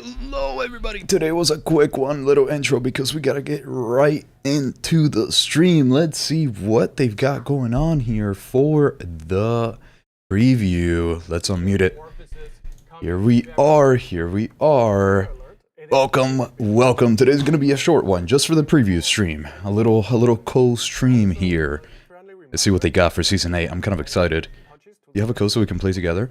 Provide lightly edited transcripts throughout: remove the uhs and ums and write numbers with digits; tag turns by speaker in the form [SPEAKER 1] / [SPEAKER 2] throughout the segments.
[SPEAKER 1] Hello everybody, today was a quick one, little intro because we gotta get right into the stream. Let's see what they've got going on here for the preview. Let's unmute it. Here we are. Welcome. Today's gonna be a short one, just for the preview stream. A little co-stream here. Let's see what they got for Season 8. I'm kind of excited. Do you have a code so we can play together?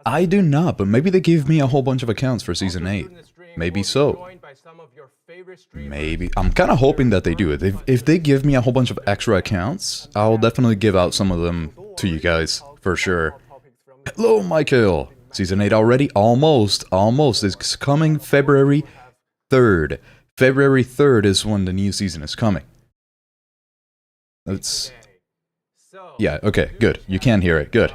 [SPEAKER 1] I do not, but maybe they gave me a whole bunch of accounts for Season 8. Maybe so. Maybe. I'm kind of hoping that they do it. If they give me a whole bunch of extra accounts, I'll definitely give out some of them to you guys, for sure. Hello, Michael! Season 8 already? Almost. It's coming February 3rd. February 3rd is when the new season is coming. Yeah, okay, good. You can hear it, good.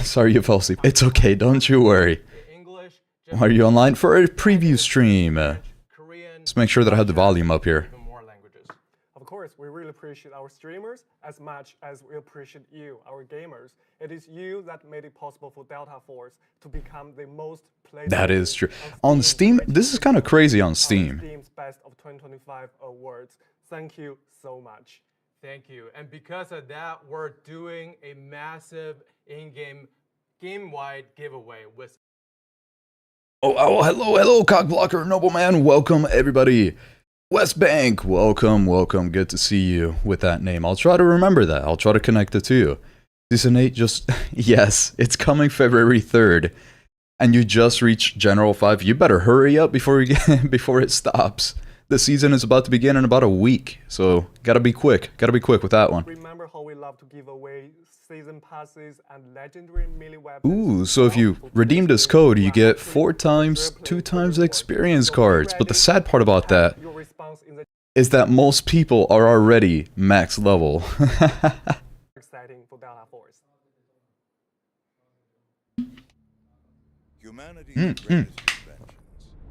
[SPEAKER 1] Sorry you fell asleep. It's okay, don't you worry. Are you online for a preview stream? Just make sure that I have the volume up here.
[SPEAKER 2] Of course, we really appreciate our streamers as much as we appreciate you, our gamers. It is you that made it possible for Delta Force to become the most played.
[SPEAKER 1] That is true. On Steam, this is kind of crazy on Steam.
[SPEAKER 2] Steam's Best of 2025 awards. Thank you so much.
[SPEAKER 3] Thank you. And because of that, we're doing a massive in-game, game-wide giveaway with...
[SPEAKER 1] Oh, hello, Cockblocker, Nobleman, welcome everybody. West Bank, welcome, good to see you with that name. I'll try to remember that, I'll try to connect the two. Season 8 just, yes, it's coming February 3rd. And you just reached General 5, you better hurry up before it stops. The season is about to begin in about a week, so gotta be quick with that one.
[SPEAKER 2] Remember how we love to give away season passes and legendary melee weapons?
[SPEAKER 1] Ooh, so if you redeem this code, you get 4 times, 2 times experience cards. But the sad part about that is that most people are already max level.
[SPEAKER 2] Exciting for Delta Force.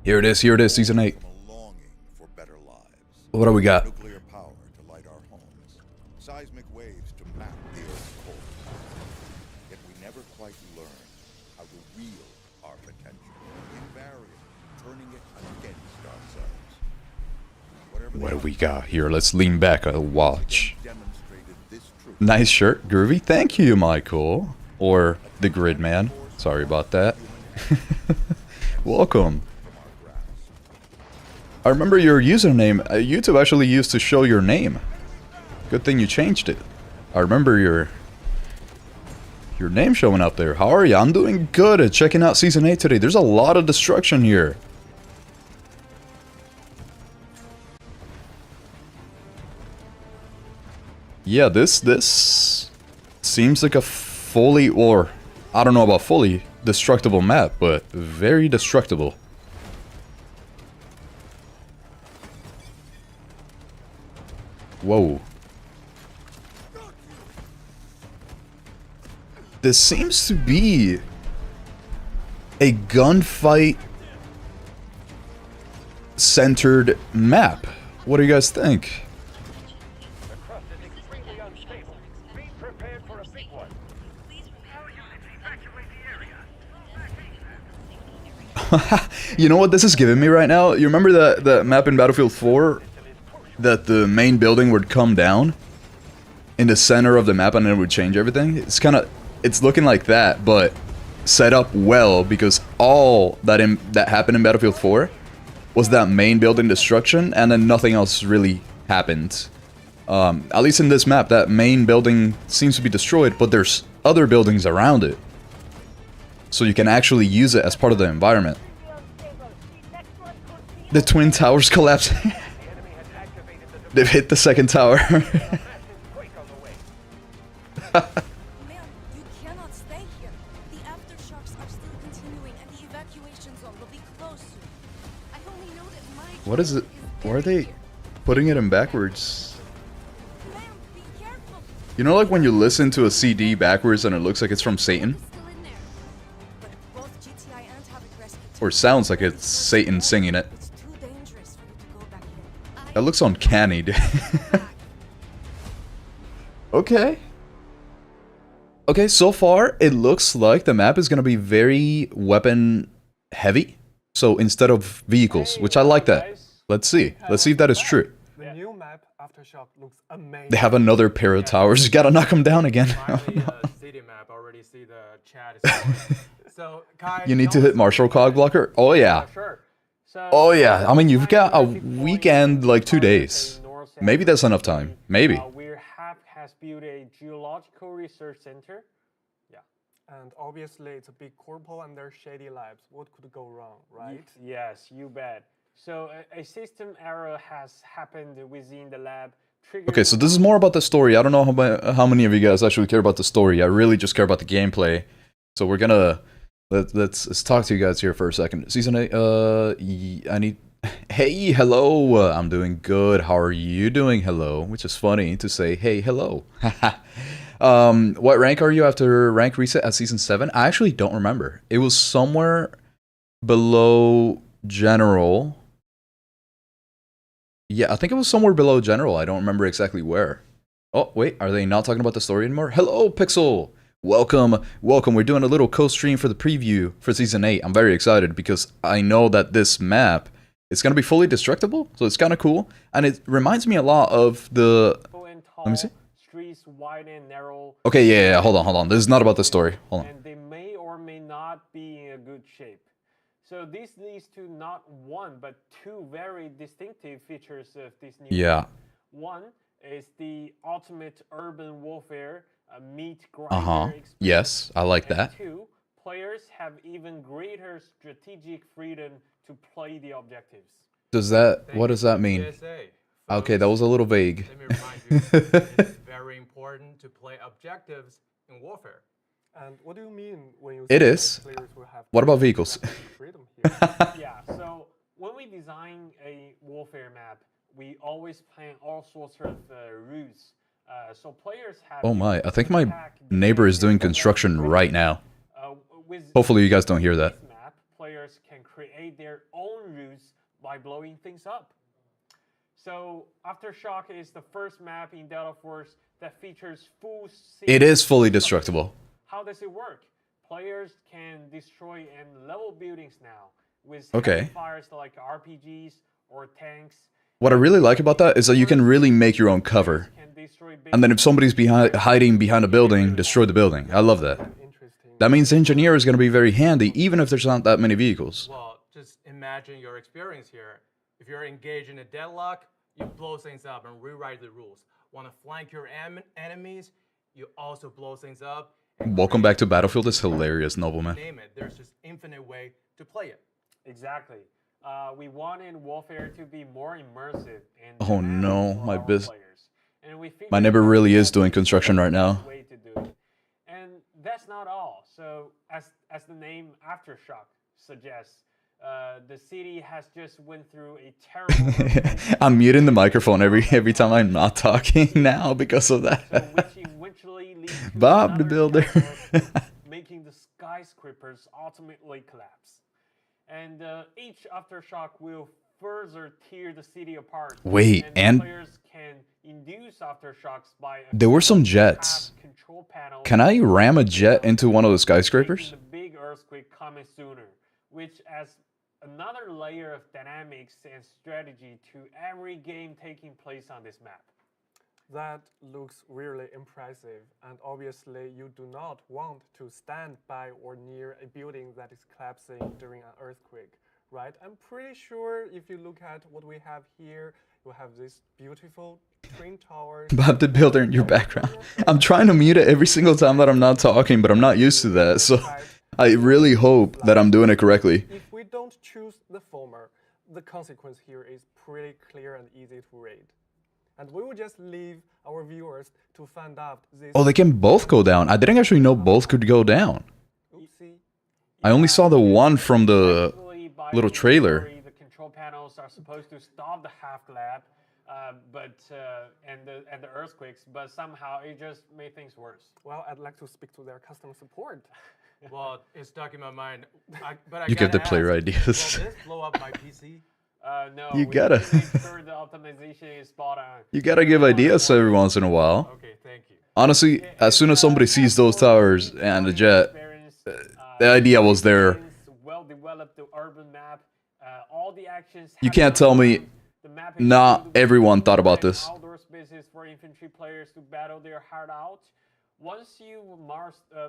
[SPEAKER 1] Here it is, Season 8. What do we got?
[SPEAKER 4] Nuclear power to light our homes, seismic waves to map the Earth's core. Yet we never quite learn how to wield our potential, invariably turning it against ourselves.
[SPEAKER 1] What do we got here? Let's lean back and watch. Nice shirt, groovy. Thank you, Michael. Or the Grid Man. Sorry about that. Welcome. I remember your username. YouTube actually used to show your name. Good thing you changed it. I remember your name showing up there. How are you? I'm doing good at checking out Season 8 today. There's a lot of destruction here. Yeah, this seems like a fully, or I don't know about fully destructible map, but very destructible. Whoa. This seems to be a gunfight centered map. What do you guys think?
[SPEAKER 5] The crust is extremely unstable. Be prepared for a big one.
[SPEAKER 1] You know what this is giving me right now? You remember that map in Battlefield 4? That the main building would come down in the center of the map and it would change everything. It's looking like that, but set up well, because all that happened in Battlefield 4 was that main building destruction, and then nothing else really happened. At least in this map, that main building seems to be destroyed, but there's other buildings around it, so you can actually use it as part of the environment. The Twin Towers collapsing. They've hit the second tower.
[SPEAKER 6] Ma'am, you cannot stay here. The aftershocks are still continuing and the evacuation zone will be close soon. I only know that my
[SPEAKER 1] What is it? Why are they putting it in backwards?
[SPEAKER 6] Ma'am, be careful.
[SPEAKER 1] You know, like when you listen to a CD backwards and it looks like it's from Satan?
[SPEAKER 6] Still in there. But both GTI and Havoc rescue
[SPEAKER 1] Or sounds like it's Satan singing it.
[SPEAKER 6] it's too dangerous for you to go back in.
[SPEAKER 1] That looks uncanny, dude. Okay. Okay, so far, it looks like the map is going to be very weapon heavy. So instead of vehicles, which I like that. Let's see. Let's see if that is true.
[SPEAKER 2] The new map Aftershock looks amazing.
[SPEAKER 1] They have another pair of towers. You gotta knock them down again.
[SPEAKER 3] Finally, city map. Already see the chat is going. So, Kai,
[SPEAKER 1] You need to hit Marshall Cog Blocker? Oh yeah.
[SPEAKER 5] Sure. So,
[SPEAKER 1] Oh yeah. I mean, you've got a weekend, like 2 days. Maybe that's enough time. Maybe.
[SPEAKER 5] Weir has built a geological research center.
[SPEAKER 2] Yeah. And obviously it's a big corpo and their shady labs. What could go wrong, right?
[SPEAKER 5] Yes, you bet. So a system error has happened within the lab.
[SPEAKER 1] Okay, so this is more about the story. I don't know how many of you guys actually care about the story. I really just care about the gameplay. So we're gonna let's talk to you guys here for a second. Season 8. I need. Hey, hello. I'm doing good. How are you doing? Hello, which is funny to say. Hey, hello. What rank are you after rank reset at season 7? I actually don't remember. It was somewhere below general. Yeah, I think it was somewhere below general. I don't remember exactly where. Oh, wait, are they not talking about the story anymore? Hello, Pixel! Welcome, welcome. We're doing a little co-stream for the preview for Season 8. I'm very excited because I know that this map is going to be fully destructible, so it's kind of cool. And it reminds me a lot of the... Let me see.
[SPEAKER 5] Streets wide and narrow.
[SPEAKER 1] Okay, yeah, hold on. This is not about the story. Hold on.
[SPEAKER 5] And they may or may not be in a good shape. So this leads to not one, but two very distinctive features of this new map. One is the ultimate urban warfare meat grinder experience.
[SPEAKER 1] Yes, I like that.
[SPEAKER 5] And two, players have even greater strategic freedom to play the objectives.
[SPEAKER 1] What does that mean? Okay, that was a little vague.
[SPEAKER 3] Let me remind you, it's very important to play objectives in warfare.
[SPEAKER 2] And what do you mean when you
[SPEAKER 1] It
[SPEAKER 2] say
[SPEAKER 1] is.
[SPEAKER 2] that players will have
[SPEAKER 1] What about vehicles?
[SPEAKER 2] freedom here?
[SPEAKER 5] Yeah, so when we design a warfare map, we always plan all sorts of routes. So players have...
[SPEAKER 1] Oh my, I think my neighbor is doing construction right now.
[SPEAKER 5] With
[SPEAKER 1] Hopefully you guys don't hear that.
[SPEAKER 5] this map, players can create their own routes by blowing things up. So Aftershock is the first map in Delta Force that features full...
[SPEAKER 1] It is fully destructible.
[SPEAKER 5] How does it work? Players can destroy and level buildings now with
[SPEAKER 1] Okay.
[SPEAKER 5] fires like RPGs or tanks.
[SPEAKER 1] What I really like about that is that you can really make your own cover. And then if somebody's hiding behind a building, destroy the building. I love that.
[SPEAKER 2] Interesting.
[SPEAKER 1] That means the engineer is going to be very handy, even if there's not that many vehicles.
[SPEAKER 3] Well, just imagine your experience here. If you're engaged in a deadlock, you blow things up and rewrite the rules. Want to flank your enemies, you also blow things up.
[SPEAKER 1] Welcome back to Battlefield is hilarious, Nobleman.
[SPEAKER 3] Name it. There's just infinite way to play it.
[SPEAKER 5] Exactly. We wanted warfare to be more immersive and
[SPEAKER 1] Oh no, my
[SPEAKER 5] players. And we
[SPEAKER 1] my neighbor really is doing construction right now.
[SPEAKER 5] Way to do it. And that's not all. So as the name Aftershock suggests, the city has just went through a terrible...
[SPEAKER 1] I'm muting the microphone every time I'm not talking now because of that.
[SPEAKER 5] So which eventually leads to
[SPEAKER 1] Bob the
[SPEAKER 5] another
[SPEAKER 1] Builder.
[SPEAKER 5] catastrophe, making the skyscrapers ultimately collapse. And each Aftershock will further tear the city apart.
[SPEAKER 1] Wait, and
[SPEAKER 5] players can induce Aftershocks by
[SPEAKER 1] there were some jets.
[SPEAKER 5] control panel.
[SPEAKER 1] Can I ram a jet into one of the skyscrapers?
[SPEAKER 5] The big earthquake coming sooner, which adds another layer of dynamics and strategy to every game taking place on this map.
[SPEAKER 2] That looks really impressive, and obviously you do not want to stand by or near a building that is collapsing during an earthquake, right? I'm pretty sure if you look at what we have here, you have this beautiful twin towers.
[SPEAKER 1] Bob the Builder in your background. I'm trying to mute it every single time that I'm not talking, but I'm not used to that, so I really hope that I'm doing it correctly.
[SPEAKER 2] If we don't choose the former, the consequence here is pretty clear and easy to read. And we will just leave our viewers to find out this.
[SPEAKER 1] Oh, they can both go down. I didn't actually know both could go down.
[SPEAKER 2] Oopsie.
[SPEAKER 1] I only saw the one from the
[SPEAKER 5] Actually, by
[SPEAKER 1] little
[SPEAKER 5] the
[SPEAKER 1] trailer.
[SPEAKER 5] theory, the control panels are supposed to stop the half collapse, and the earthquakes, but somehow it just made things worse.
[SPEAKER 2] Well, I'd like to speak to their customer support.
[SPEAKER 3] Well, it's stuck in my mind. But I
[SPEAKER 1] You give
[SPEAKER 3] gotta
[SPEAKER 1] the player
[SPEAKER 3] ask,
[SPEAKER 1] ideas.
[SPEAKER 3] Will this blow up my PC?
[SPEAKER 5] No,
[SPEAKER 1] You
[SPEAKER 5] we
[SPEAKER 1] gotta.
[SPEAKER 5] need to make sure the optimization is spot on.
[SPEAKER 1] You gotta give ideas every once in a while.
[SPEAKER 3] Okay, thank you.
[SPEAKER 1] Honestly, as soon as somebody sees those towers and the jet, the idea was there.
[SPEAKER 5] Well-developed urban map. All the actions.
[SPEAKER 1] You can't tell me not everyone thought about this.
[SPEAKER 5] Outdoor spaces for infantry players to battle their heart out. Once you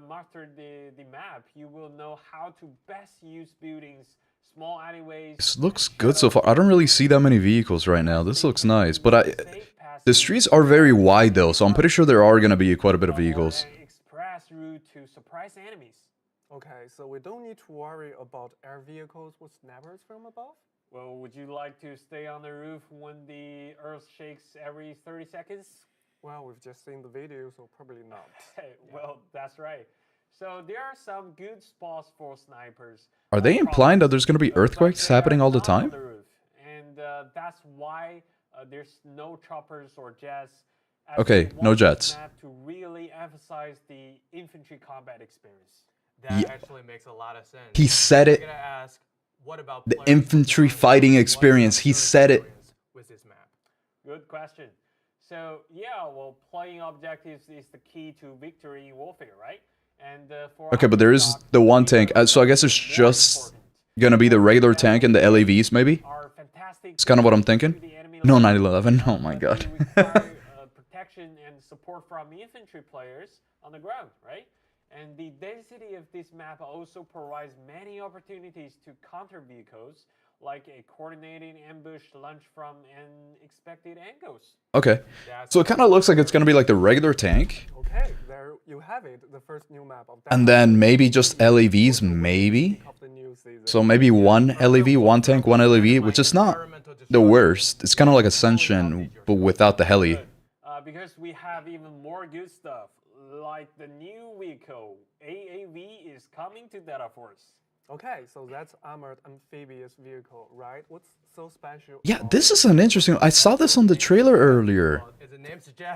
[SPEAKER 5] master the map, you will know how to best use buildings, small alleyways.
[SPEAKER 1] This looks good so far. I don't really see that many vehicles right now. This looks nice, but the streets are very wide though, so I'm pretty sure there are gonna be quite a bit of vehicles.
[SPEAKER 5] Express route to surprise enemies.
[SPEAKER 2] Okay, so we don't need to worry about air vehicles with snipers from above?
[SPEAKER 5] Well, would you like to stay on the roof when the earth shakes every 30 seconds?
[SPEAKER 2] Well, we've just seen the video, so probably not.
[SPEAKER 5] Well, that's right. So there are some good spots for snipers.
[SPEAKER 1] Are they implying that there's gonna be earthquakes happening all the time?
[SPEAKER 5] And that's why there's no choppers or jets.
[SPEAKER 1] Okay, no jets.
[SPEAKER 5] To really emphasize the infantry combat experience.
[SPEAKER 3] That actually makes a lot of sense.
[SPEAKER 1] He said it.
[SPEAKER 3] I'm gonna ask, what about
[SPEAKER 1] The infantry fighting experience. He said it.
[SPEAKER 3] With this map?
[SPEAKER 5] Good question. So yeah, well, playing objectives is the key to victory in warfare, right? And
[SPEAKER 1] okay, but there is the one tank. So I guess it's just gonna be the regular tank and the LAVs, maybe. It's kind of what I'm thinking. No 911. Oh my god.
[SPEAKER 5] Protection and support from infantry players on the ground, right? And the density of this map also provides many opportunities to counter vehicles, like a coordinated ambush launch from unexpected angles.
[SPEAKER 1] Okay, so it kind of looks like it's gonna be like the regular tank.
[SPEAKER 2] Okay, there you have it, the first new map of that.
[SPEAKER 1] And then maybe just LAVs, maybe. So maybe one LAV, one tank, one LAV, which is not the worst. It's kind of like Ascension, but without the heli.
[SPEAKER 5] Because we have even more good stuff, like the new vehicle, AAV is coming to Data Force.
[SPEAKER 2] Okay, so that's armored amphibious vehicle, right? What's so special?
[SPEAKER 1] Yeah, this is an interesting... I saw this on the trailer earlier.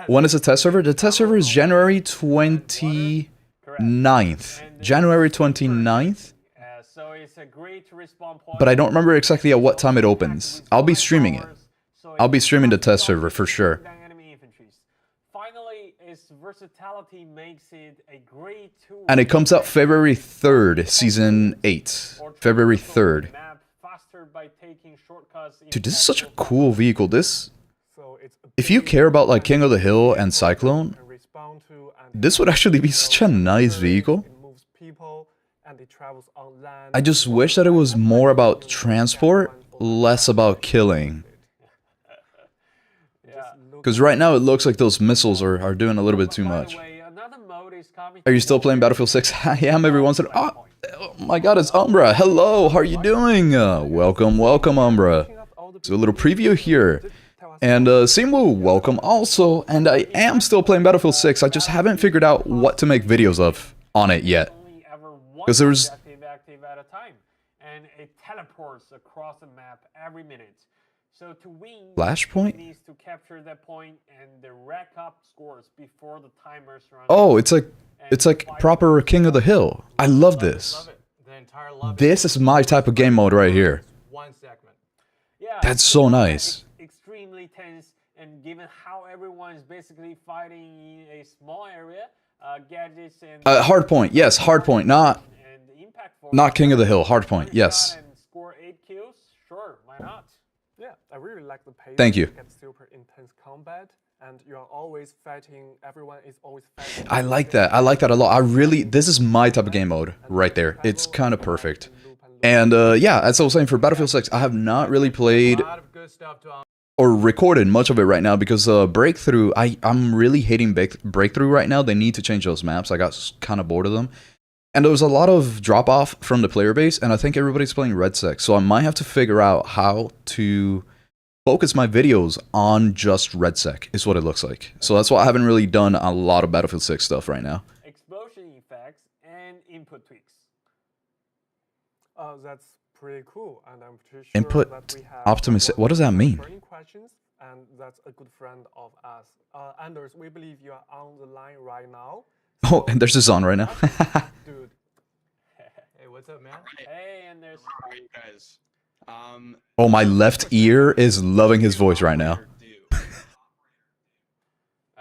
[SPEAKER 1] When is the test server? The test server is January 29th. January 29th?
[SPEAKER 5] So it's a great respawn point.
[SPEAKER 1] But I don't remember exactly at what time it opens. I'll be streaming it. I'll be streaming the test server for sure.
[SPEAKER 5] Finally, its versatility makes it a great tool.
[SPEAKER 1] And it comes out February 3rd, Season 8. February 3rd. Dude, this is such a cool vehicle. This... If you care about like King of the Hill and Cyclone, this would actually be such a nice vehicle. I just wish that it was more about transport, less about killing. Because right now it looks like those missiles are doing a little bit too much. Are you still playing Battlefield 6? I am every once in a while. Oh my god, it's Umbra. Hello, how are you doing? Welcome, welcome, Umbra. So a little preview here. And Simu, welcome also. And I am still playing Battlefield 6. I just haven't figured out what to make videos of on it yet. Because there's...
[SPEAKER 5] And it teleports across the map every minute. So to win,
[SPEAKER 1] Flashpoint?
[SPEAKER 5] needs to capture that point and the rack up scores before the timers run.
[SPEAKER 1] Oh, it's like proper King of the Hill. I love this. This is my type of game mode right here.
[SPEAKER 3] One segment.
[SPEAKER 5] Yeah,
[SPEAKER 1] That's so nice.
[SPEAKER 5] Extremely tense, and given how everyone is basically fighting in a small area, gadgets and
[SPEAKER 1] Hardpoint, yes, Hardpoint, not King of the Hill. Hardpoint, yes.
[SPEAKER 5] And score 8 kills, sure, why not?
[SPEAKER 2] Yeah, I really like the pace.
[SPEAKER 1] Thank you.
[SPEAKER 2] Get super intense combat, and you're always fighting. Everyone is always fighting.
[SPEAKER 1] I like that. I like that a lot. This is my type of game mode right there. It's kind of perfect. And yeah, as I was saying, for Battlefield 6, I have not really played or recorded much of it right now because Breakthrough, I'm really hating Breakthrough right now. They need to change those maps. I got kind of bored of them. And there was a lot of drop-off from the player base, and I think everybody's playing RedSec, so I might have to figure out how to focus my videos on just RedSec, is what it looks like. So that's why I haven't really done a lot of Battlefield 6 stuff right now.
[SPEAKER 5] Explosion effects and input tweaks.
[SPEAKER 2] That's pretty cool, and I'm pretty sure
[SPEAKER 1] Input
[SPEAKER 2] that we have
[SPEAKER 1] optimization. What does that mean?
[SPEAKER 2] burning questions, and that's a good friend of us. Anders, we believe you are on the line right now.
[SPEAKER 1] Oh, and there's this on right now.
[SPEAKER 2] Dude.
[SPEAKER 3] Hey, what's up, man?
[SPEAKER 5] Hey, and there's...
[SPEAKER 7] Alright, guys.
[SPEAKER 1] Oh, my left ear is loving his voice right now.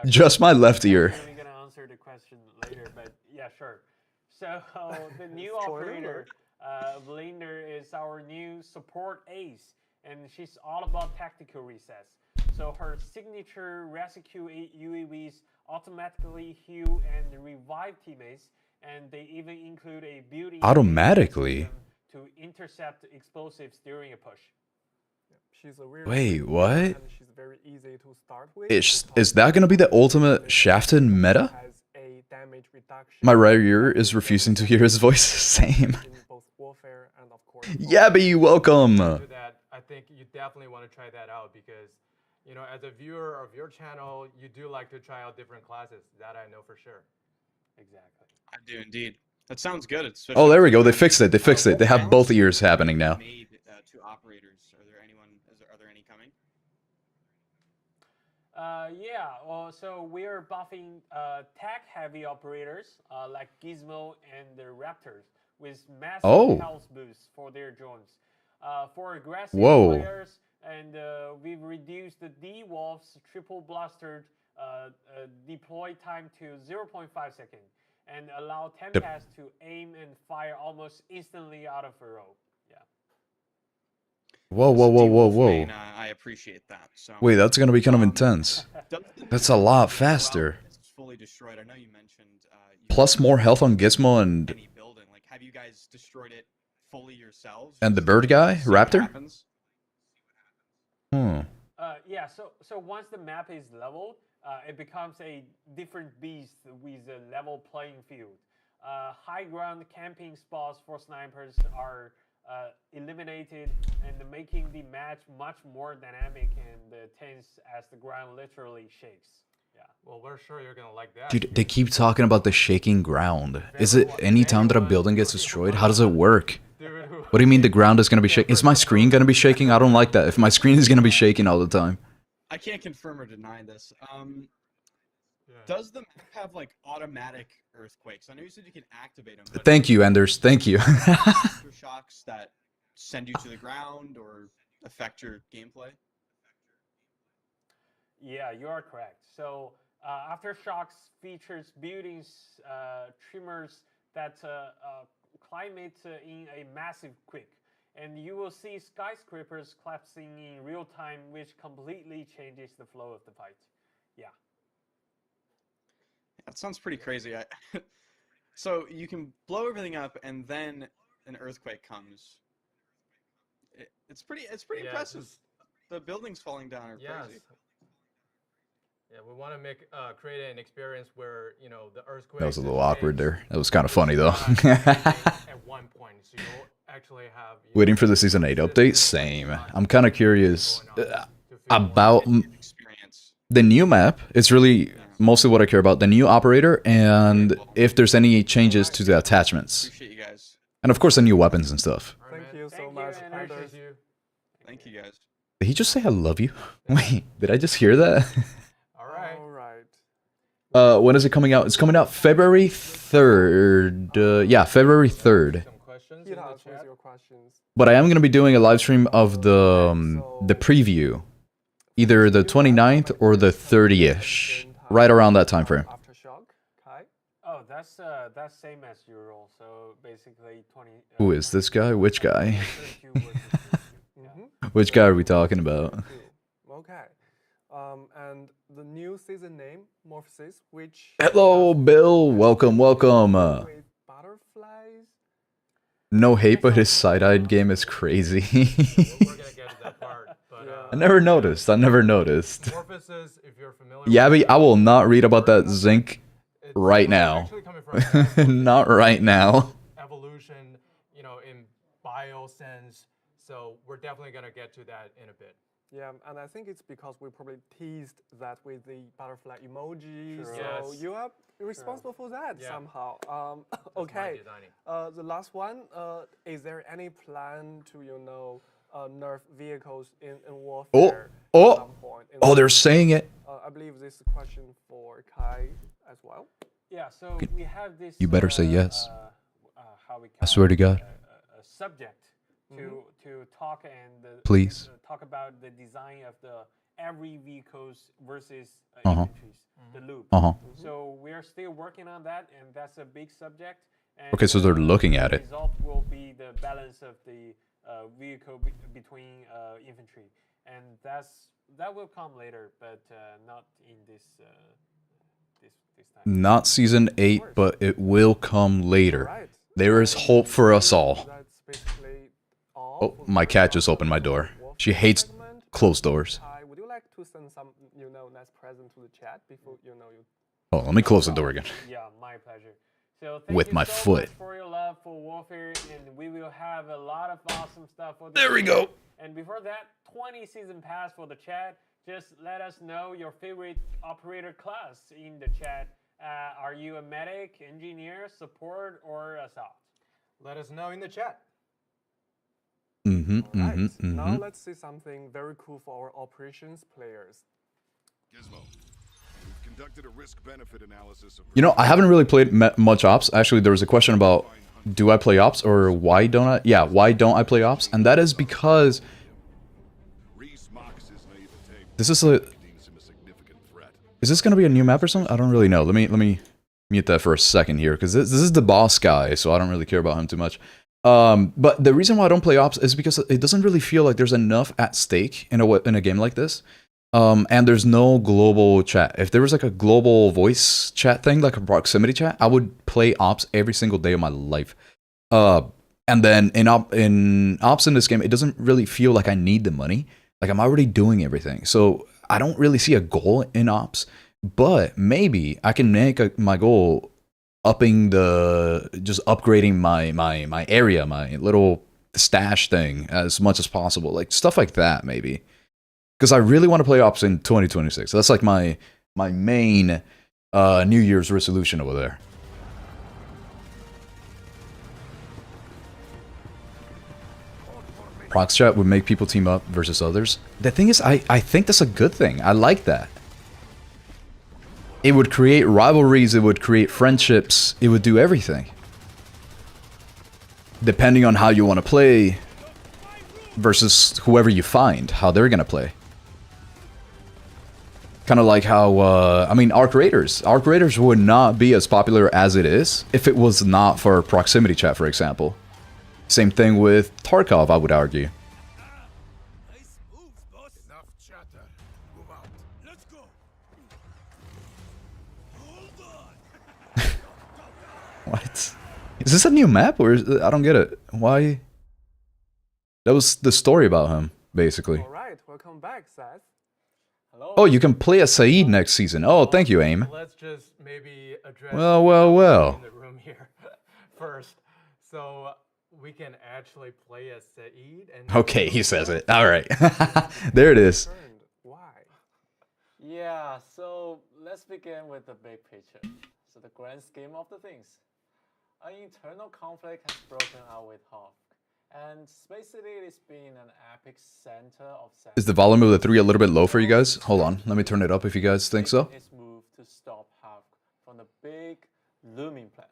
[SPEAKER 1] Just my left ear.
[SPEAKER 5] I'm gonna answer the question later, but yeah, sure. So the new operator Blinder is our new support ace, and she's all about tactical resets. So her signature rescue UAVs automatically heal and revive teammates, and they even include a built-in
[SPEAKER 1] Automatically?
[SPEAKER 5] to intercept explosives during a push.
[SPEAKER 2] She's a really
[SPEAKER 1] Wait,
[SPEAKER 2] great
[SPEAKER 1] what?
[SPEAKER 2] player, and she's very easy to start with.
[SPEAKER 1] Is
[SPEAKER 2] because
[SPEAKER 1] that gonna be the ultimate Shafted meta?
[SPEAKER 2] has a damage reduction
[SPEAKER 1] My right ear is refusing to hear his voice. Same.
[SPEAKER 2] in both warfare and of course
[SPEAKER 1] Yabby, welcome.
[SPEAKER 3] Do that, I think you definitely want to try that out because, you know, as a viewer of your channel, you do like to try out different classes. That I know for sure.
[SPEAKER 5] Exactly.
[SPEAKER 7] I do indeed. That sounds good.
[SPEAKER 1] Oh, there we go. They fixed it. They fixed it. They have both ears happening now.
[SPEAKER 7] Made two operators. Are there any coming?
[SPEAKER 5] Yeah, well, so we are buffing tech-heavy operators like Gizmo and the Raptors with massive health boosts for their drones. For aggressive players, and we've reduced the D-Wolf's triple blaster deploy time to 0.5 seconds and allow Tempest to aim and fire almost instantly out of a row.
[SPEAKER 1] Whoa, whoa, whoa, whoa, whoa.
[SPEAKER 7] I appreciate that. So
[SPEAKER 1] Wait, that's gonna be kind of intense. That's a lot faster.
[SPEAKER 7] It's fully destroyed. I know you mentioned
[SPEAKER 1] Plus more health on Gizmo and
[SPEAKER 7] any building. Like, have you guys destroyed it fully yourselves?
[SPEAKER 1] the bird guy,
[SPEAKER 7] See what
[SPEAKER 1] Raptor.
[SPEAKER 7] happens?
[SPEAKER 5] Yeah, so once the map is leveled, it becomes a different beast with a level playing field. High ground camping spots for snipers are eliminated, and making the match much more dynamic and tense as the ground literally shakes. Yeah.
[SPEAKER 3] Well, we're sure you're gonna like that.
[SPEAKER 1] Dude, they keep talking about the shaking ground. Is it any time that a building gets destroyed? How does it work? What do you mean the ground is gonna be shaking? Is my screen gonna be shaking? I don't like that. If my screen is gonna be shaking all the time.
[SPEAKER 7] I can't confirm or deny this. Does the map have like automatic earthquakes? I know you said you can activate them. But
[SPEAKER 1] Thank you, Enders. Thank you.
[SPEAKER 7] aftershocks that send you to the ground or affect your gameplay?
[SPEAKER 5] Yeah, you are correct. So Aftershocks features buildings, tremors that climate in a massive quake. And you will see skyscrapers collapsing in real time, which completely changes the flow of the fight. Yeah.
[SPEAKER 7] That sounds pretty crazy. So you can blow everything up, and then an earthquake comes. It's pretty impressive. The buildings falling down are crazy.
[SPEAKER 3] Yeah, we want to create an experience where, you know, the earthquake.
[SPEAKER 1] That was a little awkward there. That was kind of funny though.
[SPEAKER 3] At one point, so you'll actually have.
[SPEAKER 1] Waiting for the season 8 update. Same. I'm kind of curious about the new map. It's really mostly what I care about. The new operator and if there's any changes to the attachments.
[SPEAKER 7] Appreciate you guys.
[SPEAKER 1] And of course the new weapons and stuff.
[SPEAKER 2] Thank you so much.
[SPEAKER 7] Thank you guys.
[SPEAKER 1] Did he just say I love you? Wait, did I just hear that? When is it coming out? It's coming out February 3rd. Yeah, February 3rd. But I am going to be doing a live stream of the preview. Either the 29th or the 30th-ish. Right around that time frame.
[SPEAKER 5] Oh, that's same as your role. So basically 20.
[SPEAKER 1] Who is this guy? Which guy? Which guy are we talking about?
[SPEAKER 2] Okay. And the new season name, Morphosis, which...
[SPEAKER 1] Hello, Bill. Welcome, welcome.
[SPEAKER 2] With butterflies.
[SPEAKER 1] No hate, but his side-eyed game is crazy.
[SPEAKER 3] We're gonna get to that part, but,
[SPEAKER 1] I never noticed.
[SPEAKER 3] Morphosis, if you're familiar
[SPEAKER 1] Yabby, I will not read about that zinc right now. Not right now.
[SPEAKER 3] Evolution, you know, in bio sense. So we're definitely gonna get to that in a bit.
[SPEAKER 2] Yeah, and I think it's because we probably teased that with the butterfly emoji.
[SPEAKER 3] Sure.
[SPEAKER 2] So
[SPEAKER 3] Yes.
[SPEAKER 2] you are responsible for that somehow. Okay. The last one. Is there any plan to, you know, nerf vehicles in warfare at some point?
[SPEAKER 1] Oh, they're saying it.
[SPEAKER 2] I believe this is a question for Kai as well.
[SPEAKER 5] Yeah. So we have this.
[SPEAKER 1] You better say yes.
[SPEAKER 5] How we
[SPEAKER 1] I swear to God.
[SPEAKER 5] A subject to talk and
[SPEAKER 1] Please.
[SPEAKER 5] Talk about the design of the every vehicles versus infantries, the loop. So we are still working on that, and that's a big subject. And,
[SPEAKER 1] Okay, so they're looking at it.
[SPEAKER 5] The result will be the balance of the vehicle between infantry, and that will come later, but not in this this time.
[SPEAKER 1] Not season 8, but it will come later.
[SPEAKER 2] Right.
[SPEAKER 1] There is hope for us all.
[SPEAKER 2] That's basically all
[SPEAKER 1] Oh,
[SPEAKER 2] for
[SPEAKER 1] my
[SPEAKER 2] the
[SPEAKER 1] cat just opened my door. She hates
[SPEAKER 2] segment.
[SPEAKER 1] closed doors.
[SPEAKER 2] Would you like to send some, nice present to the chat before, you?
[SPEAKER 1] Oh, let me close the door again.
[SPEAKER 5] Yeah, my pleasure. So thank
[SPEAKER 1] With
[SPEAKER 5] you
[SPEAKER 1] my
[SPEAKER 5] so
[SPEAKER 1] foot.
[SPEAKER 5] much for your love for Warfare, and we will have a lot of awesome stuff for the
[SPEAKER 1] There we
[SPEAKER 5] chat.
[SPEAKER 1] go.
[SPEAKER 5] And before that, 20 season pass for the chat. Just let us know your favorite operator class in the chat. Are you a medic, engineer, support, or assault?
[SPEAKER 3] Let us know in the chat.
[SPEAKER 2] Right. Now let's see something very cool for our operations players.
[SPEAKER 8] Gizmo, we've conducted a risk-benefit analysis of...
[SPEAKER 1] You know, I haven't really played much Ops. Actually, there was a question about, do I play Ops or why don't I? Yeah, why don't I play Ops? And that is because this is a... Is this going to be a new map or something? I don't really know. Let me mute that for a second here, because this is the boss guy, so I don't really care about him too much. But the reason why I don't play Ops is because it doesn't really feel like there's enough at stake in a game like this. And there's no global chat. If there was like a global voice chat thing, like a proximity chat, I would play Ops every single day of my life. And then in Ops in this game, it doesn't really feel like I need the money. Like I'm already doing everything. So I don't really see a goal in Ops, but maybe I can make my goal just upgrading my area, my little stash thing as much as possible. Like stuff like that, maybe. Because I really want to play Ops in 2026. That's like my main New Year's resolution over there. Prox chat would make people team up versus others. The thing is, I think that's a good thing. I like that. It would create rivalries, it would create friendships, it would do everything. Depending on how you want to play versus whoever you find, how they're going to play. Kind of like how, I mean, Arc Raiders would not be as popular as it is if it was not for proximity chat, for example. Same thing with Tarkov, I would argue.
[SPEAKER 8] Enough chatter. Move out. Let's go. Hold on.
[SPEAKER 1] What? Is this a new map, or I don't get it. Why? That was the story about him, basically.
[SPEAKER 2] All right, welcome back, Seth.
[SPEAKER 5] Hello.
[SPEAKER 1] Oh, you can play as Saeed next season. Oh, thank you, AIM.
[SPEAKER 3] Let's just maybe address
[SPEAKER 1] Well.
[SPEAKER 3] in the room here first. So we can actually play as Saeed and
[SPEAKER 1] Okay, he says it. All right. There it is.
[SPEAKER 2] Turned. Why?
[SPEAKER 5] Yeah, so let's begin with the big picture. So the grand scheme of the things. An internal conflict has broken out with Hawk, and Space City is being an epic center of...
[SPEAKER 1] Is the volume of the 3 a little bit low for you guys? Hold on. Let me turn it up if you guys think so.
[SPEAKER 5] Its move to stop Hawk from the big looming plan.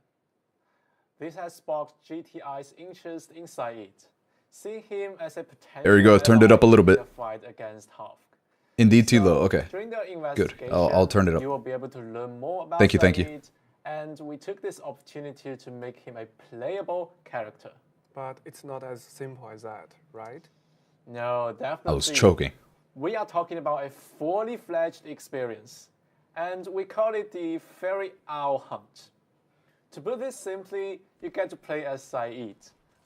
[SPEAKER 5] This has sparked GTI's interest in Saeed, seeing him as a potential...
[SPEAKER 1] There you go. Turned it up a little bit.
[SPEAKER 5] ...fight against Hawk.
[SPEAKER 1] Indeed too low. Okay.
[SPEAKER 5] During the
[SPEAKER 1] Good.
[SPEAKER 5] investigation,
[SPEAKER 1] I'll turn it up.
[SPEAKER 5] You will be able to learn more about
[SPEAKER 1] Thank you.
[SPEAKER 5] Saeed, and we took this opportunity to make him a playable character.
[SPEAKER 2] But it's not as simple as that, right?
[SPEAKER 5] No, definitely.
[SPEAKER 1] I was choking.
[SPEAKER 5] We are talking about a fully fledged experience, and we call it the Fairy Owl Hunt. To put this simply, you get to play as Saeed.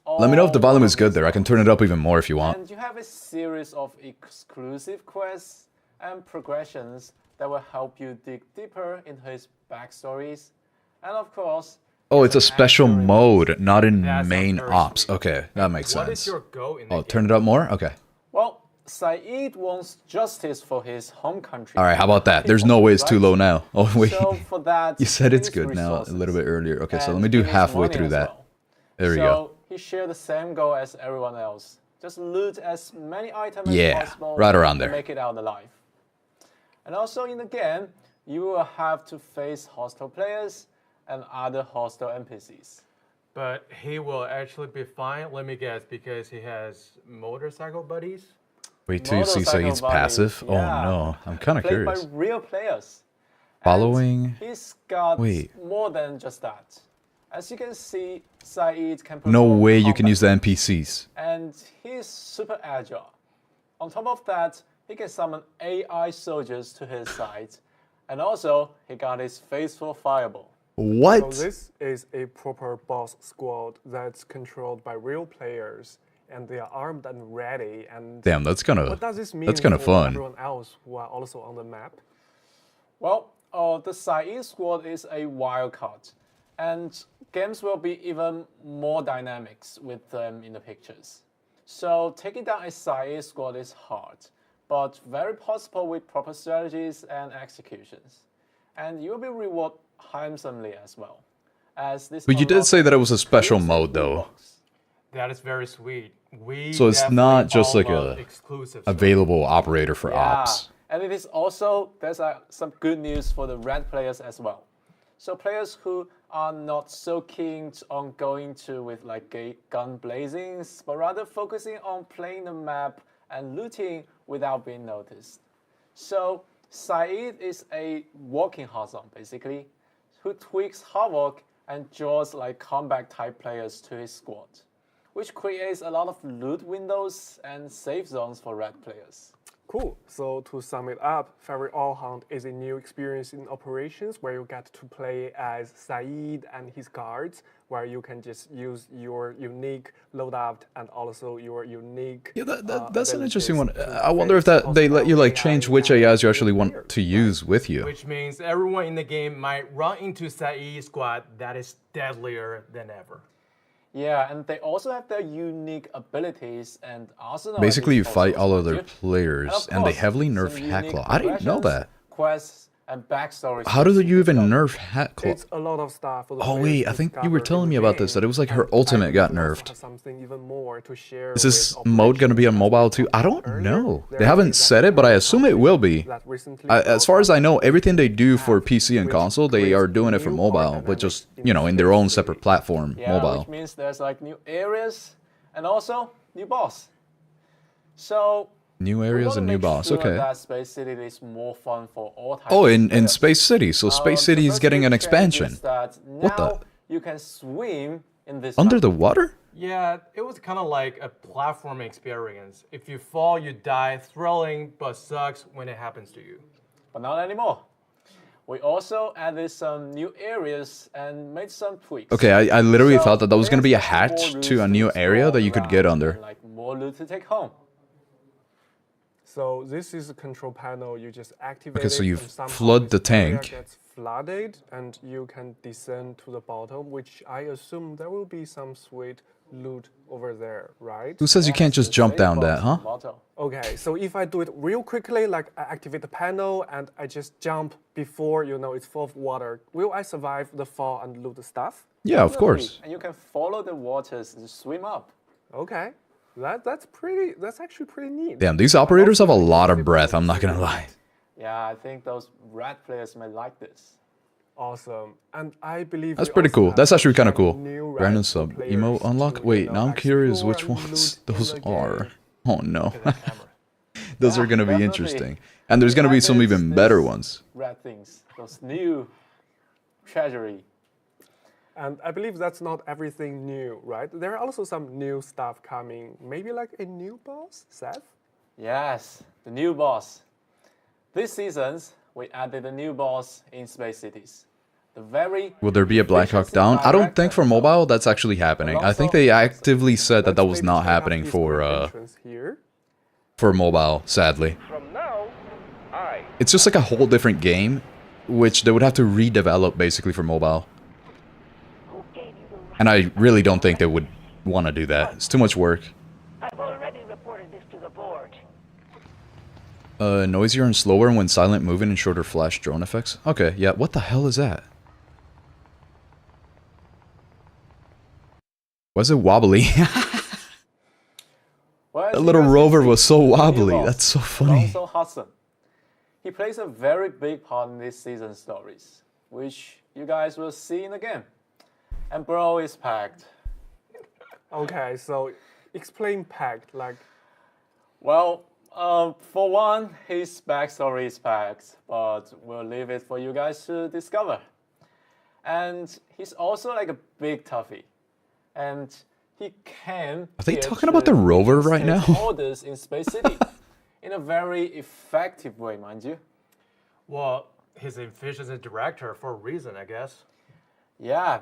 [SPEAKER 1] Let me know if the volume is good there. I can turn it up even more if you want.
[SPEAKER 5] And you have a series of exclusive quests and progressions that will help you dig deeper into his backstories. And of course...
[SPEAKER 1] Oh, it's a special mode, not in
[SPEAKER 3] That sounds
[SPEAKER 1] main
[SPEAKER 3] very
[SPEAKER 1] ops.
[SPEAKER 3] sweet.
[SPEAKER 1] Okay, that makes
[SPEAKER 3] What is
[SPEAKER 1] sense.
[SPEAKER 3] your goal in the
[SPEAKER 1] Oh,
[SPEAKER 3] game?
[SPEAKER 1] turn it up more? Okay.
[SPEAKER 5] Well, Saeed wants justice for his home country.
[SPEAKER 1] All right, how about that? There's no way it's too low now. Oh, wait.
[SPEAKER 5] So for that,
[SPEAKER 1] You said
[SPEAKER 5] he
[SPEAKER 1] it's
[SPEAKER 5] needs
[SPEAKER 1] good now, a
[SPEAKER 5] resources.
[SPEAKER 1] little bit earlier. Okay, so
[SPEAKER 5] And
[SPEAKER 1] let me do
[SPEAKER 5] he needs
[SPEAKER 1] halfway
[SPEAKER 5] money
[SPEAKER 1] through
[SPEAKER 5] as
[SPEAKER 1] that.
[SPEAKER 5] well.
[SPEAKER 1] There we
[SPEAKER 5] so
[SPEAKER 1] go.
[SPEAKER 5] he shared the same goal as everyone else. Just loot as many items
[SPEAKER 1] Yeah,
[SPEAKER 5] as possible
[SPEAKER 1] right around
[SPEAKER 5] to
[SPEAKER 1] there.
[SPEAKER 5] make it out alive. And also in the game, you will have to face hostile players and other hostile NPCs.
[SPEAKER 3] But he will actually be fine, let me guess, because he has motorcycle buddies?
[SPEAKER 1] Wait till you see
[SPEAKER 5] Motorcycle
[SPEAKER 1] Saeed's
[SPEAKER 5] buddies,
[SPEAKER 1] passive.
[SPEAKER 5] yeah.
[SPEAKER 1] Oh no, I'm kind of
[SPEAKER 5] Played
[SPEAKER 1] curious.
[SPEAKER 5] by real players. And
[SPEAKER 1] Following.
[SPEAKER 5] he's got
[SPEAKER 1] Wait.
[SPEAKER 5] more than just that. As you can see, Saeed can
[SPEAKER 1] No
[SPEAKER 5] perform
[SPEAKER 1] way you can
[SPEAKER 5] combat
[SPEAKER 1] use the
[SPEAKER 5] moves,
[SPEAKER 1] NPCs.
[SPEAKER 5] and he's super agile. On top of that, he can summon AI soldiers to his side, and also he got his faithful fireball.
[SPEAKER 1] What?
[SPEAKER 2] So this is a proper boss squad that's controlled by real players, and they are armed and ready. And
[SPEAKER 1] Damn, that's kind
[SPEAKER 2] what
[SPEAKER 1] of
[SPEAKER 2] does this mean
[SPEAKER 1] that's kind of
[SPEAKER 2] for
[SPEAKER 1] fun.
[SPEAKER 2] everyone else who are also on the map?
[SPEAKER 5] Well, the Saeed squad is a wild card, and games will be even more dynamics with them in the pictures. So taking down a Saeed squad is hard, but very possible with proper strategies and executions. And you'll be rewarded handsomely as well. As this
[SPEAKER 1] But you did say that it was a special mode, though.
[SPEAKER 3] That is very sweet. We
[SPEAKER 1] So it's
[SPEAKER 3] definitely
[SPEAKER 1] not just
[SPEAKER 3] all
[SPEAKER 1] like
[SPEAKER 3] love
[SPEAKER 1] a
[SPEAKER 3] exclusive stuff.
[SPEAKER 1] available operator for ops.
[SPEAKER 5] And it is also, there's some good news for the red players as well. So players who are not so keen on going to with like gun blazings, but rather focusing on playing the map and looting without being noticed. So Saeed is a walking horizon basically, who tweaks Havoc and draws like combat type players to his squad, which creates a lot of loot windows and safe zones for red players.
[SPEAKER 2] Cool. So to sum it up, Fairy All Hunt is a new experience in operations where you get to play as Saeed and his guards, where you can just use your unique loadout and also your unique.
[SPEAKER 1] Yeah, that's an interesting one.
[SPEAKER 2] abilities to
[SPEAKER 1] I wonder if
[SPEAKER 2] face
[SPEAKER 1] that they let you like
[SPEAKER 2] AI
[SPEAKER 1] change which
[SPEAKER 2] and
[SPEAKER 1] AIs you actually want
[SPEAKER 2] players,
[SPEAKER 1] to
[SPEAKER 2] right?
[SPEAKER 1] use with you.
[SPEAKER 3] Which means everyone in the game might run into Saeed squad that is deadlier than ever.
[SPEAKER 5] Yeah, and they also have their unique abilities and arsenal.
[SPEAKER 1] Basically, you
[SPEAKER 5] is
[SPEAKER 1] fight
[SPEAKER 5] also
[SPEAKER 1] all
[SPEAKER 5] quite
[SPEAKER 1] other
[SPEAKER 5] good.
[SPEAKER 1] players,
[SPEAKER 5] And
[SPEAKER 1] and they
[SPEAKER 5] of
[SPEAKER 1] heavily
[SPEAKER 5] course,
[SPEAKER 1] nerf
[SPEAKER 5] some
[SPEAKER 1] Hat
[SPEAKER 5] unique
[SPEAKER 1] Claw. I didn't know
[SPEAKER 5] progressions,
[SPEAKER 1] that.
[SPEAKER 5] Quests and backstories.
[SPEAKER 1] How do you even
[SPEAKER 5] as well.
[SPEAKER 1] nerf Hat Claw?
[SPEAKER 2] It's a lot of stuff for the
[SPEAKER 1] Oh
[SPEAKER 2] players
[SPEAKER 1] wait,
[SPEAKER 2] to
[SPEAKER 1] I think you were
[SPEAKER 2] discover
[SPEAKER 1] telling
[SPEAKER 2] in
[SPEAKER 1] me
[SPEAKER 2] the
[SPEAKER 1] about this,
[SPEAKER 2] game.
[SPEAKER 1] that it was like her
[SPEAKER 2] And
[SPEAKER 1] ultimate
[SPEAKER 2] I
[SPEAKER 1] got
[SPEAKER 2] believe we also
[SPEAKER 1] nerfed.
[SPEAKER 2] have something even more to share
[SPEAKER 1] Is this
[SPEAKER 2] with
[SPEAKER 1] mode gonna be on
[SPEAKER 2] operations, as
[SPEAKER 1] mobile
[SPEAKER 2] we
[SPEAKER 1] too?
[SPEAKER 2] talked
[SPEAKER 1] I
[SPEAKER 2] about
[SPEAKER 1] don't
[SPEAKER 2] earlier.
[SPEAKER 1] know.
[SPEAKER 2] There
[SPEAKER 1] They haven't
[SPEAKER 2] is
[SPEAKER 1] said it, but I assume it will be.
[SPEAKER 2] that recently
[SPEAKER 1] As far as I know, everything they do for PC and
[SPEAKER 2] which
[SPEAKER 1] console, they
[SPEAKER 2] creates
[SPEAKER 1] are doing it for
[SPEAKER 2] new power
[SPEAKER 1] mobile, but
[SPEAKER 2] dynamics
[SPEAKER 1] just,
[SPEAKER 2] in
[SPEAKER 1] you know, in their
[SPEAKER 2] Space
[SPEAKER 1] own
[SPEAKER 2] City.
[SPEAKER 1] separate platform,
[SPEAKER 5] Yeah,
[SPEAKER 1] mobile.
[SPEAKER 5] which means there's like new areas and also new boss. So
[SPEAKER 1] New
[SPEAKER 5] we
[SPEAKER 1] areas
[SPEAKER 5] wanna
[SPEAKER 1] and new
[SPEAKER 5] make
[SPEAKER 1] boss,
[SPEAKER 5] sure
[SPEAKER 1] okay.
[SPEAKER 5] that Space City is more fun for all types
[SPEAKER 1] Oh,
[SPEAKER 5] of
[SPEAKER 1] in
[SPEAKER 5] players.
[SPEAKER 1] Space City, so Space
[SPEAKER 5] The
[SPEAKER 1] City is
[SPEAKER 5] first
[SPEAKER 1] getting
[SPEAKER 5] big
[SPEAKER 1] an
[SPEAKER 5] change
[SPEAKER 1] expansion.
[SPEAKER 5] is that
[SPEAKER 1] What the-
[SPEAKER 5] now you can swim in this
[SPEAKER 1] Under
[SPEAKER 5] map.
[SPEAKER 1] the water?
[SPEAKER 3] Yeah, it was kind of like a platform experience. If you fall, you die. Thrilling, but sucks when it happens to you.
[SPEAKER 5] But not anymore. We also added some new areas and made some tweaks.
[SPEAKER 1] Okay, I literally
[SPEAKER 5] So
[SPEAKER 1] thought that was gonna be a
[SPEAKER 5] there's more
[SPEAKER 1] hatch
[SPEAKER 5] routes
[SPEAKER 1] to a new area
[SPEAKER 5] explore
[SPEAKER 1] that you could get
[SPEAKER 5] around
[SPEAKER 1] under.
[SPEAKER 5] and, like more loot to take home.
[SPEAKER 2] So this is a control panel. You just activate
[SPEAKER 1] Okay, so
[SPEAKER 2] it
[SPEAKER 1] you
[SPEAKER 2] and somehow
[SPEAKER 1] flood the
[SPEAKER 2] this area
[SPEAKER 1] tank.
[SPEAKER 2] gets flooded, and you can descend to the bottom, which I assume there will be some sweet loot over there, right?
[SPEAKER 1] Who says you can't just jump down that, huh?
[SPEAKER 2] Okay, so if I do it real quickly, like I activate the panel and I just jump before it's full of water, will I survive the fall and loot the stuff?
[SPEAKER 1] Yeah, of course.
[SPEAKER 5] And you can follow the waters and swim up.
[SPEAKER 2] Okay, that's actually pretty neat.
[SPEAKER 1] Damn, these operators have a lot of breath, I'm not gonna lie.
[SPEAKER 5] Yeah, I think those red players may like this.
[SPEAKER 2] Awesome, and I believe
[SPEAKER 1] That's
[SPEAKER 2] we
[SPEAKER 1] pretty
[SPEAKER 2] also
[SPEAKER 1] cool.
[SPEAKER 2] have
[SPEAKER 1] That's
[SPEAKER 2] to
[SPEAKER 1] actually kind of
[SPEAKER 2] check
[SPEAKER 1] cool.
[SPEAKER 2] new
[SPEAKER 1] Random
[SPEAKER 2] rights for
[SPEAKER 1] sub
[SPEAKER 2] players
[SPEAKER 1] emo unlock.
[SPEAKER 2] to,
[SPEAKER 1] Wait, now I'm curious which
[SPEAKER 2] explore and
[SPEAKER 1] ones
[SPEAKER 2] loot in
[SPEAKER 1] those
[SPEAKER 2] the
[SPEAKER 1] are.
[SPEAKER 2] game.
[SPEAKER 1] Oh no,
[SPEAKER 3] The camera.
[SPEAKER 1] those
[SPEAKER 5] Yeah,
[SPEAKER 1] are gonna be
[SPEAKER 5] definitely.
[SPEAKER 1] interesting, and there's gonna be some
[SPEAKER 5] Added
[SPEAKER 1] even better
[SPEAKER 5] these
[SPEAKER 1] ones.
[SPEAKER 5] Red things, those new treasury.
[SPEAKER 2] And I believe that's not everything new, right? There are also some new stuff coming. Maybe like a new boss, Seth?
[SPEAKER 5] Yes, the new boss. This season, we added a new boss in Space Cities. The very
[SPEAKER 1] Will there be a Black Hawk Down? I don't think for mobile that's actually happening. I think they actively said that that was
[SPEAKER 2] Let's
[SPEAKER 1] not
[SPEAKER 2] maybe check out
[SPEAKER 1] happening
[SPEAKER 2] this other entrance here.
[SPEAKER 1] for mobile, sadly.
[SPEAKER 9] From now, I
[SPEAKER 1] It's just like a whole different game, which they would have to redevelop basically for mobile. And I really don't think they would want to do that. It's too much work.
[SPEAKER 9] I've already reported this to the board.
[SPEAKER 1] Noisier and slower when silent moving and shorter flash drone effects. Okay, yeah, what the hell is that? Was it wobbly?
[SPEAKER 5] Well, as
[SPEAKER 1] That
[SPEAKER 5] you
[SPEAKER 1] little
[SPEAKER 5] guys can
[SPEAKER 1] rover
[SPEAKER 5] see,
[SPEAKER 1] was so
[SPEAKER 5] the new
[SPEAKER 1] wobbly.
[SPEAKER 5] boss,
[SPEAKER 1] That's so funny.
[SPEAKER 5] Alonso Hudson. He plays a very big part in this season's stories, which you guys will see in the game. And bro is packed.
[SPEAKER 2] Okay, so explain packed, like,
[SPEAKER 5] Well, for one, his backstory is packed, but we'll leave it for you guys to discover. and he's also like a big toughie, and he can.
[SPEAKER 1] Are they talking about the rover right now?
[SPEAKER 5] Orders in Space City, in a very effective way, mind you.
[SPEAKER 3] Well, he's an efficiency director for a reason, I guess.
[SPEAKER 5] Yeah,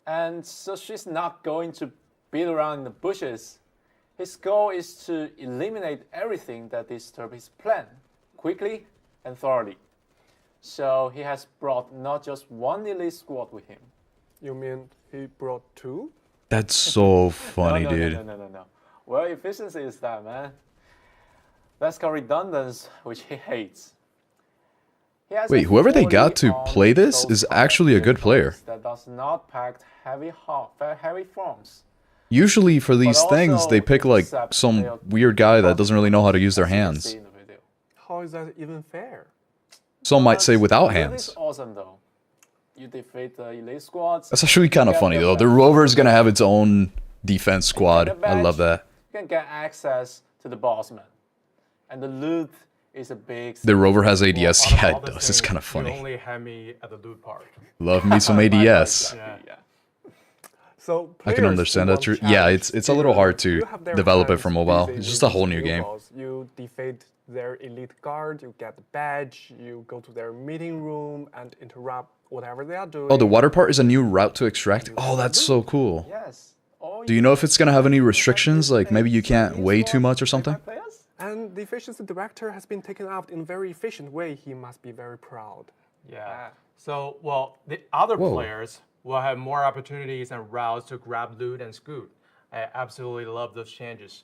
[SPEAKER 5] and so she's not going to beat around in the bushes. His goal is to eliminate everything that disturbs his plan, quickly and thoroughly. So he has brought not just one elite squad with him.
[SPEAKER 2] You mean he brought 2?
[SPEAKER 1] That's so funny, dude.
[SPEAKER 5] No. Well, efficiency is that, man. That's called redundance, which he hates. He has
[SPEAKER 1] Wait,
[SPEAKER 5] a
[SPEAKER 1] whoever they
[SPEAKER 5] fully
[SPEAKER 1] got to
[SPEAKER 5] armed
[SPEAKER 1] play this is
[SPEAKER 5] ghost
[SPEAKER 1] actually a good
[SPEAKER 5] pilot
[SPEAKER 1] player.
[SPEAKER 5] that does not pack heavy forms.
[SPEAKER 1] Usually for these things,
[SPEAKER 5] also
[SPEAKER 1] they pick like
[SPEAKER 5] accept
[SPEAKER 1] some
[SPEAKER 5] their
[SPEAKER 1] weird guy that doesn't really know how to use their
[SPEAKER 5] as you can
[SPEAKER 1] hands.
[SPEAKER 5] see in the video.
[SPEAKER 2] How is that even fair?
[SPEAKER 1] Some might say
[SPEAKER 5] But
[SPEAKER 1] without
[SPEAKER 5] it
[SPEAKER 1] hands.
[SPEAKER 5] is awesome though. You defeat the elite squads.
[SPEAKER 1] That's actually kind of
[SPEAKER 5] you
[SPEAKER 1] funny
[SPEAKER 5] get
[SPEAKER 1] though. The rover is gonna have its own defense squad. I love that.
[SPEAKER 5] You can get access to the boss man, and the loot is a big.
[SPEAKER 1] The rover has ADS.
[SPEAKER 3] Out of
[SPEAKER 1] Yeah,
[SPEAKER 3] all
[SPEAKER 1] it
[SPEAKER 3] the
[SPEAKER 1] does. It's
[SPEAKER 3] things,
[SPEAKER 1] kind of
[SPEAKER 3] You
[SPEAKER 1] funny.
[SPEAKER 3] only had me at the loot part.
[SPEAKER 1] Love me some ADS.
[SPEAKER 5] Yeah.
[SPEAKER 2] So
[SPEAKER 1] I can
[SPEAKER 2] players
[SPEAKER 1] understand
[SPEAKER 2] who
[SPEAKER 1] that.
[SPEAKER 2] want
[SPEAKER 1] Yeah,
[SPEAKER 2] challenge,
[SPEAKER 1] it's a little hard to
[SPEAKER 2] you have their
[SPEAKER 1] develop it
[SPEAKER 2] hands
[SPEAKER 1] for mobile.
[SPEAKER 2] busy
[SPEAKER 1] It's just
[SPEAKER 2] with
[SPEAKER 1] a whole
[SPEAKER 2] these
[SPEAKER 1] new game.
[SPEAKER 2] balls. You defeat their elite guard, you get the badge, you go to their meeting room and interrupt whatever they are doing.
[SPEAKER 1] Oh, the water part is a new route to extract. Oh, that's so cool.
[SPEAKER 5] Yes.
[SPEAKER 1] Do you know if it's gonna have any restrictions? Like maybe you can't weigh too much or something?
[SPEAKER 2] And the efficiency director has been taken out in a very efficient way. He must be very proud.
[SPEAKER 3] Yeah. So, well, the other
[SPEAKER 1] Whoa.
[SPEAKER 3] players will have more opportunities and routes to grab loot and scoot. I absolutely love those changes.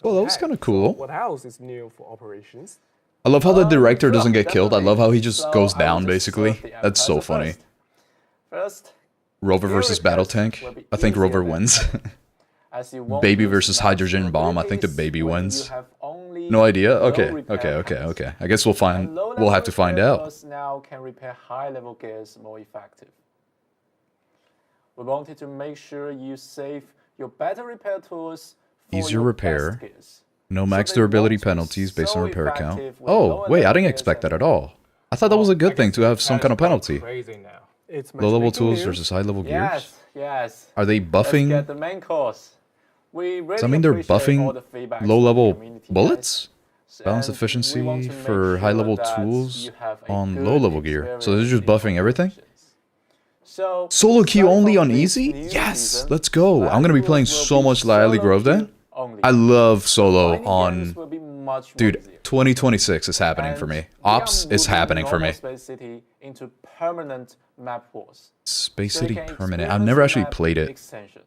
[SPEAKER 1] Well, that was
[SPEAKER 2] Okay,
[SPEAKER 1] kind of
[SPEAKER 2] so
[SPEAKER 1] cool.
[SPEAKER 2] what else is new for operations?
[SPEAKER 1] I love how the director
[SPEAKER 5] sure,
[SPEAKER 1] doesn't get killed. I love how he
[SPEAKER 5] definitely.
[SPEAKER 1] just
[SPEAKER 5] So
[SPEAKER 1] goes
[SPEAKER 5] I will
[SPEAKER 1] down,
[SPEAKER 5] just
[SPEAKER 1] basically.
[SPEAKER 5] serve the
[SPEAKER 1] That's so
[SPEAKER 5] appetizer
[SPEAKER 1] funny.
[SPEAKER 5] First,
[SPEAKER 1] Rover
[SPEAKER 5] your
[SPEAKER 1] versus Battle
[SPEAKER 5] repairs
[SPEAKER 1] Tank.
[SPEAKER 5] will be
[SPEAKER 1] I think
[SPEAKER 5] easier
[SPEAKER 1] Rover
[SPEAKER 5] than
[SPEAKER 1] wins.
[SPEAKER 5] ever, as you won't
[SPEAKER 1] Baby
[SPEAKER 5] use
[SPEAKER 1] versus
[SPEAKER 5] max
[SPEAKER 1] Hydrogen Bomb. I think the
[SPEAKER 5] abilities
[SPEAKER 1] baby
[SPEAKER 5] when you
[SPEAKER 1] wins.
[SPEAKER 5] have only
[SPEAKER 1] No idea?
[SPEAKER 5] low
[SPEAKER 1] Okay,
[SPEAKER 5] repair
[SPEAKER 1] okay.
[SPEAKER 5] counts.
[SPEAKER 1] I guess we'll find.
[SPEAKER 5] And low-level
[SPEAKER 1] We'll have to find out.
[SPEAKER 5] repairers now can repair high-level gears more effective. We wanted to make sure you save your better repair tools for
[SPEAKER 1] Easier
[SPEAKER 5] your
[SPEAKER 1] repair.
[SPEAKER 5] best gears.
[SPEAKER 1] No
[SPEAKER 5] So
[SPEAKER 1] max
[SPEAKER 5] they
[SPEAKER 1] durability
[SPEAKER 5] won't be
[SPEAKER 1] penalties based
[SPEAKER 5] so
[SPEAKER 1] on repair count.
[SPEAKER 5] effective with
[SPEAKER 1] Oh,
[SPEAKER 5] lower
[SPEAKER 1] wait, I
[SPEAKER 5] level
[SPEAKER 1] didn't
[SPEAKER 5] gears
[SPEAKER 1] expect that
[SPEAKER 5] than
[SPEAKER 1] at all. I thought that was a
[SPEAKER 3] I
[SPEAKER 1] good thing
[SPEAKER 3] guess
[SPEAKER 1] to have some
[SPEAKER 3] that
[SPEAKER 1] kind of
[SPEAKER 3] is pretty
[SPEAKER 1] penalty.
[SPEAKER 3] Crazy now.
[SPEAKER 2] It's
[SPEAKER 1] Low level
[SPEAKER 2] matchmaking
[SPEAKER 1] tools
[SPEAKER 2] news.
[SPEAKER 1] versus high level gears.
[SPEAKER 5] Yes, yes.
[SPEAKER 1] Are they
[SPEAKER 5] Let's
[SPEAKER 1] buffing?
[SPEAKER 5] get the main course. We really
[SPEAKER 1] Does that mean they're
[SPEAKER 5] appreciate all
[SPEAKER 1] buffing
[SPEAKER 5] the feedback
[SPEAKER 1] low
[SPEAKER 5] from the
[SPEAKER 1] level
[SPEAKER 5] community,
[SPEAKER 1] bullets?
[SPEAKER 5] guys.
[SPEAKER 1] Balance
[SPEAKER 5] And we
[SPEAKER 1] efficiency
[SPEAKER 5] want to make
[SPEAKER 1] for high level
[SPEAKER 5] sure that
[SPEAKER 1] tools
[SPEAKER 5] you have a
[SPEAKER 1] on
[SPEAKER 5] good
[SPEAKER 1] low level gear. So they're just
[SPEAKER 5] experience
[SPEAKER 1] buffing
[SPEAKER 5] in
[SPEAKER 1] everything?
[SPEAKER 5] operations. So,
[SPEAKER 1] Solo queue
[SPEAKER 5] starting
[SPEAKER 1] only
[SPEAKER 5] from
[SPEAKER 1] on
[SPEAKER 5] this
[SPEAKER 1] easy?
[SPEAKER 5] new
[SPEAKER 1] Yes,
[SPEAKER 5] season,
[SPEAKER 1] let's go. I'm gonna be playing
[SPEAKER 5] battles will
[SPEAKER 1] so
[SPEAKER 5] be
[SPEAKER 1] much Lily
[SPEAKER 5] solo
[SPEAKER 1] Grove then.
[SPEAKER 5] queue only.
[SPEAKER 1] I love solo
[SPEAKER 5] Mining
[SPEAKER 1] on.
[SPEAKER 5] games will be much more
[SPEAKER 1] Dude,
[SPEAKER 5] easier.
[SPEAKER 1] 2026 is happening for
[SPEAKER 5] And
[SPEAKER 1] me.
[SPEAKER 5] we are
[SPEAKER 1] Ops is
[SPEAKER 5] moving
[SPEAKER 1] happening for
[SPEAKER 5] normal
[SPEAKER 1] me.
[SPEAKER 5] Space City into permanent map wars.
[SPEAKER 1] Space
[SPEAKER 5] So you
[SPEAKER 1] City
[SPEAKER 5] can
[SPEAKER 1] Permanent. I've
[SPEAKER 5] experience
[SPEAKER 1] never
[SPEAKER 5] the
[SPEAKER 1] actually
[SPEAKER 5] map
[SPEAKER 1] played it.
[SPEAKER 5] extension.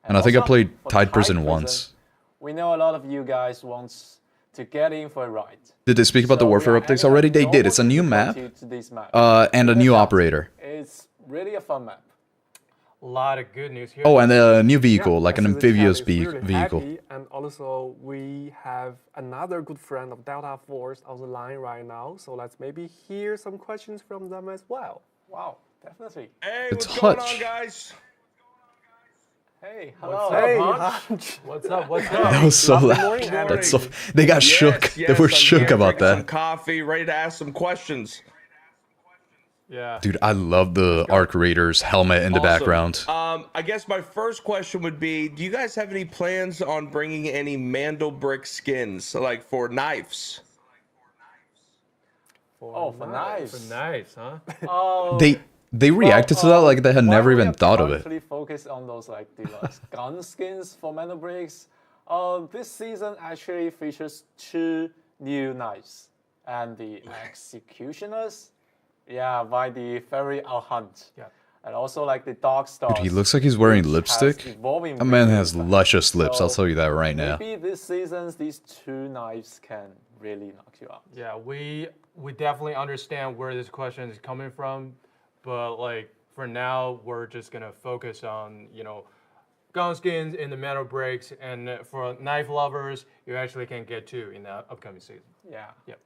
[SPEAKER 1] And I think I
[SPEAKER 5] also,
[SPEAKER 1] played
[SPEAKER 5] for
[SPEAKER 1] Tide Prison once.
[SPEAKER 5] We know a lot of you guys want to get in for a ride.
[SPEAKER 1] Did they speak about the
[SPEAKER 5] So we
[SPEAKER 1] warfare
[SPEAKER 5] are
[SPEAKER 1] updates
[SPEAKER 5] adding
[SPEAKER 1] already?
[SPEAKER 5] a
[SPEAKER 1] They did.
[SPEAKER 5] normal
[SPEAKER 1] It's a new map
[SPEAKER 5] difficulty to this map.
[SPEAKER 1] and a new operator.
[SPEAKER 5] It's really a fun map.
[SPEAKER 3] A lot of good news here.
[SPEAKER 1] Oh, and a new vehicle,
[SPEAKER 2] Yeah,
[SPEAKER 1] like an
[SPEAKER 2] SSH
[SPEAKER 1] amphibious
[SPEAKER 2] is really
[SPEAKER 1] vehicle.
[SPEAKER 2] happy, and also we have another good friend of Delta Force on the line right now. So let's maybe hear some questions from them as well.
[SPEAKER 5] Wow, definitely.
[SPEAKER 8] Hey,
[SPEAKER 1] It's
[SPEAKER 8] what's going
[SPEAKER 1] Hutch.
[SPEAKER 8] on, guys?
[SPEAKER 5] Hey,
[SPEAKER 3] What's
[SPEAKER 5] hello.
[SPEAKER 3] up,
[SPEAKER 2] Hey,
[SPEAKER 3] Hunch?
[SPEAKER 2] Hunch.
[SPEAKER 3] What's up? What's
[SPEAKER 1] That
[SPEAKER 3] up?
[SPEAKER 1] was so
[SPEAKER 2] Lovely
[SPEAKER 1] loud.
[SPEAKER 2] morning,
[SPEAKER 1] That's
[SPEAKER 2] Henry.
[SPEAKER 1] so. They got shook. They were
[SPEAKER 8] I'm
[SPEAKER 1] shook
[SPEAKER 8] here
[SPEAKER 1] about
[SPEAKER 8] drinking Some
[SPEAKER 1] that.
[SPEAKER 8] coffee, ready to ask some questions.
[SPEAKER 3] Yeah.
[SPEAKER 1] Dude, I love the Arc Raiders helmet in the
[SPEAKER 8] Awesome.
[SPEAKER 1] background.
[SPEAKER 8] I guess my first question would be: do you guys have any plans on bringing any Mandelbrick skins, like for knives?
[SPEAKER 5] Oh, for knives.
[SPEAKER 3] Nice, huh?
[SPEAKER 5] Oh,
[SPEAKER 1] They reacted to that like they had
[SPEAKER 5] while
[SPEAKER 1] never
[SPEAKER 5] we
[SPEAKER 1] even
[SPEAKER 5] are
[SPEAKER 1] thought of it.
[SPEAKER 5] currently focused on those like the gun skins for Mana Bricks. This season actually features 2 new knives, and the Executioners, yeah, by the Fairy Al Hunt.
[SPEAKER 3] Yeah.
[SPEAKER 5] And also like the Dark Stars.
[SPEAKER 1] Dude, he looks like he's wearing
[SPEAKER 5] which has
[SPEAKER 1] lipstick.
[SPEAKER 5] evolving
[SPEAKER 1] That man
[SPEAKER 5] really
[SPEAKER 1] has
[SPEAKER 5] fast.
[SPEAKER 1] luscious lips, I'll
[SPEAKER 5] So
[SPEAKER 1] tell you that right now.
[SPEAKER 5] Maybe this season these 2 knives can really knock you out.
[SPEAKER 3] Yeah, we definitely understand where this question is coming from, but like for now, we're just gonna focus on gun skins in the metal breaks, and for knife lovers, you actually can get 2 in the upcoming season.
[SPEAKER 5] Yeah.
[SPEAKER 3] Yep.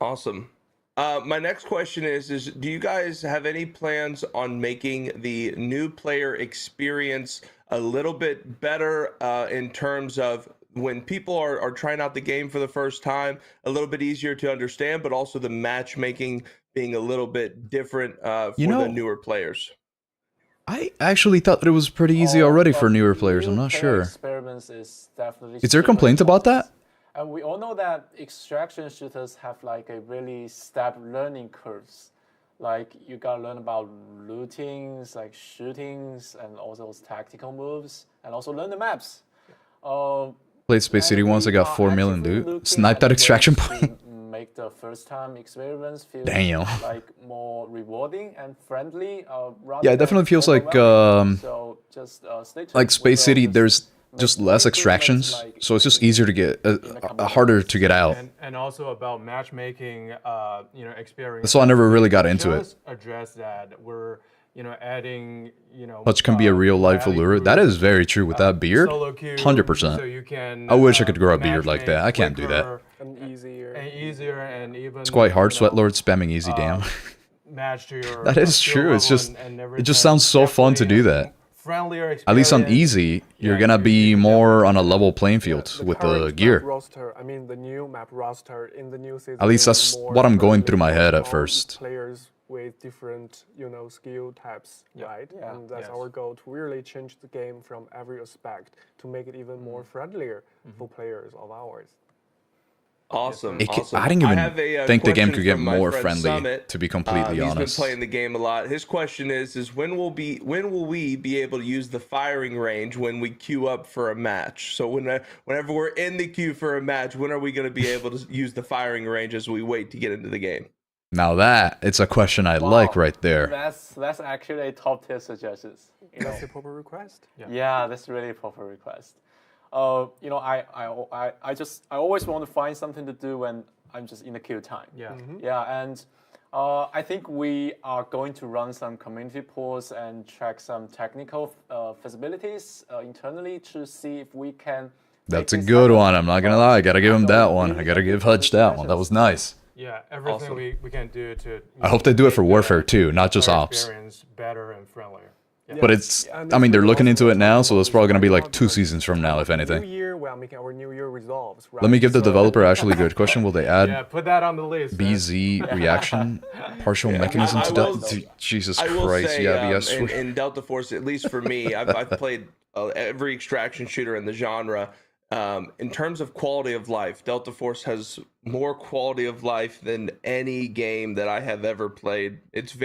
[SPEAKER 8] Awesome. My next question is do you guys have any plans on making the new player experience a little bit better in terms of when people are trying out the game for the first time, a little bit easier to understand, but also the matchmaking being a little bit different for
[SPEAKER 1] You know,
[SPEAKER 8] the newer players?
[SPEAKER 1] I actually thought that it was pretty easy already for newer players. I'm not sure.
[SPEAKER 10] Experiments is definitely
[SPEAKER 1] Is there
[SPEAKER 10] super
[SPEAKER 1] complaints about
[SPEAKER 10] complex.
[SPEAKER 1] that?
[SPEAKER 10] And we all know that extraction shooters have like a really step learning curves. Like you gotta learn about lootings, like shootings, and all those tactical moves, and also learn the maps.
[SPEAKER 1] Played Space City once, I got 4 million, dude. Sniped that extraction point.
[SPEAKER 10] Make the first time experiments feel
[SPEAKER 1] Damn.
[SPEAKER 10] like more rewarding and friendly.
[SPEAKER 1] Yeah, it definitely feels like
[SPEAKER 10] so just stick to
[SPEAKER 1] like
[SPEAKER 10] it.
[SPEAKER 1] Space
[SPEAKER 10] We
[SPEAKER 1] City.
[SPEAKER 10] will
[SPEAKER 1] There's just less
[SPEAKER 10] make improvements
[SPEAKER 1] extractions,
[SPEAKER 10] like
[SPEAKER 1] so it's just easier to get, harder to get out.
[SPEAKER 3] And also about matchmaking, you know, experience.
[SPEAKER 1] That's why I never really got into it.
[SPEAKER 3] Just address that. We're, you know, adding, you know,
[SPEAKER 1] Hutch can be a real life allure. That is very true with that beard.
[SPEAKER 3] solo queue,
[SPEAKER 1] 100%.
[SPEAKER 3] So you can,
[SPEAKER 1] I wish I could grow a beard like that. I can't do that.
[SPEAKER 3] quicker
[SPEAKER 2] And easier.
[SPEAKER 3] and even.
[SPEAKER 1] It's quite hard.
[SPEAKER 3] you know,
[SPEAKER 1] Sweatlord spamming easy, damn.
[SPEAKER 3] Match to your.
[SPEAKER 1] That is
[SPEAKER 3] skill
[SPEAKER 1] true. It's
[SPEAKER 3] level
[SPEAKER 1] just,
[SPEAKER 3] and
[SPEAKER 1] it
[SPEAKER 3] everything.
[SPEAKER 1] just sounds so fun to do that.
[SPEAKER 3] Friendlier
[SPEAKER 1] At least on
[SPEAKER 3] experience.
[SPEAKER 1] easy, you're
[SPEAKER 3] Yeah,
[SPEAKER 1] gonna
[SPEAKER 3] you
[SPEAKER 1] be
[SPEAKER 3] can
[SPEAKER 1] more on a level playing field with the
[SPEAKER 2] current map
[SPEAKER 1] gear.
[SPEAKER 2] roster, I mean the new map roster in the new season.
[SPEAKER 1] At least
[SPEAKER 2] will be
[SPEAKER 1] that's
[SPEAKER 2] more
[SPEAKER 1] what I'm going
[SPEAKER 2] friendly
[SPEAKER 1] through my head at
[SPEAKER 2] for all
[SPEAKER 1] first.
[SPEAKER 2] Players with different, you know, skill types, right?
[SPEAKER 10] Yeah.
[SPEAKER 2] And that's
[SPEAKER 3] Yes.
[SPEAKER 2] our goal to really change the game from every aspect to make it even more friendlier for players of ours.
[SPEAKER 8] Awesome.
[SPEAKER 1] I didn't even
[SPEAKER 8] have a,
[SPEAKER 1] think the game
[SPEAKER 8] question
[SPEAKER 1] could get
[SPEAKER 8] from my
[SPEAKER 1] more
[SPEAKER 8] friend
[SPEAKER 1] friendly,
[SPEAKER 8] Summit.
[SPEAKER 1] to be completely
[SPEAKER 8] He's
[SPEAKER 1] honest.
[SPEAKER 8] been playing the game a lot. His question is when will we be able to use the firing range when we queue up for a match? So whenever we're in the queue for a match, when are we going to be able to use the firing range as we wait to get into the game?
[SPEAKER 1] Now that, it's a question I like right there.
[SPEAKER 10] That's actually a top tier suggestion. You know?
[SPEAKER 2] That's a proper request.
[SPEAKER 10] Yeah, that's really a proper request. You know, I always want to find something to do when I'm just in the queue time.
[SPEAKER 3] Yeah.
[SPEAKER 10] Yeah, and I think we are going to run some community polls and track some technical feasibilities internally to see if we can.
[SPEAKER 1] That's a good one. I'm not gonna lie. I gotta give him that one. I gotta give Hutch that one. That was nice.
[SPEAKER 3] Yeah, everything
[SPEAKER 8] Awesome.
[SPEAKER 3] we can do to.
[SPEAKER 1] I hope they do it for Warfare too, not just
[SPEAKER 3] player
[SPEAKER 1] Ops.
[SPEAKER 3] experience better and friendlier. Yeah.
[SPEAKER 1] But it's, I mean, they're looking into it now, so it's probably gonna be like 2 seasons from now, if
[SPEAKER 2] New
[SPEAKER 1] anything.
[SPEAKER 2] Year, we are making our New Year resolves. Right?
[SPEAKER 1] Let me give the
[SPEAKER 2] So-
[SPEAKER 1] developer actually a good question. Will they
[SPEAKER 3] Yeah,
[SPEAKER 1] add
[SPEAKER 3] put that on the list. man.
[SPEAKER 1] BZ reaction partial mechanism to that? Jesus
[SPEAKER 8] I will
[SPEAKER 1] Christ,
[SPEAKER 8] say,
[SPEAKER 1] yeah, BS.
[SPEAKER 8] in Delta Force, at least for me, I've played every extraction shooter in the genre. In terms of quality of life, Delta Force has more quality of life than any game that I have ever played. It's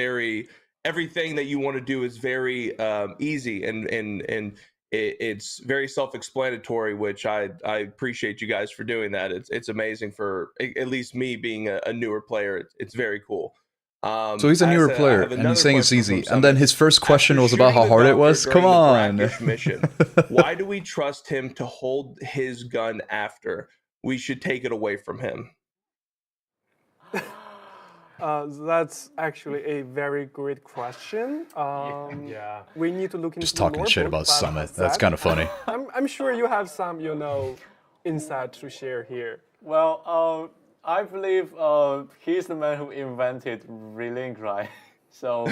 [SPEAKER 8] everything that you want to do is very easy and it's very self-explanatory, which I appreciate you guys for doing that. It's amazing for at least me being a newer player. It's very cool.
[SPEAKER 1] So he's a newer player, and he's saying it's easy. And then his first question
[SPEAKER 8] After
[SPEAKER 1] was about how
[SPEAKER 8] shooting the
[SPEAKER 1] hard it
[SPEAKER 8] doctor
[SPEAKER 1] was.
[SPEAKER 8] during
[SPEAKER 1] Come
[SPEAKER 8] the
[SPEAKER 1] on.
[SPEAKER 8] brackish mission, why do we trust him to hold his gun after? We should take it away from him.
[SPEAKER 2] That's actually a very great question.
[SPEAKER 3] Yeah.
[SPEAKER 2] We need to look into
[SPEAKER 1] Just
[SPEAKER 2] the
[SPEAKER 1] talking
[SPEAKER 2] lore
[SPEAKER 1] shit
[SPEAKER 2] book,
[SPEAKER 1] about
[SPEAKER 2] but
[SPEAKER 1] Summit.
[SPEAKER 2] as
[SPEAKER 1] That's
[SPEAKER 2] said,
[SPEAKER 1] kind of funny.
[SPEAKER 2] I'm sure you have some, you know, insight to share here.
[SPEAKER 10] Well, I believe he's the man who invented relink, right? So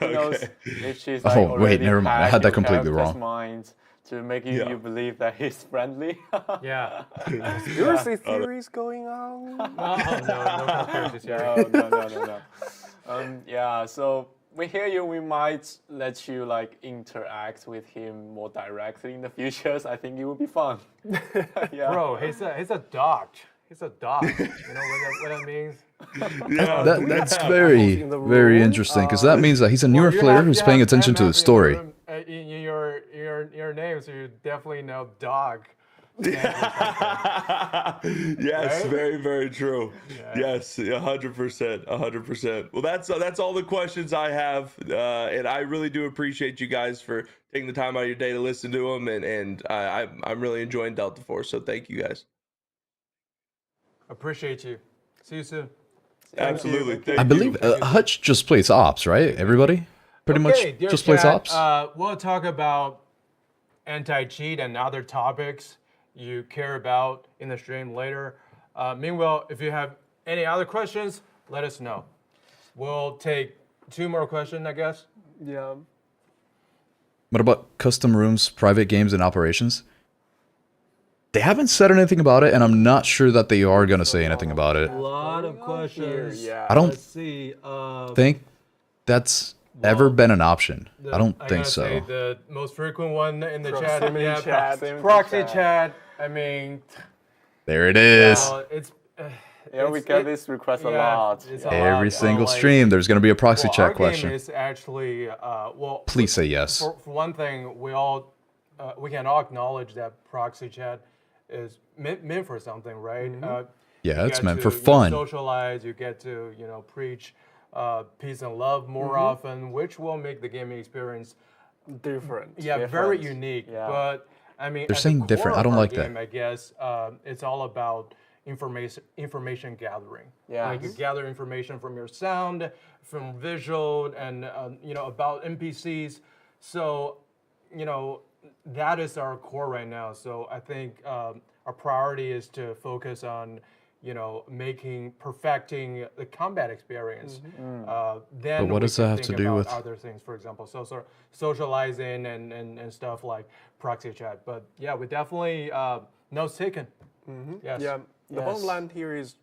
[SPEAKER 10] he knows if she's like
[SPEAKER 1] Oh, wait,
[SPEAKER 10] already
[SPEAKER 1] never mind. I
[SPEAKER 10] hacked
[SPEAKER 1] had that
[SPEAKER 10] your
[SPEAKER 1] completely
[SPEAKER 10] character's
[SPEAKER 1] wrong.
[SPEAKER 10] mind to make you,
[SPEAKER 8] Yeah.
[SPEAKER 10] you believe that he's friendly.
[SPEAKER 3] Yeah.
[SPEAKER 2] Conspiracy theories going on?
[SPEAKER 3] No conspiracies here.
[SPEAKER 10] No. Yeah, so we hear you. We might let you like interact with him more directly in the future. So I think it would be fun. Yeah.
[SPEAKER 3] Bro, he's a dog. He's a dog. You know what that means?
[SPEAKER 1] That's very, very interesting, because that means that he's a newer player who's paying attention to the story.
[SPEAKER 3] In your name, so you definitely know dog.
[SPEAKER 8] Yes,
[SPEAKER 3] Right?
[SPEAKER 8] very, very true. Yes, 100%, 100%. Well, that's all the questions I have, and I really do appreciate you guys for taking the time out of your day to listen to them, and I'm really enjoying Delta Force. So thank you guys.
[SPEAKER 3] Appreciate you. See you soon.
[SPEAKER 8] Absolutely. Thank
[SPEAKER 1] I
[SPEAKER 8] you.
[SPEAKER 1] believe Hutch just plays Ops, right? Everybody? Pretty
[SPEAKER 3] Okay,
[SPEAKER 1] much
[SPEAKER 3] dear
[SPEAKER 1] just plays
[SPEAKER 3] chat,
[SPEAKER 1] Ops?
[SPEAKER 3] We'll talk about anti-cheat and other topics you care about in the stream later. Meanwhile, if you have any other questions, let us know. We'll take 2 more questions, I guess.
[SPEAKER 2] Yeah.
[SPEAKER 1] What about custom rooms, private games, and operations? They haven't said anything about it, and I'm not sure that they are gonna say anything about it.
[SPEAKER 3] A lot of questions.
[SPEAKER 5] Yeah.
[SPEAKER 1] I don't
[SPEAKER 3] Let's see.
[SPEAKER 1] think that's ever been an option. I don't
[SPEAKER 3] I
[SPEAKER 1] think
[SPEAKER 3] gotta say
[SPEAKER 1] so.
[SPEAKER 3] the most frequent one in the
[SPEAKER 5] Proximity
[SPEAKER 3] chat.
[SPEAKER 5] chat.
[SPEAKER 3] Proxy chat. I mean,
[SPEAKER 1] There it is.
[SPEAKER 3] it's.
[SPEAKER 10] Yeah, we get this request a lot.
[SPEAKER 3] It's a
[SPEAKER 1] Every
[SPEAKER 3] lot.
[SPEAKER 1] single
[SPEAKER 3] Like,
[SPEAKER 1] stream, there's gonna be a proxy
[SPEAKER 3] well,
[SPEAKER 1] chat
[SPEAKER 3] our
[SPEAKER 1] question.
[SPEAKER 3] game is actually well.
[SPEAKER 1] Please say yes.
[SPEAKER 3] For one thing, we can all acknowledge that proxy chat is meant for something, right?
[SPEAKER 1] Yeah,
[SPEAKER 3] you
[SPEAKER 1] it's
[SPEAKER 3] get
[SPEAKER 1] meant
[SPEAKER 3] to,
[SPEAKER 1] for fun.
[SPEAKER 3] Socialize. You get to preach peace and love more often, which will make the gaming experience
[SPEAKER 5] Different.
[SPEAKER 3] very unique.
[SPEAKER 10] Yeah.
[SPEAKER 3] But I mean,
[SPEAKER 1] They're
[SPEAKER 3] at the
[SPEAKER 1] saying
[SPEAKER 3] core
[SPEAKER 1] different. I
[SPEAKER 3] of
[SPEAKER 1] don't
[SPEAKER 3] our
[SPEAKER 1] like that.
[SPEAKER 3] game, I guess it's all about information gathering.
[SPEAKER 10] Yeah.
[SPEAKER 3] Like you gather information from your sound, from visual, and about NPCs. So that is our core right now. So I think our priority is to focus on perfecting the combat experience. Then
[SPEAKER 1] But what
[SPEAKER 3] we
[SPEAKER 1] does that
[SPEAKER 3] can
[SPEAKER 1] have to
[SPEAKER 3] think
[SPEAKER 1] do
[SPEAKER 3] about
[SPEAKER 1] with-
[SPEAKER 3] other things, for example, socializing and stuff like proxy chat. But yeah, we definitely notes taken. Yes.
[SPEAKER 2] Yeah, the
[SPEAKER 10] Yes.
[SPEAKER 2] bottom line here is,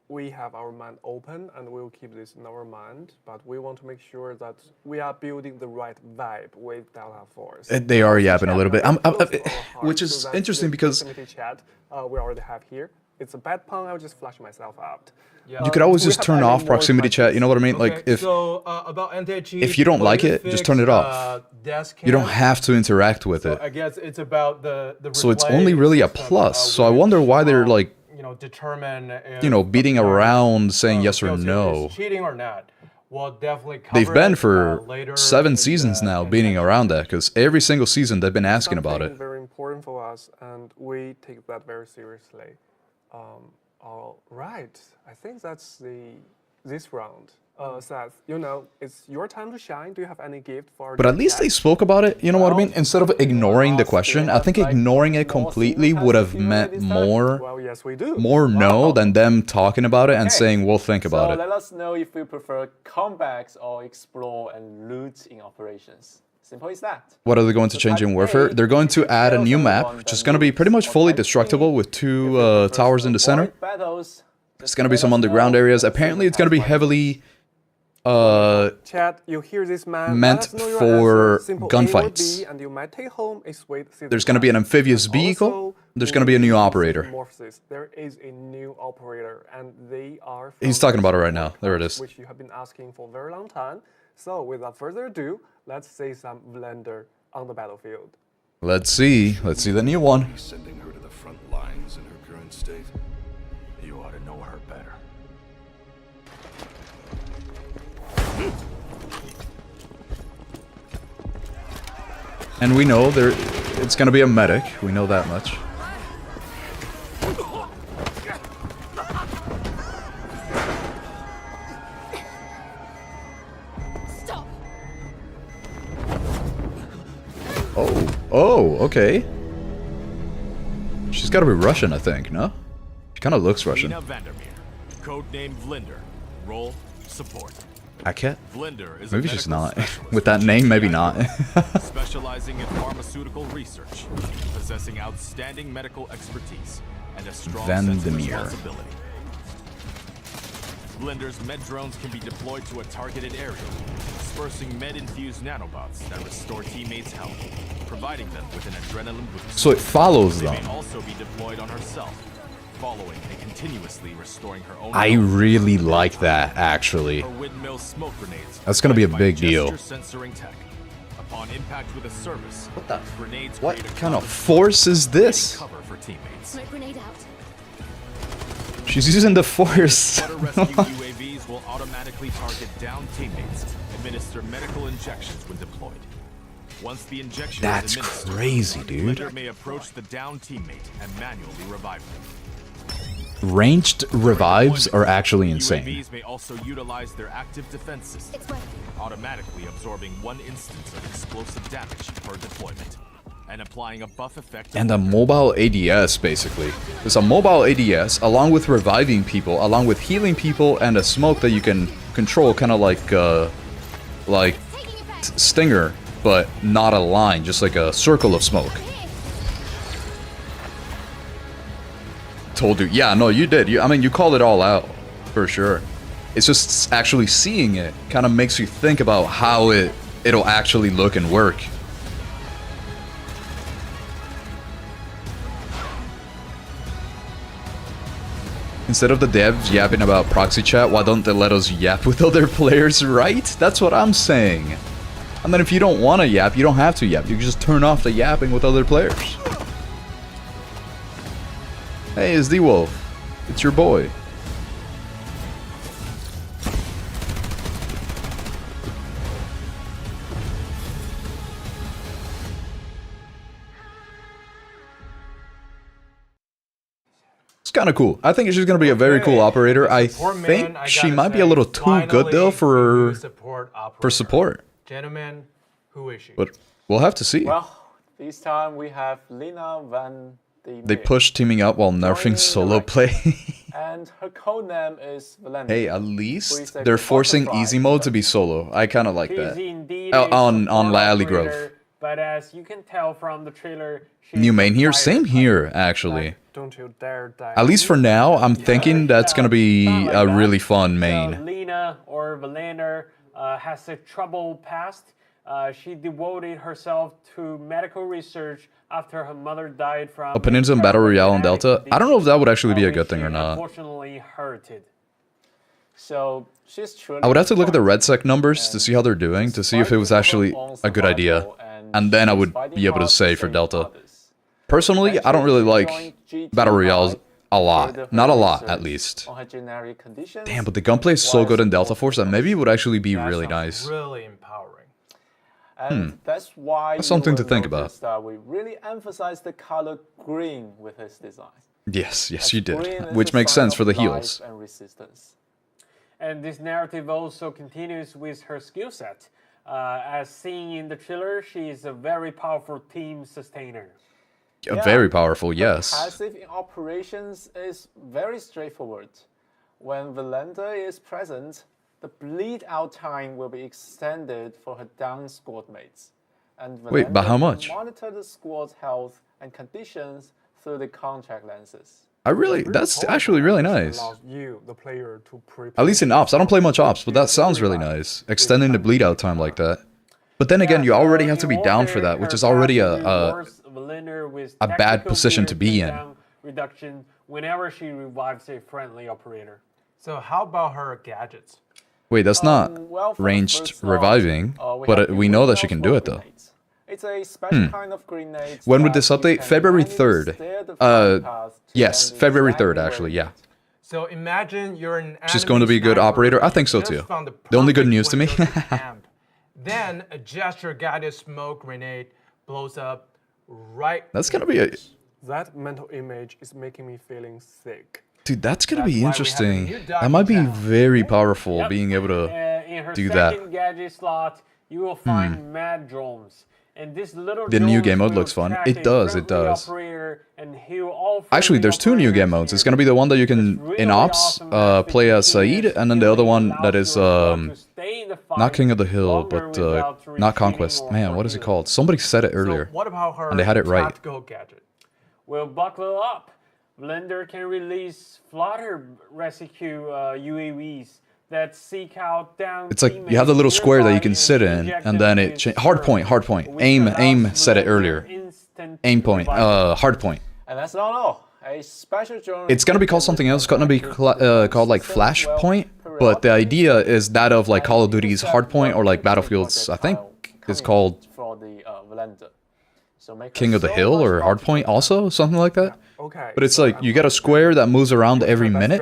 [SPEAKER 2] we have our mind open and we'll keep this in our mind, but we want to make sure that we are building the right vibe with Delta Force.
[SPEAKER 1] They are yapping a little bit.
[SPEAKER 2] Close to our heart,
[SPEAKER 1] Which is
[SPEAKER 2] so that's
[SPEAKER 1] interesting
[SPEAKER 2] the
[SPEAKER 1] because
[SPEAKER 2] proximity chat we already have here. It's a bad pun, I'll just flash myself out.
[SPEAKER 1] you could always
[SPEAKER 2] we
[SPEAKER 1] just
[SPEAKER 2] have
[SPEAKER 1] turn
[SPEAKER 2] any
[SPEAKER 1] off
[SPEAKER 2] more
[SPEAKER 1] proximity chat. You know what I mean? Like
[SPEAKER 3] Okay,
[SPEAKER 1] if
[SPEAKER 3] so about anti-cheat,
[SPEAKER 1] if you don't
[SPEAKER 3] what
[SPEAKER 1] like
[SPEAKER 3] do you
[SPEAKER 1] it, just
[SPEAKER 3] fix,
[SPEAKER 1] turn it off.
[SPEAKER 3] desk
[SPEAKER 1] you don't
[SPEAKER 3] cam?
[SPEAKER 1] have to interact with
[SPEAKER 3] So
[SPEAKER 1] it.
[SPEAKER 3] I guess it's about the
[SPEAKER 1] So it's
[SPEAKER 3] replay
[SPEAKER 1] only really a
[SPEAKER 3] system,
[SPEAKER 1] plus. So I wonder why they're like,
[SPEAKER 3] determine if
[SPEAKER 1] beating
[SPEAKER 3] a player,
[SPEAKER 1] around saying yes or
[SPEAKER 3] guilty
[SPEAKER 1] no.
[SPEAKER 3] is cheating or not. We'll definitely cover
[SPEAKER 1] They've been
[SPEAKER 3] it,
[SPEAKER 1] for
[SPEAKER 3] later
[SPEAKER 1] 7
[SPEAKER 3] in
[SPEAKER 1] seasons
[SPEAKER 3] the-
[SPEAKER 1] now
[SPEAKER 3] in
[SPEAKER 1] beating
[SPEAKER 3] the-
[SPEAKER 1] around that because every single season they've been asking about
[SPEAKER 2] Something
[SPEAKER 1] it.
[SPEAKER 2] very important for us, and we take that very seriously. All right, I think that's this round. Seth, it's your time to shine. Do you have any gift for?
[SPEAKER 1] But at least they spoke about it, you know what I mean? Instead of ignoring the question, I think ignoring it completely would have meant more
[SPEAKER 2] Well, yes, we do.
[SPEAKER 1] no than them talking about it and saying we'll think about
[SPEAKER 10] So
[SPEAKER 1] it.
[SPEAKER 10] let us know if you prefer comebacks or explore and loot in operations. Simple as that.
[SPEAKER 1] What are they going to change in Warfare? They're going to add a new map, which is going to be pretty much fully destructible with 2 towers in the center.
[SPEAKER 10] Battles,
[SPEAKER 1] There's going to be some underground areas. Apparently, it's going to be heavily
[SPEAKER 2] Chat, you hear this man?
[SPEAKER 1] meant
[SPEAKER 2] Let us know your
[SPEAKER 1] for
[SPEAKER 2] answer. Simple A or
[SPEAKER 1] gunfights.
[SPEAKER 2] B, and you might take home a sweet silver
[SPEAKER 1] There's going to be an
[SPEAKER 2] badge.
[SPEAKER 1] amphibious
[SPEAKER 2] And
[SPEAKER 1] vehicle.
[SPEAKER 2] also,
[SPEAKER 1] There's going to be a new
[SPEAKER 2] we
[SPEAKER 1] operator.
[SPEAKER 2] Morphosis. There is a new operator, and they are.
[SPEAKER 1] He's
[SPEAKER 2] from
[SPEAKER 1] talking about it
[SPEAKER 2] the
[SPEAKER 1] right now. There it is.
[SPEAKER 2] Which you have been asking for a very long time. So, without further ado, let's see some Blender on the battlefield.
[SPEAKER 1] Let's see. Let's see the new one.
[SPEAKER 11] Sending her to the front lines in her current state. You ought to know her better.
[SPEAKER 1] And we know it's going to be a medic. We know that much.
[SPEAKER 6] Stop!
[SPEAKER 1] Oh, okay. She's got to be Russian, I think, no? She kind of looks Russian.
[SPEAKER 11] Nina Vandermeer, codenamed Vlinder. Role support.
[SPEAKER 1] Aket?
[SPEAKER 11] Vlinder is
[SPEAKER 1] Maybe
[SPEAKER 11] a
[SPEAKER 1] she's
[SPEAKER 11] medical
[SPEAKER 1] not.
[SPEAKER 11] specialist
[SPEAKER 1] With that
[SPEAKER 11] for
[SPEAKER 1] name, maybe
[SPEAKER 11] GI
[SPEAKER 1] not.
[SPEAKER 11] Group, specializing in pharmaceutical research, possessing outstanding medical expertise, and a strong sense of
[SPEAKER 1] Vandermeer.
[SPEAKER 11] responsibility. Blender's med drones can be deployed to a targeted area, dispersing med-infused nanobots that restore teammates' health, providing them with an adrenaline boost.
[SPEAKER 1] So it follows
[SPEAKER 11] They
[SPEAKER 1] them.
[SPEAKER 11] may also be deployed on herself, following and continuously restoring her own
[SPEAKER 1] I
[SPEAKER 11] health.
[SPEAKER 1] really like that, actually.
[SPEAKER 11] Her windmill smoke grenades
[SPEAKER 1] That's gonna be a
[SPEAKER 11] by
[SPEAKER 1] big deal.
[SPEAKER 11] gesture censoring tech. Upon impact with a service,
[SPEAKER 1] What the?
[SPEAKER 11] grenades
[SPEAKER 1] What
[SPEAKER 11] create a
[SPEAKER 1] kind of
[SPEAKER 11] cloud
[SPEAKER 1] force is this?
[SPEAKER 11] cover for teammates.
[SPEAKER 6] Smoke grenade out.
[SPEAKER 1] She's using the force.
[SPEAKER 11] Water rescue UAVs will automatically target downed teammates, administer medical injections when deployed. Once the injection
[SPEAKER 1] That's
[SPEAKER 11] is administered,
[SPEAKER 1] crazy, dude.
[SPEAKER 11] Blender may approach the downed teammate and manually revive them.
[SPEAKER 1] Ranged revives are actually insane.
[SPEAKER 11] UAVs may also utilize their active defense system,
[SPEAKER 6] It's working.
[SPEAKER 11] automatically absorbing 1 instance of explosive damage per deployment, and applying a buff effect.
[SPEAKER 1] And a mobile ADS, basically. There's a mobile ADS, along with reviving people, along with healing people, and a smoke that you can control, kind of like Stinger, but not a line, just like a circle of smoke. told you. Yeah, no, you did. I mean, you called it all out for sure. It's just actually seeing it kind of makes you think about how it'll actually look and work. Instead of the devs yapping about proxy chat, why don't they let us yap with other players, right? That's what I'm saying. And then if you don't want to yap, you don't have to yap. You can just turn off the yapping with other players. Hey, it's D-Wolf. It's your boy. Kind of cool. I think she's going to be a very cool operator. I think she might be a little too good though for support.
[SPEAKER 3] Gentlemen, who is she?
[SPEAKER 1] But we'll have to see.
[SPEAKER 10] Well, this time we have Lina Van de
[SPEAKER 1] They push teaming up while nerfing solo play.
[SPEAKER 10] And her codename is Valente.
[SPEAKER 1] Hey, at least they're forcing easy mode to be solo. I kind of like that. On Lally Grove.
[SPEAKER 5] But as you can tell from the trailer,
[SPEAKER 1] New main here? Same here, actually.
[SPEAKER 2] Don't you dare die.
[SPEAKER 1] At least for now, I'm thinking that's going to be a really fun main.
[SPEAKER 5] So Lina, or Valander, has a troubled past. She devoted herself to medical research after her mother died from
[SPEAKER 1] Opinions on Battle Royale and Delta? I don't know if that would actually be a good thing or not.
[SPEAKER 5] Unfortunately hurted.
[SPEAKER 10] So she's truly
[SPEAKER 1] I would have to look at the RedSec numbers to see how they're doing, to see if it was actually a good idea. And then I would be able to say for Delta. Personally, I don't really like Battle Royales a lot. Not a lot, at least. Damn, but the gunplay is so good in Delta Force that maybe it would actually be really nice.
[SPEAKER 3] Really empowering.
[SPEAKER 10] And that's why
[SPEAKER 1] That's something to think about.
[SPEAKER 10] That we really emphasize the color green with his design.
[SPEAKER 1] Yes, you did. Which makes sense for the heals.
[SPEAKER 10] And resistance.
[SPEAKER 5] And this narrative also continues with her skill set. As seen in the trailer, she is a very powerful team sustainer.
[SPEAKER 1] Very powerful, yes.
[SPEAKER 10] Passive in operations is very straightforward. When Valente is present, the bleed out time will be extended for her down squad mates. And
[SPEAKER 1] wait, but how much?
[SPEAKER 10] Monitor the squad's health and conditions through the contact lenses.
[SPEAKER 1] That's actually really nice.
[SPEAKER 2] You, the player, to
[SPEAKER 1] at least in Ops. I don't play much Ops, but that sounds really nice. Extending the bleed out time like that. But then again, you already have to be down for that, which is already a bad position to be in.
[SPEAKER 5] Reduction whenever she revives a friendly operator.
[SPEAKER 3] So how about her gadgets?
[SPEAKER 1] Wait, that's not ranged reviving, but we know that she can do it though.
[SPEAKER 10] It's a special kind of grenade.
[SPEAKER 1] When would this update? February 3rd. Yes, February 3rd actually, yeah.
[SPEAKER 3] So imagine you're an
[SPEAKER 1] She's going to be a good operator? I think so too. The only good news to me.
[SPEAKER 3] Then a gesture-guided smoke grenade blows up right.
[SPEAKER 1] That's gonna be a.
[SPEAKER 2] That mental image is making me feeling sick.
[SPEAKER 1] Dude, that's gonna be interesting. That might be very powerful, being able to do that.
[SPEAKER 5] In her second gadget slot, you will find mad drones. And this little
[SPEAKER 1] the new game mode looks fun. It does. Actually, there's two new game modes. It's gonna be the one that you can in Ops play as Saeed, and then the other one that is not King of the Hill, but not Conquest. Man, what is it called? Somebody said it earlier,
[SPEAKER 3] what about her
[SPEAKER 1] and they had it right.
[SPEAKER 3] Gadget?
[SPEAKER 5] Well, buckle up. Blender can release flutter rescue UAVs that seek out down.
[SPEAKER 1] It's like you have the little square that you can sit in, and then it hard point. Aim said it earlier. Aim point. Hard point.
[SPEAKER 10] And that's not all. A special drone.
[SPEAKER 1] It's gonna be called something else. It's gonna be called like Flash Point, but the idea is that of like Call of Duty's Hard Point or like Battlefield's. I think it's called King of the Hill or Hard Point, also something like that.
[SPEAKER 2] Okay.
[SPEAKER 1] But it's like you get a square that moves around every minute,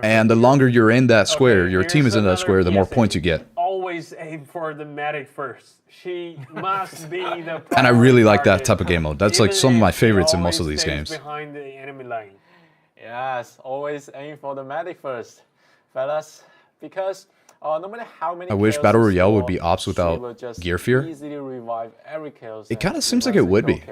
[SPEAKER 1] and the longer you're in that square, your team is in that square, the more points you get.
[SPEAKER 5] Always aim for the medic first. She must be the.
[SPEAKER 1] And I really like that type of game mode. That's like some of my favorites in most of these games.
[SPEAKER 5] Behind the enemy line.
[SPEAKER 10] Yes, always aim for the medic first, fellas, because no matter how many.
[SPEAKER 1] I wish Battle Royale would be Ops without gear fear. It kind of seems like it would be.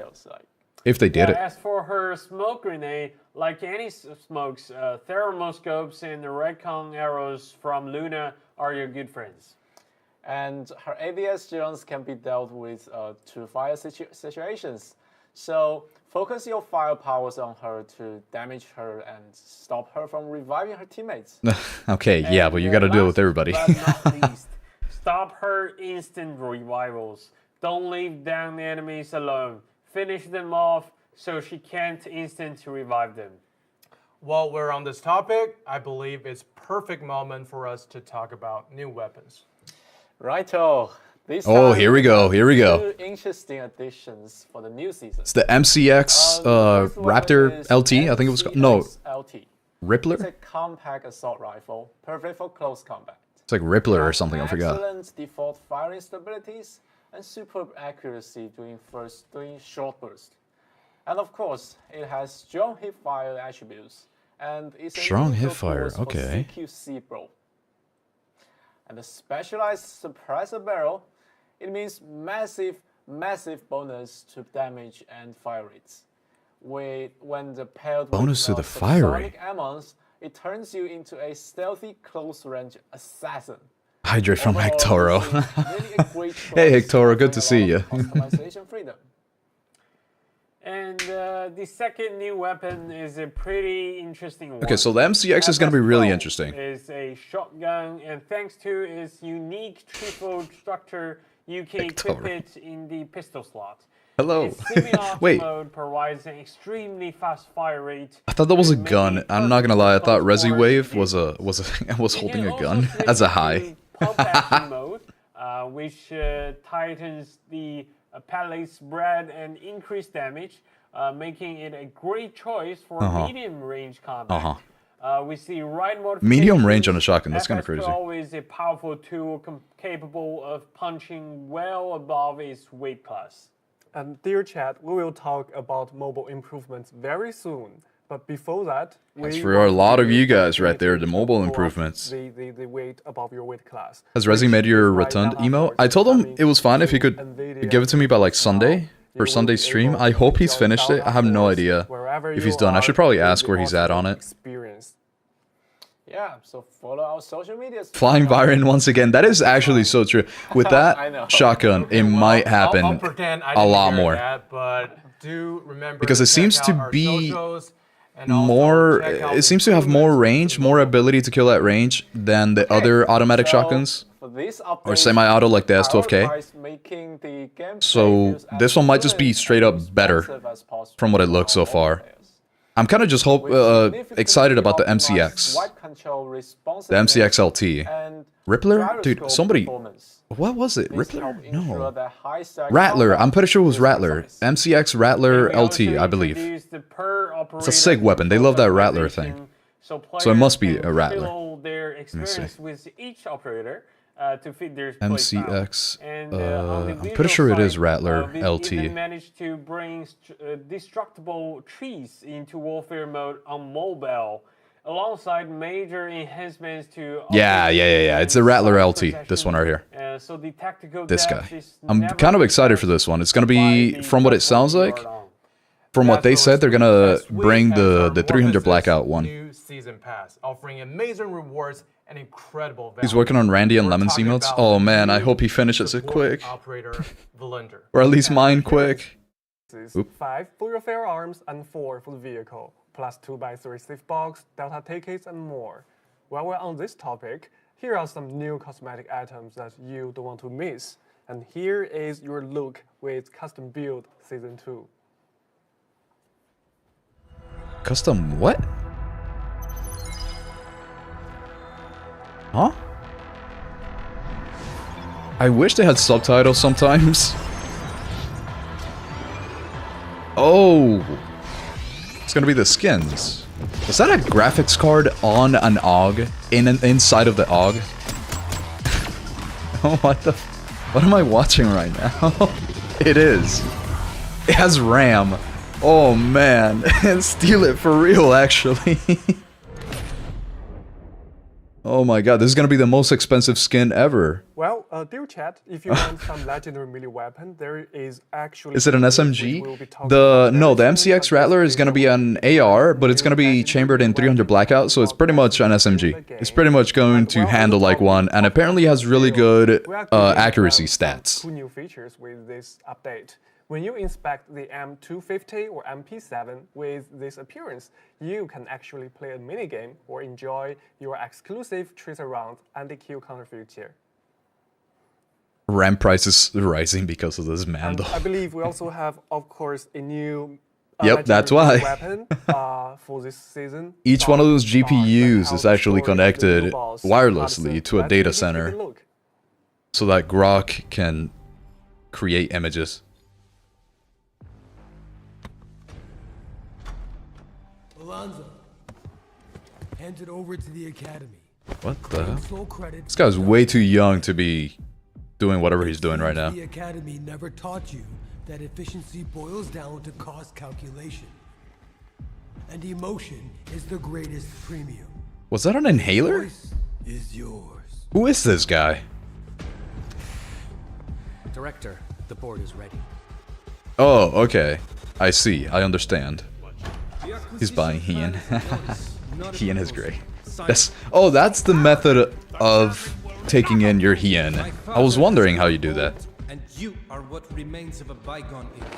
[SPEAKER 1] If they did it.
[SPEAKER 5] As for her smoke grenade, like any smokes, thermoscopes and the Redcon arrows from Luna are your good friends.
[SPEAKER 10] And her ABS drones can be dealt with to fire situations. So focus your firepowers on her to damage her and stop her from reviving her teammates.
[SPEAKER 1] Okay, yeah, but you got to deal with everybody.
[SPEAKER 5] But not least, stop her instant revivals. Don't leave down the enemies alone. Finish them off so she can't instant revive them.
[SPEAKER 3] While we're on this topic, I believe it's perfect moment for us to talk about new weapons.
[SPEAKER 10] Righto.
[SPEAKER 1] Oh, here we go. Here we go.
[SPEAKER 10] Two interesting additions for the new season.
[SPEAKER 1] It's the MCX Raptor LT, I think it was called. No,
[SPEAKER 10] LT.
[SPEAKER 1] Rippler?
[SPEAKER 10] It's a compact assault rifle, perfect for close combat.
[SPEAKER 1] It's like Rippler or something, I forgot.
[SPEAKER 10] Excellent default firing stabilities and superb accuracy during short bursts. And of course, it has strong hipfire attributes and is
[SPEAKER 1] strong hipfire, okay.
[SPEAKER 10] CQC Pro. And the specialized suppressor barrel, it means massive bonus to damage and fire rates. When the paired
[SPEAKER 1] bonus to the fire rate.
[SPEAKER 10] ammons, it turns you into a stealthy close-range assassin.
[SPEAKER 1] Hydrate from Hectoro.
[SPEAKER 10] Really
[SPEAKER 1] hey Hectoro, good to see you.
[SPEAKER 10] Customization freedom.
[SPEAKER 5] And the second new weapon is a pretty interesting one.
[SPEAKER 1] Okay, so the MCX is going to be really interesting.
[SPEAKER 5] It's a shotgun, and thanks to its unique triple structure, you can equip it in the pistol slot.
[SPEAKER 1] Hello.
[SPEAKER 5] Its semi-auto
[SPEAKER 1] Wait.
[SPEAKER 5] mode provides an extremely fast fire rate.
[SPEAKER 1] I thought that was a gun. I'm not gonna lie. I thought Resi Wave was holding a gun as a high.
[SPEAKER 5] Pump action mode, which tightens the pallet spread and increase damage, making it a great choice for medium range combat. We see right modifications.
[SPEAKER 1] Medium range on a shotgun. That's kind of crazy.
[SPEAKER 5] Always a powerful tool capable of punching well above its weight class.
[SPEAKER 2] And dear chat, we will talk about mobile improvements very soon. But before that,
[SPEAKER 1] that's for a lot of you guys right there, the mobile improvements.
[SPEAKER 2] The weight above your weight class.
[SPEAKER 1] Has Resi made your rotund emo? I told him it was fine if he could give it to me by like Sunday for Sunday stream. I hope he's finished it. I have no idea if he's done. I should probably ask where he's at on it.
[SPEAKER 10] Yeah, so follow our social media.
[SPEAKER 1] Flying Byron once again. That is actually so true. With that shotgun, it might happen a lot more.
[SPEAKER 3] But do remember
[SPEAKER 1] because it seems to be more. It seems to have more range, more ability to kill at range than the other automatic shotguns. Or semi-auto like the S12K. So this one might just be straight up better from what it looks so far. I'm kind of just excited about the MCX. The MCX LT. Rippler? Dude, somebody... What was it? Rippler? No. Rattler. I'm pretty sure it was Rattler. MCX Rattler LT, I believe. It's a SIG weapon. They love that Rattler thing. So it must be a Rattler. Let me see.
[SPEAKER 5] To fit their
[SPEAKER 1] MCX. I'm pretty sure it is Rattler LT.
[SPEAKER 5] They managed to bring destructible trees into warfare mode on mobile, alongside major enhancements to.
[SPEAKER 1] Yeah. It's a Rattler LT. This one right here.
[SPEAKER 5] So the tactical
[SPEAKER 1] this guy. I'm kind of excited for this one. It's gonna be, from what it sounds like, from what they said, they're gonna bring the 300 Blackout one.
[SPEAKER 3] New season pass, offering amazing rewards. An incredible value.
[SPEAKER 1] He's working on Randy and Lemon emotes. Oh man, I hope he finishes it quick. Or at least mine quick.
[SPEAKER 2] 5 for your firearms and 4 for the vehicle, plus 2x3 safe box, Delta tickets, and more. While we're on this topic, here are some new cosmetic items that you don't want to miss. And here is your look with Custom Build Season 2.
[SPEAKER 1] Custom what? Huh? I wish they had subtitles sometimes. Oh! It's gonna be the skins. Is that a graphics card on an AUG? Inside of the AUG? Oh, what am I watching right now? It is. It has RAM. Oh man. Steal it for real, actually. Oh my god, this is gonna be the most expensive skin ever.
[SPEAKER 2] Well, dear chat, if you want some legendary melee weapon, there is actually...
[SPEAKER 1] Is it an SMG? No, the MCX Rattler is gonna be an AR, but it's gonna be chambered in 300 Blackout, so it's pretty much an SMG. It's pretty much going to handle like one, and apparently has really good accuracy stats.
[SPEAKER 2] 2 new features with this update. When you inspect the M250 or MP7 with this appearance, you can actually play a minigame or enjoy your exclusive tracer round and the kill counter feature.
[SPEAKER 1] RAM price is rising because of this Mandel.
[SPEAKER 2] I believe we also have, of course, a new
[SPEAKER 1] yep, that's why.
[SPEAKER 2] weapon for this season.
[SPEAKER 1] Each one of those GPUs is actually connected wirelessly to a data center so that Grok can create images.
[SPEAKER 12] Alonzo, hand it over to the academy.
[SPEAKER 1] What the hell? This guy's way too young to be doing whatever he's doing right now.
[SPEAKER 12] The academy never taught you that efficiency boils down to cost calculation. And emotion is the greatest premium.
[SPEAKER 1] Was that an inhaler?
[SPEAKER 12] Voice is yours.
[SPEAKER 1] Who is this guy?
[SPEAKER 13] Director, the board is ready.
[SPEAKER 1] Oh, okay. I see. I understand. He's buying Hien. Hien is great. That's the method of taking in your Hien. I was wondering how you do that.
[SPEAKER 14] And you are what remains of a bygone era.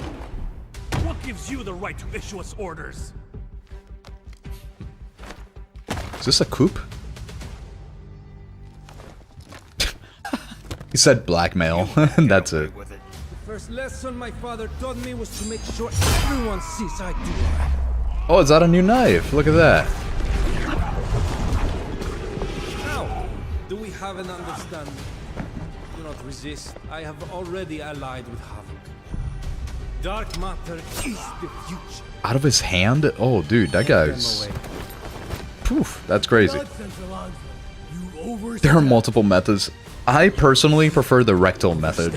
[SPEAKER 11] What gives you the right to issue us orders?
[SPEAKER 1] Is this a coup? He said blackmail, and that's it.
[SPEAKER 14] The first lesson my father taught me was to make sure everyone sees I do right.
[SPEAKER 1] Oh, is that a new knife? Look at that.
[SPEAKER 14] Now, do we have an understanding? Do not resist. I have already allied with Havoc. Dark matter is the future.
[SPEAKER 1] Out of his hand? Oh, dude, that guy's... Poof, that's crazy. There are multiple methods. I personally prefer the rectal method.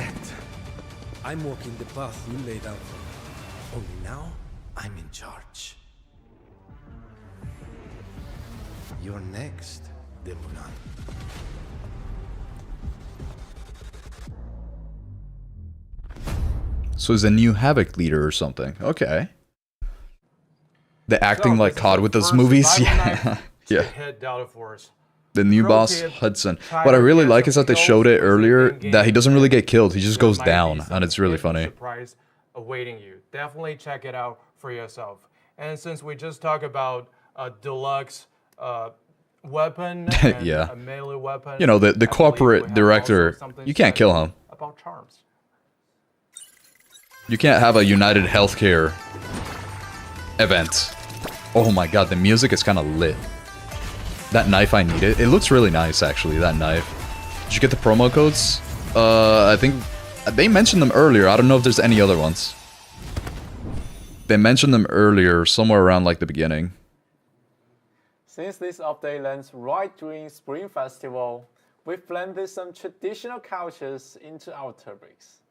[SPEAKER 14] I'm walking the path you laid out for me. Only now, I'm in charge. You're next, Demunan.
[SPEAKER 1] So he's a new Havoc leader or something. Okay. The acting like COD with those movies? Yeah. Yeah. The new boss, Hudson. What I really like is that they showed it earlier, that he doesn't really get killed. He just goes down, and it's really funny.
[SPEAKER 3] Surprise awaiting you. Definitely check it out for yourself. And since we just talked about a deluxe weapon and
[SPEAKER 1] yeah.
[SPEAKER 3] a melee weapon,
[SPEAKER 1] you know, the corporate director, you can't kill him.
[SPEAKER 3] About charms.
[SPEAKER 1] You can't have a United Healthcare event. Oh my god, the music is kind of lit. That knife I needed. It looks really nice, actually, that knife. Did you get the promo codes? I think they mentioned them earlier. I don't know if there's any other ones. They mentioned them earlier, somewhere around like the beginning.
[SPEAKER 10] Since this update lands right during Spring Festival, we've blended some traditional cultures into our Turbricks.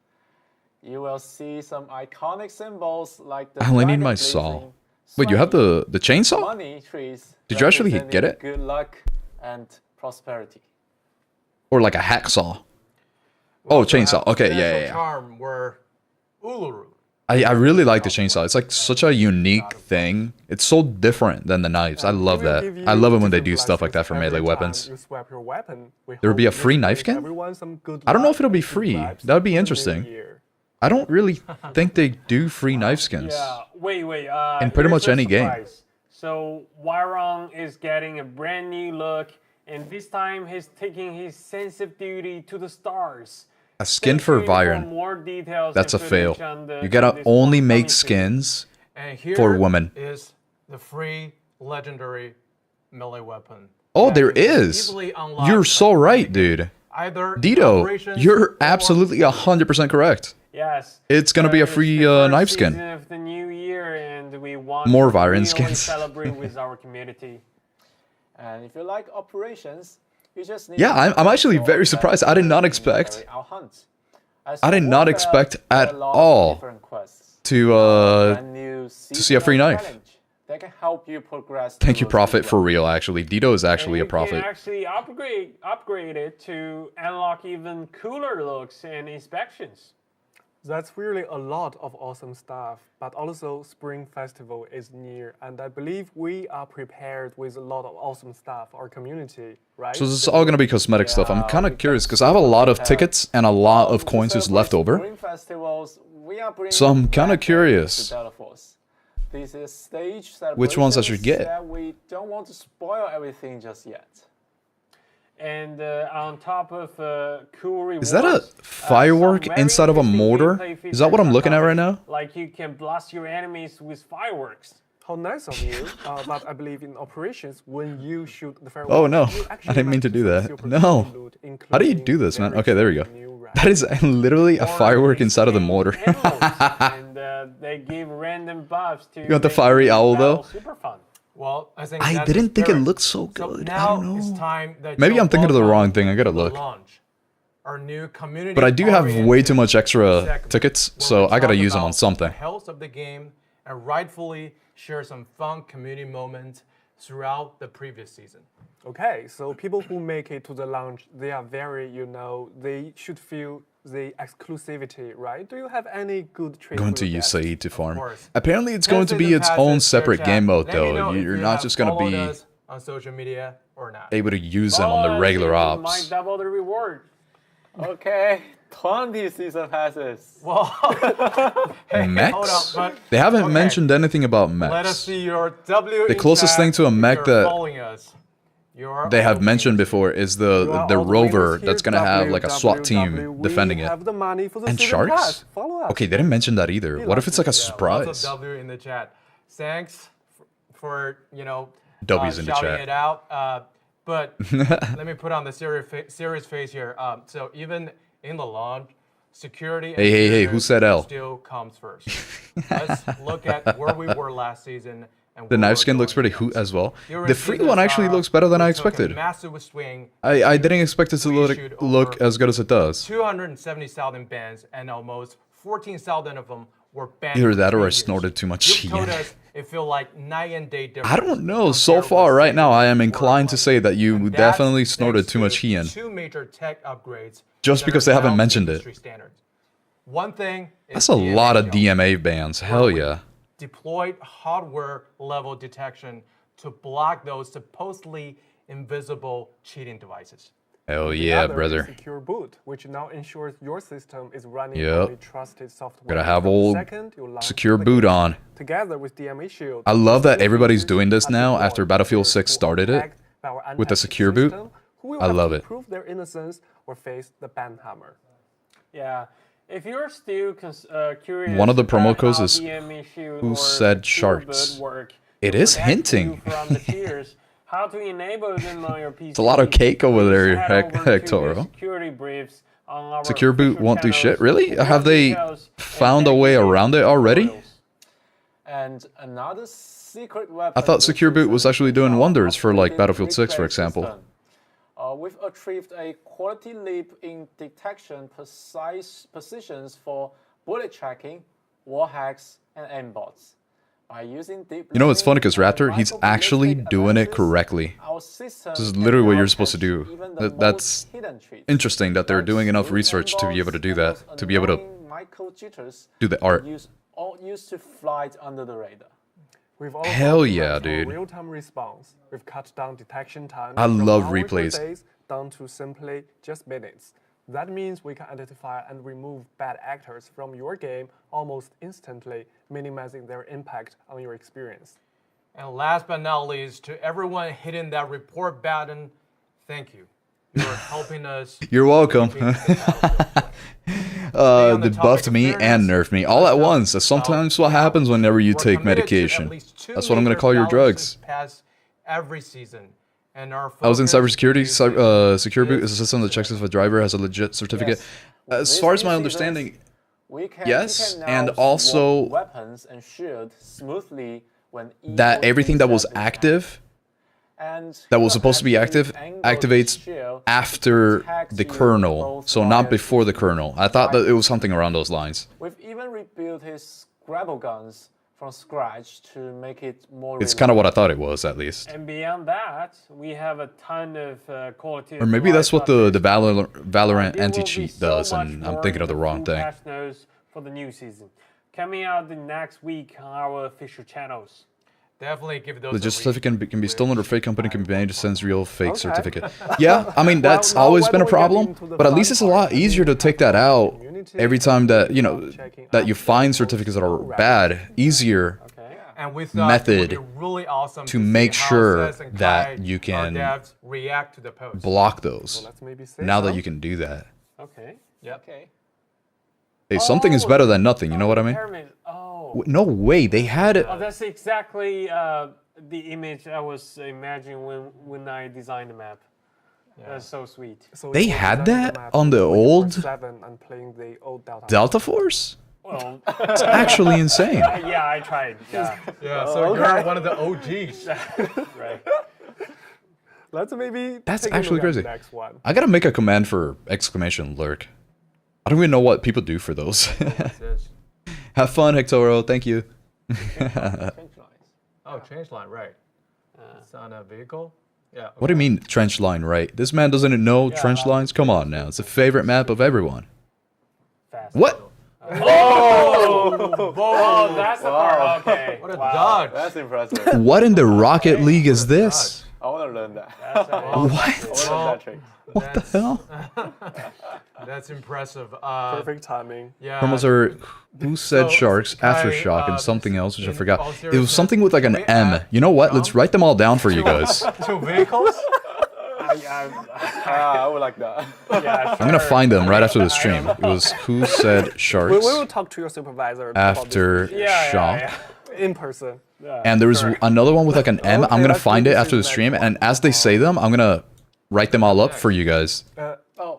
[SPEAKER 10] You will see some iconic symbols like the
[SPEAKER 1] I only need my saw. Wait, you have the chainsaw?
[SPEAKER 10] Money trees.
[SPEAKER 1] Did you actually get it?
[SPEAKER 10] Good luck and prosperity.
[SPEAKER 1] Or like a hacksaw? Oh, chainsaw. Okay, yeah.
[SPEAKER 3] Charm were Uluru.
[SPEAKER 1] I really like the chainsaw. It's like such a unique thing. It's so different than the knives. I love that. I love it when they do stuff like that for melee weapons. There would be a free knife skin? I don't know if it'll be free. That would be interesting. I don't really think they do free knife skins.
[SPEAKER 5] Yeah, wait.
[SPEAKER 1] In pretty much any game.
[SPEAKER 5] So Wyron is getting a brand new look, and this time he's taking his sense of duty to the stars.
[SPEAKER 1] A skin for Vyron. That's a fail. You gotta only make skins for women.
[SPEAKER 3] Is the free legendary melee weapon.
[SPEAKER 1] Oh, there is. You're so right, dude. Dito, you're absolutely 100% correct.
[SPEAKER 5] Yes.
[SPEAKER 1] It's gonna be a free knife skin.
[SPEAKER 5] Of the new year, and we want
[SPEAKER 1] more
[SPEAKER 5] to
[SPEAKER 1] Vyron
[SPEAKER 5] really
[SPEAKER 1] skins.
[SPEAKER 5] celebrate with our community.
[SPEAKER 10] And if you like operations, you just need
[SPEAKER 1] yeah, I'm actually very surprised. I did not expect. I did not expect at all to see a free knife.
[SPEAKER 10] That can help you progress.
[SPEAKER 1] Thank you, Prophet, for real. Actually, Dito is actually a
[SPEAKER 5] You
[SPEAKER 1] prophet.
[SPEAKER 5] can actually upgrade it to unlock even cooler looks and inspections.
[SPEAKER 2] That's really a lot of awesome stuff, but also Spring Festival is near, and I believe we are prepared with a lot of awesome stuff, our community, right?
[SPEAKER 1] So this is all going to be cosmetic stuff. I'm kind of curious, because I have a lot of tickets and a lot of coins just left over.
[SPEAKER 10] we are bringing
[SPEAKER 1] So I'm kind of
[SPEAKER 10] back
[SPEAKER 1] curious.
[SPEAKER 10] to Delta Force. This is stage
[SPEAKER 1] Which ones I should
[SPEAKER 10] celebrations
[SPEAKER 1] get?
[SPEAKER 10] that we don't want to spoil everything just yet.
[SPEAKER 5] And on top of cool rewards,
[SPEAKER 1] Is that a firework
[SPEAKER 5] some very
[SPEAKER 1] inside of a
[SPEAKER 5] interesting
[SPEAKER 1] mortar?
[SPEAKER 5] gameplay
[SPEAKER 1] Is that what I'm
[SPEAKER 5] features
[SPEAKER 1] looking at
[SPEAKER 5] are
[SPEAKER 1] right
[SPEAKER 5] coming,
[SPEAKER 1] now?
[SPEAKER 5] Like you can blast your enemies with fireworks.
[SPEAKER 2] How nice of you, but I believe in operations, when you shoot the fireworks,
[SPEAKER 1] Oh no,
[SPEAKER 2] you
[SPEAKER 1] I
[SPEAKER 2] actually
[SPEAKER 1] didn't mean to
[SPEAKER 2] manage
[SPEAKER 1] do
[SPEAKER 2] some
[SPEAKER 1] that.
[SPEAKER 2] super
[SPEAKER 1] No.
[SPEAKER 2] cool loot,
[SPEAKER 1] How do you
[SPEAKER 2] including
[SPEAKER 1] do this, man?
[SPEAKER 2] very
[SPEAKER 1] Okay, there we go.
[SPEAKER 2] cheap new racks.
[SPEAKER 1] That is literally a firework inside of the mortar.
[SPEAKER 5] And they give random buffs to
[SPEAKER 1] You got the
[SPEAKER 5] make
[SPEAKER 1] fiery owl
[SPEAKER 5] battle
[SPEAKER 1] though?
[SPEAKER 5] super fun.
[SPEAKER 3] Well, I think
[SPEAKER 1] I
[SPEAKER 3] that's the
[SPEAKER 1] didn't think it
[SPEAKER 3] spirit.
[SPEAKER 1] looked so
[SPEAKER 3] So
[SPEAKER 1] good. I
[SPEAKER 3] now
[SPEAKER 1] don't
[SPEAKER 3] it's
[SPEAKER 1] know.
[SPEAKER 3] time that
[SPEAKER 1] Maybe
[SPEAKER 3] you'll
[SPEAKER 1] I'm thinking of the
[SPEAKER 3] welcome
[SPEAKER 1] wrong thing. I gotta
[SPEAKER 3] the
[SPEAKER 1] look.
[SPEAKER 3] launch. Our new community.
[SPEAKER 1] But I do have way too much extra
[SPEAKER 3] segment
[SPEAKER 1] tickets,
[SPEAKER 3] where
[SPEAKER 1] so
[SPEAKER 3] we
[SPEAKER 1] I gotta
[SPEAKER 3] talk
[SPEAKER 1] use them
[SPEAKER 3] about
[SPEAKER 1] on something.
[SPEAKER 3] The health of the game and rightfully share some fun community moments throughout the previous season.
[SPEAKER 2] Okay, so people who make it to the launch, they are very, they should feel the exclusivity, right? Do you have any good tricks?
[SPEAKER 1] Going
[SPEAKER 2] for
[SPEAKER 1] to
[SPEAKER 2] your
[SPEAKER 1] use
[SPEAKER 2] guests?
[SPEAKER 1] Saeed to farm.
[SPEAKER 3] course.
[SPEAKER 1] Apparently, it's going to
[SPEAKER 3] Test
[SPEAKER 1] be
[SPEAKER 3] the
[SPEAKER 1] its
[SPEAKER 3] passage,
[SPEAKER 1] own
[SPEAKER 3] share
[SPEAKER 1] separate
[SPEAKER 3] chat.
[SPEAKER 1] game mode,
[SPEAKER 3] Let me know
[SPEAKER 1] though.
[SPEAKER 3] if
[SPEAKER 1] You're
[SPEAKER 3] you
[SPEAKER 1] not
[SPEAKER 3] have
[SPEAKER 1] just gonna
[SPEAKER 3] followed
[SPEAKER 1] be
[SPEAKER 3] us on social media or not.
[SPEAKER 1] able to use them on the regular
[SPEAKER 5] Might
[SPEAKER 1] ops.
[SPEAKER 5] double the reward.
[SPEAKER 10] Okay, 20 season passes.
[SPEAKER 3] Well, hey,
[SPEAKER 1] Mechs?
[SPEAKER 3] hold up, but
[SPEAKER 1] They haven't
[SPEAKER 3] okay.
[SPEAKER 1] mentioned anything about
[SPEAKER 3] Let us
[SPEAKER 1] mechs.
[SPEAKER 3] see your W.
[SPEAKER 1] The
[SPEAKER 3] in
[SPEAKER 1] closest
[SPEAKER 3] chat
[SPEAKER 1] thing to a
[SPEAKER 3] if
[SPEAKER 1] mech
[SPEAKER 3] you're
[SPEAKER 1] that
[SPEAKER 3] following us. You're
[SPEAKER 1] they have
[SPEAKER 3] all
[SPEAKER 1] mentioned
[SPEAKER 3] winners.
[SPEAKER 1] before is
[SPEAKER 2] You are
[SPEAKER 1] the
[SPEAKER 2] all the
[SPEAKER 1] rover
[SPEAKER 2] winners.
[SPEAKER 1] that's gonna have like a SWAT team
[SPEAKER 2] www.
[SPEAKER 1] defending
[SPEAKER 2] We
[SPEAKER 1] it.
[SPEAKER 2] have the money for the
[SPEAKER 1] And
[SPEAKER 2] season
[SPEAKER 1] sharks?
[SPEAKER 2] pass. Follow us.
[SPEAKER 1] Okay, they didn't mention that either.
[SPEAKER 2] We
[SPEAKER 1] What if
[SPEAKER 2] like
[SPEAKER 1] it's like a
[SPEAKER 2] it.
[SPEAKER 3] Yeah, lots of
[SPEAKER 1] surprise?
[SPEAKER 3] W in the chat. Thanks for
[SPEAKER 1] W's in the
[SPEAKER 3] shouting
[SPEAKER 1] chat.
[SPEAKER 3] it out. But let me put on the serious face here. So even in the launch, security. And
[SPEAKER 1] Hey, who said L?
[SPEAKER 3] Still comes first. Let's look at where we were last season. And
[SPEAKER 1] The
[SPEAKER 3] where
[SPEAKER 1] knife
[SPEAKER 3] we're
[SPEAKER 1] skin looks
[SPEAKER 3] going
[SPEAKER 1] pretty hoot
[SPEAKER 3] next.
[SPEAKER 1] as well.
[SPEAKER 3] During
[SPEAKER 1] The free
[SPEAKER 3] season
[SPEAKER 1] one actually
[SPEAKER 3] start,
[SPEAKER 1] looks better than
[SPEAKER 3] we
[SPEAKER 1] I
[SPEAKER 3] took a
[SPEAKER 1] expected.
[SPEAKER 3] massive swing.
[SPEAKER 1] I didn't expect it to
[SPEAKER 3] We issued
[SPEAKER 1] look
[SPEAKER 3] over
[SPEAKER 1] as good as it does.
[SPEAKER 3] 270,000 bans, and almost 14,000 of them were banned.
[SPEAKER 1] Either
[SPEAKER 3] for
[SPEAKER 1] that or
[SPEAKER 3] 2
[SPEAKER 1] I
[SPEAKER 3] years.
[SPEAKER 1] snorted too much
[SPEAKER 3] You told
[SPEAKER 1] yen.
[SPEAKER 3] us it feel like night and day difference.
[SPEAKER 1] I don't know. So
[SPEAKER 3] compared
[SPEAKER 1] far,
[SPEAKER 3] with
[SPEAKER 1] right now, I am
[SPEAKER 3] Satan's
[SPEAKER 1] inclined to
[SPEAKER 3] work
[SPEAKER 1] say that
[SPEAKER 3] life.
[SPEAKER 1] you
[SPEAKER 3] And that's
[SPEAKER 1] definitely snorted
[SPEAKER 3] thanks
[SPEAKER 1] too much
[SPEAKER 3] to
[SPEAKER 1] yen.
[SPEAKER 3] 2 major tech upgrades.
[SPEAKER 1] Just
[SPEAKER 3] that
[SPEAKER 1] because
[SPEAKER 3] are
[SPEAKER 1] they haven't
[SPEAKER 3] now
[SPEAKER 1] mentioned it.
[SPEAKER 3] industry standards. One thing is
[SPEAKER 1] That's a lot of
[SPEAKER 3] DMA,
[SPEAKER 1] DMA bans. Hell
[SPEAKER 3] we
[SPEAKER 1] yeah.
[SPEAKER 3] Deployed hardware level detection to block those supposedly invisible cheating devices.
[SPEAKER 1] Hell
[SPEAKER 2] The
[SPEAKER 1] yeah,
[SPEAKER 2] other is
[SPEAKER 1] brother.
[SPEAKER 2] Secure boot, which now ensures your system is running
[SPEAKER 1] Yep.
[SPEAKER 2] on a trusted software.
[SPEAKER 1] Gotta have
[SPEAKER 2] From the
[SPEAKER 1] old
[SPEAKER 2] second you launch
[SPEAKER 1] secure
[SPEAKER 2] the
[SPEAKER 1] boot
[SPEAKER 2] game.
[SPEAKER 1] on.
[SPEAKER 2] Together with DMA Shield.
[SPEAKER 1] I love that
[SPEAKER 2] these
[SPEAKER 1] everybody's
[SPEAKER 2] features
[SPEAKER 1] doing this
[SPEAKER 2] are
[SPEAKER 1] now
[SPEAKER 2] deployed
[SPEAKER 1] after
[SPEAKER 2] to
[SPEAKER 1] Battlefield
[SPEAKER 2] players
[SPEAKER 1] 6
[SPEAKER 2] who are
[SPEAKER 1] started it
[SPEAKER 2] tagged by our
[SPEAKER 1] with the
[SPEAKER 2] unhacked
[SPEAKER 1] secure boot.
[SPEAKER 2] system, who will
[SPEAKER 1] I
[SPEAKER 2] have
[SPEAKER 1] love
[SPEAKER 2] to
[SPEAKER 1] it.
[SPEAKER 2] prove their innocence or face the ban hammer.
[SPEAKER 5] Yeah. If you're still curious,
[SPEAKER 1] One of the promo
[SPEAKER 5] about
[SPEAKER 1] codes
[SPEAKER 5] how
[SPEAKER 1] is
[SPEAKER 5] DMA Shield
[SPEAKER 1] who
[SPEAKER 5] or
[SPEAKER 1] said
[SPEAKER 5] Secure
[SPEAKER 1] sharks.
[SPEAKER 5] Boot work
[SPEAKER 1] It
[SPEAKER 5] to
[SPEAKER 1] is
[SPEAKER 5] protect you
[SPEAKER 1] hinting.
[SPEAKER 5] from the cheaters, how to enable them on your PC.
[SPEAKER 1] It's a lot of cake over
[SPEAKER 5] please
[SPEAKER 1] there,
[SPEAKER 5] head over to the
[SPEAKER 1] Hectoro.
[SPEAKER 5] security briefs on our
[SPEAKER 1] Secure boot
[SPEAKER 5] official
[SPEAKER 1] won't do
[SPEAKER 5] channels
[SPEAKER 1] shit. Really?
[SPEAKER 5] for
[SPEAKER 1] Have
[SPEAKER 5] more
[SPEAKER 1] they
[SPEAKER 5] details and
[SPEAKER 1] found a way
[SPEAKER 5] accurate
[SPEAKER 1] around it already?
[SPEAKER 5] tutorials.
[SPEAKER 10] And another secret weapon.
[SPEAKER 1] I thought
[SPEAKER 10] this
[SPEAKER 1] Secure Boot was
[SPEAKER 10] season
[SPEAKER 1] actually
[SPEAKER 10] is
[SPEAKER 1] doing
[SPEAKER 10] our
[SPEAKER 1] wonders for like
[SPEAKER 10] upgraded
[SPEAKER 1] Battlefield 6, for
[SPEAKER 10] replay
[SPEAKER 1] example.
[SPEAKER 10] system. We've achieved a quality leap in detection precise positions for bullet tracking, wall hacks, and aimbots. By using deep
[SPEAKER 1] You know what's funny? Because
[SPEAKER 10] learning and
[SPEAKER 1] Raptor, he's actually
[SPEAKER 10] microballistic
[SPEAKER 1] doing it
[SPEAKER 10] analysis,
[SPEAKER 1] correctly.
[SPEAKER 10] our system
[SPEAKER 1] This is
[SPEAKER 10] can
[SPEAKER 1] literally what
[SPEAKER 10] now
[SPEAKER 1] you're supposed to
[SPEAKER 10] catch
[SPEAKER 1] do.
[SPEAKER 10] even the
[SPEAKER 1] That's
[SPEAKER 10] most hidden treats,
[SPEAKER 1] interesting that they're
[SPEAKER 10] like
[SPEAKER 1] doing enough
[SPEAKER 10] smooth
[SPEAKER 1] research to be able to do
[SPEAKER 10] aimbots and
[SPEAKER 1] that,
[SPEAKER 10] those
[SPEAKER 1] to be able to
[SPEAKER 10] annoying micro jitters
[SPEAKER 1] do the art.
[SPEAKER 10] used to fly under the radar.
[SPEAKER 2] We've also
[SPEAKER 1] Hell yeah,
[SPEAKER 2] improved our
[SPEAKER 1] dude.
[SPEAKER 2] real-time response. We've cut down detection time
[SPEAKER 1] I
[SPEAKER 2] from
[SPEAKER 1] love
[SPEAKER 2] hours or
[SPEAKER 1] replays.
[SPEAKER 2] days down to simply just minutes. That means we can identify and remove bad actors from your game almost instantly, minimizing their impact on your experience.
[SPEAKER 3] And last but not least, to everyone hitting that report button, thank you. You're helping us.
[SPEAKER 1] You're welcome. They buffed me and nerfed me all at once. That's sometimes what happens whenever you
[SPEAKER 3] We're
[SPEAKER 1] take
[SPEAKER 3] committed to
[SPEAKER 1] medication.
[SPEAKER 3] at least 2
[SPEAKER 1] That's what I'm gonna
[SPEAKER 3] major
[SPEAKER 1] call your
[SPEAKER 3] balances
[SPEAKER 1] drugs.
[SPEAKER 3] Pass every season. And our
[SPEAKER 1] I was in
[SPEAKER 3] focus
[SPEAKER 1] cybersecurity.
[SPEAKER 3] is
[SPEAKER 1] Secure Boot is a system that checks if a driver has a legit certificate.
[SPEAKER 10] Yes.
[SPEAKER 1] As
[SPEAKER 10] With
[SPEAKER 1] far as
[SPEAKER 10] these
[SPEAKER 1] my
[SPEAKER 10] seasons,
[SPEAKER 1] understanding,
[SPEAKER 10] we can,
[SPEAKER 1] yes,
[SPEAKER 10] we can
[SPEAKER 1] and
[SPEAKER 10] now
[SPEAKER 1] also
[SPEAKER 10] swap weapons and shield smoothly when
[SPEAKER 1] that
[SPEAKER 10] equal
[SPEAKER 1] everything that was
[SPEAKER 10] intercept is
[SPEAKER 1] active,
[SPEAKER 10] and
[SPEAKER 1] that was
[SPEAKER 10] your
[SPEAKER 1] supposed to be active,
[SPEAKER 10] active angled
[SPEAKER 1] activates
[SPEAKER 10] shield
[SPEAKER 1] after
[SPEAKER 10] protects
[SPEAKER 1] the
[SPEAKER 10] you
[SPEAKER 1] kernel,
[SPEAKER 10] both
[SPEAKER 1] so not
[SPEAKER 10] via
[SPEAKER 1] before the kernel. I thought that it was something around those lines.
[SPEAKER 10] We've even rebuilt his grapple guns from scratch to make it more
[SPEAKER 1] It's kind of what I thought it was, at least.
[SPEAKER 5] And beyond that, we have a ton of quality.
[SPEAKER 1] Or maybe that's what the Valorant
[SPEAKER 5] There will
[SPEAKER 1] anti-cheat
[SPEAKER 5] be so
[SPEAKER 1] does,
[SPEAKER 5] much
[SPEAKER 1] and I'm
[SPEAKER 5] more
[SPEAKER 1] thinking of the
[SPEAKER 5] in
[SPEAKER 1] wrong
[SPEAKER 5] full
[SPEAKER 1] thing.
[SPEAKER 5] patch notes for the new season, coming out the next week on our official channels.
[SPEAKER 3] definitely give those.
[SPEAKER 1] Legit
[SPEAKER 3] a read.
[SPEAKER 1] certificate can be stolen or fake company can be made to send real fake
[SPEAKER 2] Okay.
[SPEAKER 1] certificate. Yeah, I mean, that's
[SPEAKER 2] now
[SPEAKER 1] always
[SPEAKER 2] why
[SPEAKER 1] been a
[SPEAKER 2] don't we get
[SPEAKER 1] problem,
[SPEAKER 2] into the
[SPEAKER 1] but at
[SPEAKER 2] fun
[SPEAKER 1] least it's a
[SPEAKER 2] part?
[SPEAKER 1] lot easier to take that out every time that, you know, that you find certificates that are bad, easier
[SPEAKER 3] And we thought
[SPEAKER 1] method
[SPEAKER 3] it would be really awesome
[SPEAKER 1] to make
[SPEAKER 3] see how
[SPEAKER 1] sure
[SPEAKER 3] Seth and
[SPEAKER 1] that
[SPEAKER 3] Kai,
[SPEAKER 1] you
[SPEAKER 3] our
[SPEAKER 1] can
[SPEAKER 3] devs, react to the post.
[SPEAKER 1] block those. Now that you can do that.
[SPEAKER 5] Okay.
[SPEAKER 3] Yep.
[SPEAKER 5] Okay.
[SPEAKER 1] Hey, something is better than nothing, you know what I mean?
[SPEAKER 5] Pyramid. Oh.
[SPEAKER 1] No way, they had it.
[SPEAKER 5] Oh, that's exactly the image I was imagining when I designed the map. That's so sweet.
[SPEAKER 2] So
[SPEAKER 1] They
[SPEAKER 2] it was
[SPEAKER 1] had
[SPEAKER 2] designed
[SPEAKER 1] that
[SPEAKER 2] the map
[SPEAKER 1] on the
[SPEAKER 2] 24/7
[SPEAKER 1] old
[SPEAKER 2] and playing the old
[SPEAKER 1] Delta Force?
[SPEAKER 5] Well,
[SPEAKER 1] It's actually insane.
[SPEAKER 5] yeah, I tried. Yeah.
[SPEAKER 3] Yeah, so you're one of the OGs.
[SPEAKER 5] Right.
[SPEAKER 2] Let's maybe
[SPEAKER 1] That's
[SPEAKER 2] take a
[SPEAKER 1] actually
[SPEAKER 2] look at
[SPEAKER 1] crazy.
[SPEAKER 2] the next one.
[SPEAKER 1] I gotta make a command for exclamation lurk. I don't even know what people do for those. Have fun, Hectoro. Thank you.
[SPEAKER 3] Oh, change line, right. It's on a vehicle? Yeah.
[SPEAKER 1] What do you mean, trench line right? This man doesn't know trench lines? Come on now. It's a favorite map of everyone. What?
[SPEAKER 5] Oh, that's the part. Okay.
[SPEAKER 3] What a dodge.
[SPEAKER 10] That's impressive.
[SPEAKER 1] What in the Rocket League is this?
[SPEAKER 10] I want to learn that.
[SPEAKER 1] What? What the hell?
[SPEAKER 3] That's impressive.
[SPEAKER 2] Perfect timing.
[SPEAKER 3] Yeah.
[SPEAKER 1] Promos are who said
[SPEAKER 3] So,
[SPEAKER 1] sharks,
[SPEAKER 3] Kai,
[SPEAKER 1] aftershock, and something else which I
[SPEAKER 3] in
[SPEAKER 1] forgot.
[SPEAKER 3] all
[SPEAKER 1] It was
[SPEAKER 3] seriousness,
[SPEAKER 1] something with like an
[SPEAKER 3] we
[SPEAKER 1] M.
[SPEAKER 3] add
[SPEAKER 1] You know what? Let's write them all down for you guys.
[SPEAKER 3] Two vehicles?
[SPEAKER 10] I would like that.
[SPEAKER 5] Yeah,
[SPEAKER 1] I'm gonna find them right after the stream. It was who said
[SPEAKER 2] We
[SPEAKER 1] sharks,
[SPEAKER 2] will talk to your supervisor about this.
[SPEAKER 1] aftershock.
[SPEAKER 2] In person.
[SPEAKER 1] And there's another one with like an M. I'm gonna find it after the stream, and as they say them, I'm gonna write them all up for you guys.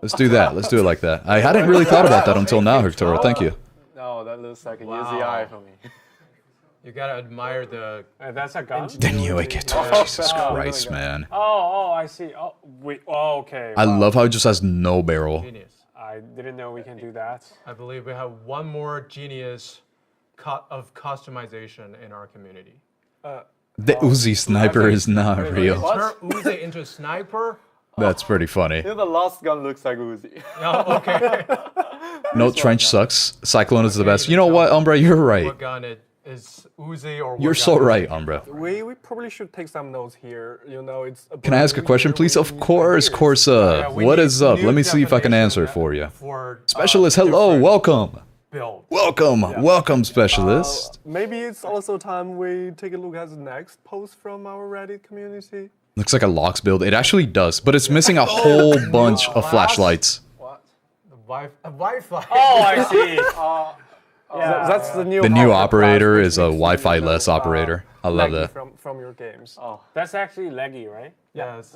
[SPEAKER 1] Let's do that. Let's do it like that. I hadn't really thought about that until now, Hectoro. Thank you.
[SPEAKER 10] No, that looks like a easy eye for me.
[SPEAKER 3] You gotta admire the.
[SPEAKER 5] That's a gun.
[SPEAKER 1] Denio AK12. Jesus Christ, man.
[SPEAKER 5] Oh, I see. Oh, wait. Oh, okay.
[SPEAKER 1] I love how it just has no barrel.
[SPEAKER 3] Genius.
[SPEAKER 5] I didn't know we can do that.
[SPEAKER 3] I believe we have one more genius of customization in our community.
[SPEAKER 1] The Uzi sniper is not real.
[SPEAKER 3] Turn Uzi into a sniper?
[SPEAKER 1] That's pretty funny.
[SPEAKER 10] Even the last gun looks like Uzi.
[SPEAKER 3] Oh, okay.
[SPEAKER 1] No, trench sucks. Cyclone is the best. You know what, Umbra? You're right.
[SPEAKER 3] What gun it is Uzi or what
[SPEAKER 1] You're so
[SPEAKER 3] gun?
[SPEAKER 1] right, Umbra.
[SPEAKER 2] We probably should take some notes here. You know, it's.
[SPEAKER 1] Can I ask a question, please? Of course, Corsa. What is up? Let me see if I can answer for you. Specialist, hello, welcome.
[SPEAKER 3] Build.
[SPEAKER 1] Welcome, specialist.
[SPEAKER 2] Maybe it's also time we take a look at the next post from our Reddit community.
[SPEAKER 1] Looks like a locks build. It actually does, but it's missing a whole bunch of flashlights.
[SPEAKER 3] Wi-Fi.
[SPEAKER 5] Oh, I see.
[SPEAKER 2] Yeah, that's the new.
[SPEAKER 1] The new
[SPEAKER 2] hardware
[SPEAKER 1] operator
[SPEAKER 2] class,
[SPEAKER 1] is a
[SPEAKER 2] which makes
[SPEAKER 1] Wi-Fi
[SPEAKER 2] you,
[SPEAKER 1] less operator. I love
[SPEAKER 2] laggy
[SPEAKER 1] that.
[SPEAKER 2] from your games.
[SPEAKER 5] Oh, that's actually laggy, right?
[SPEAKER 3] Yes.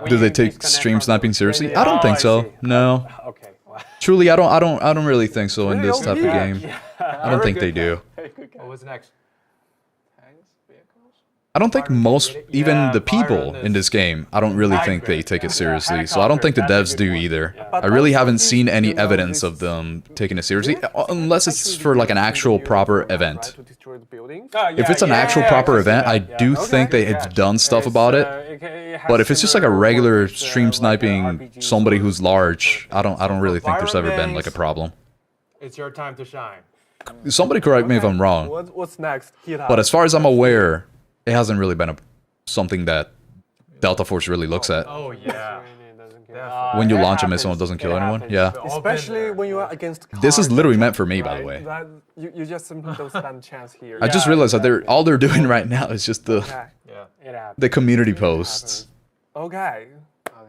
[SPEAKER 1] Do they take stream sniping seriously? I don't think so. No.
[SPEAKER 5] Okay.
[SPEAKER 1] Truly, I don't really think so in this type of game. I don't think they do.
[SPEAKER 3] What was next?
[SPEAKER 1] I don't think most, even the people in this game, I don't really think they take it seriously. So I don't think the devs do either. I really haven't seen any evidence of them taking it seriously, unless it's for like an actual proper event. If it's an actual proper event, I do think they have done stuff about it. But if it's just like a regular stream sniping somebody who's large, I don't really think there's ever been like a problem.
[SPEAKER 3] It's your time to shine.
[SPEAKER 1] Somebody correct me if I'm wrong.
[SPEAKER 2] What's next?
[SPEAKER 1] But as far as I'm aware, it hasn't really been something that Delta Force really looks at.
[SPEAKER 3] Oh yeah.
[SPEAKER 1] When you launch a missile, it doesn't kill anyone. Yeah.
[SPEAKER 2] Especially when you are against.
[SPEAKER 1] This is literally meant for me, by the way.
[SPEAKER 2] That, you just simply don't stand a chance here.
[SPEAKER 1] I just realized that all they're doing right now is just the community posts.
[SPEAKER 2] Okay.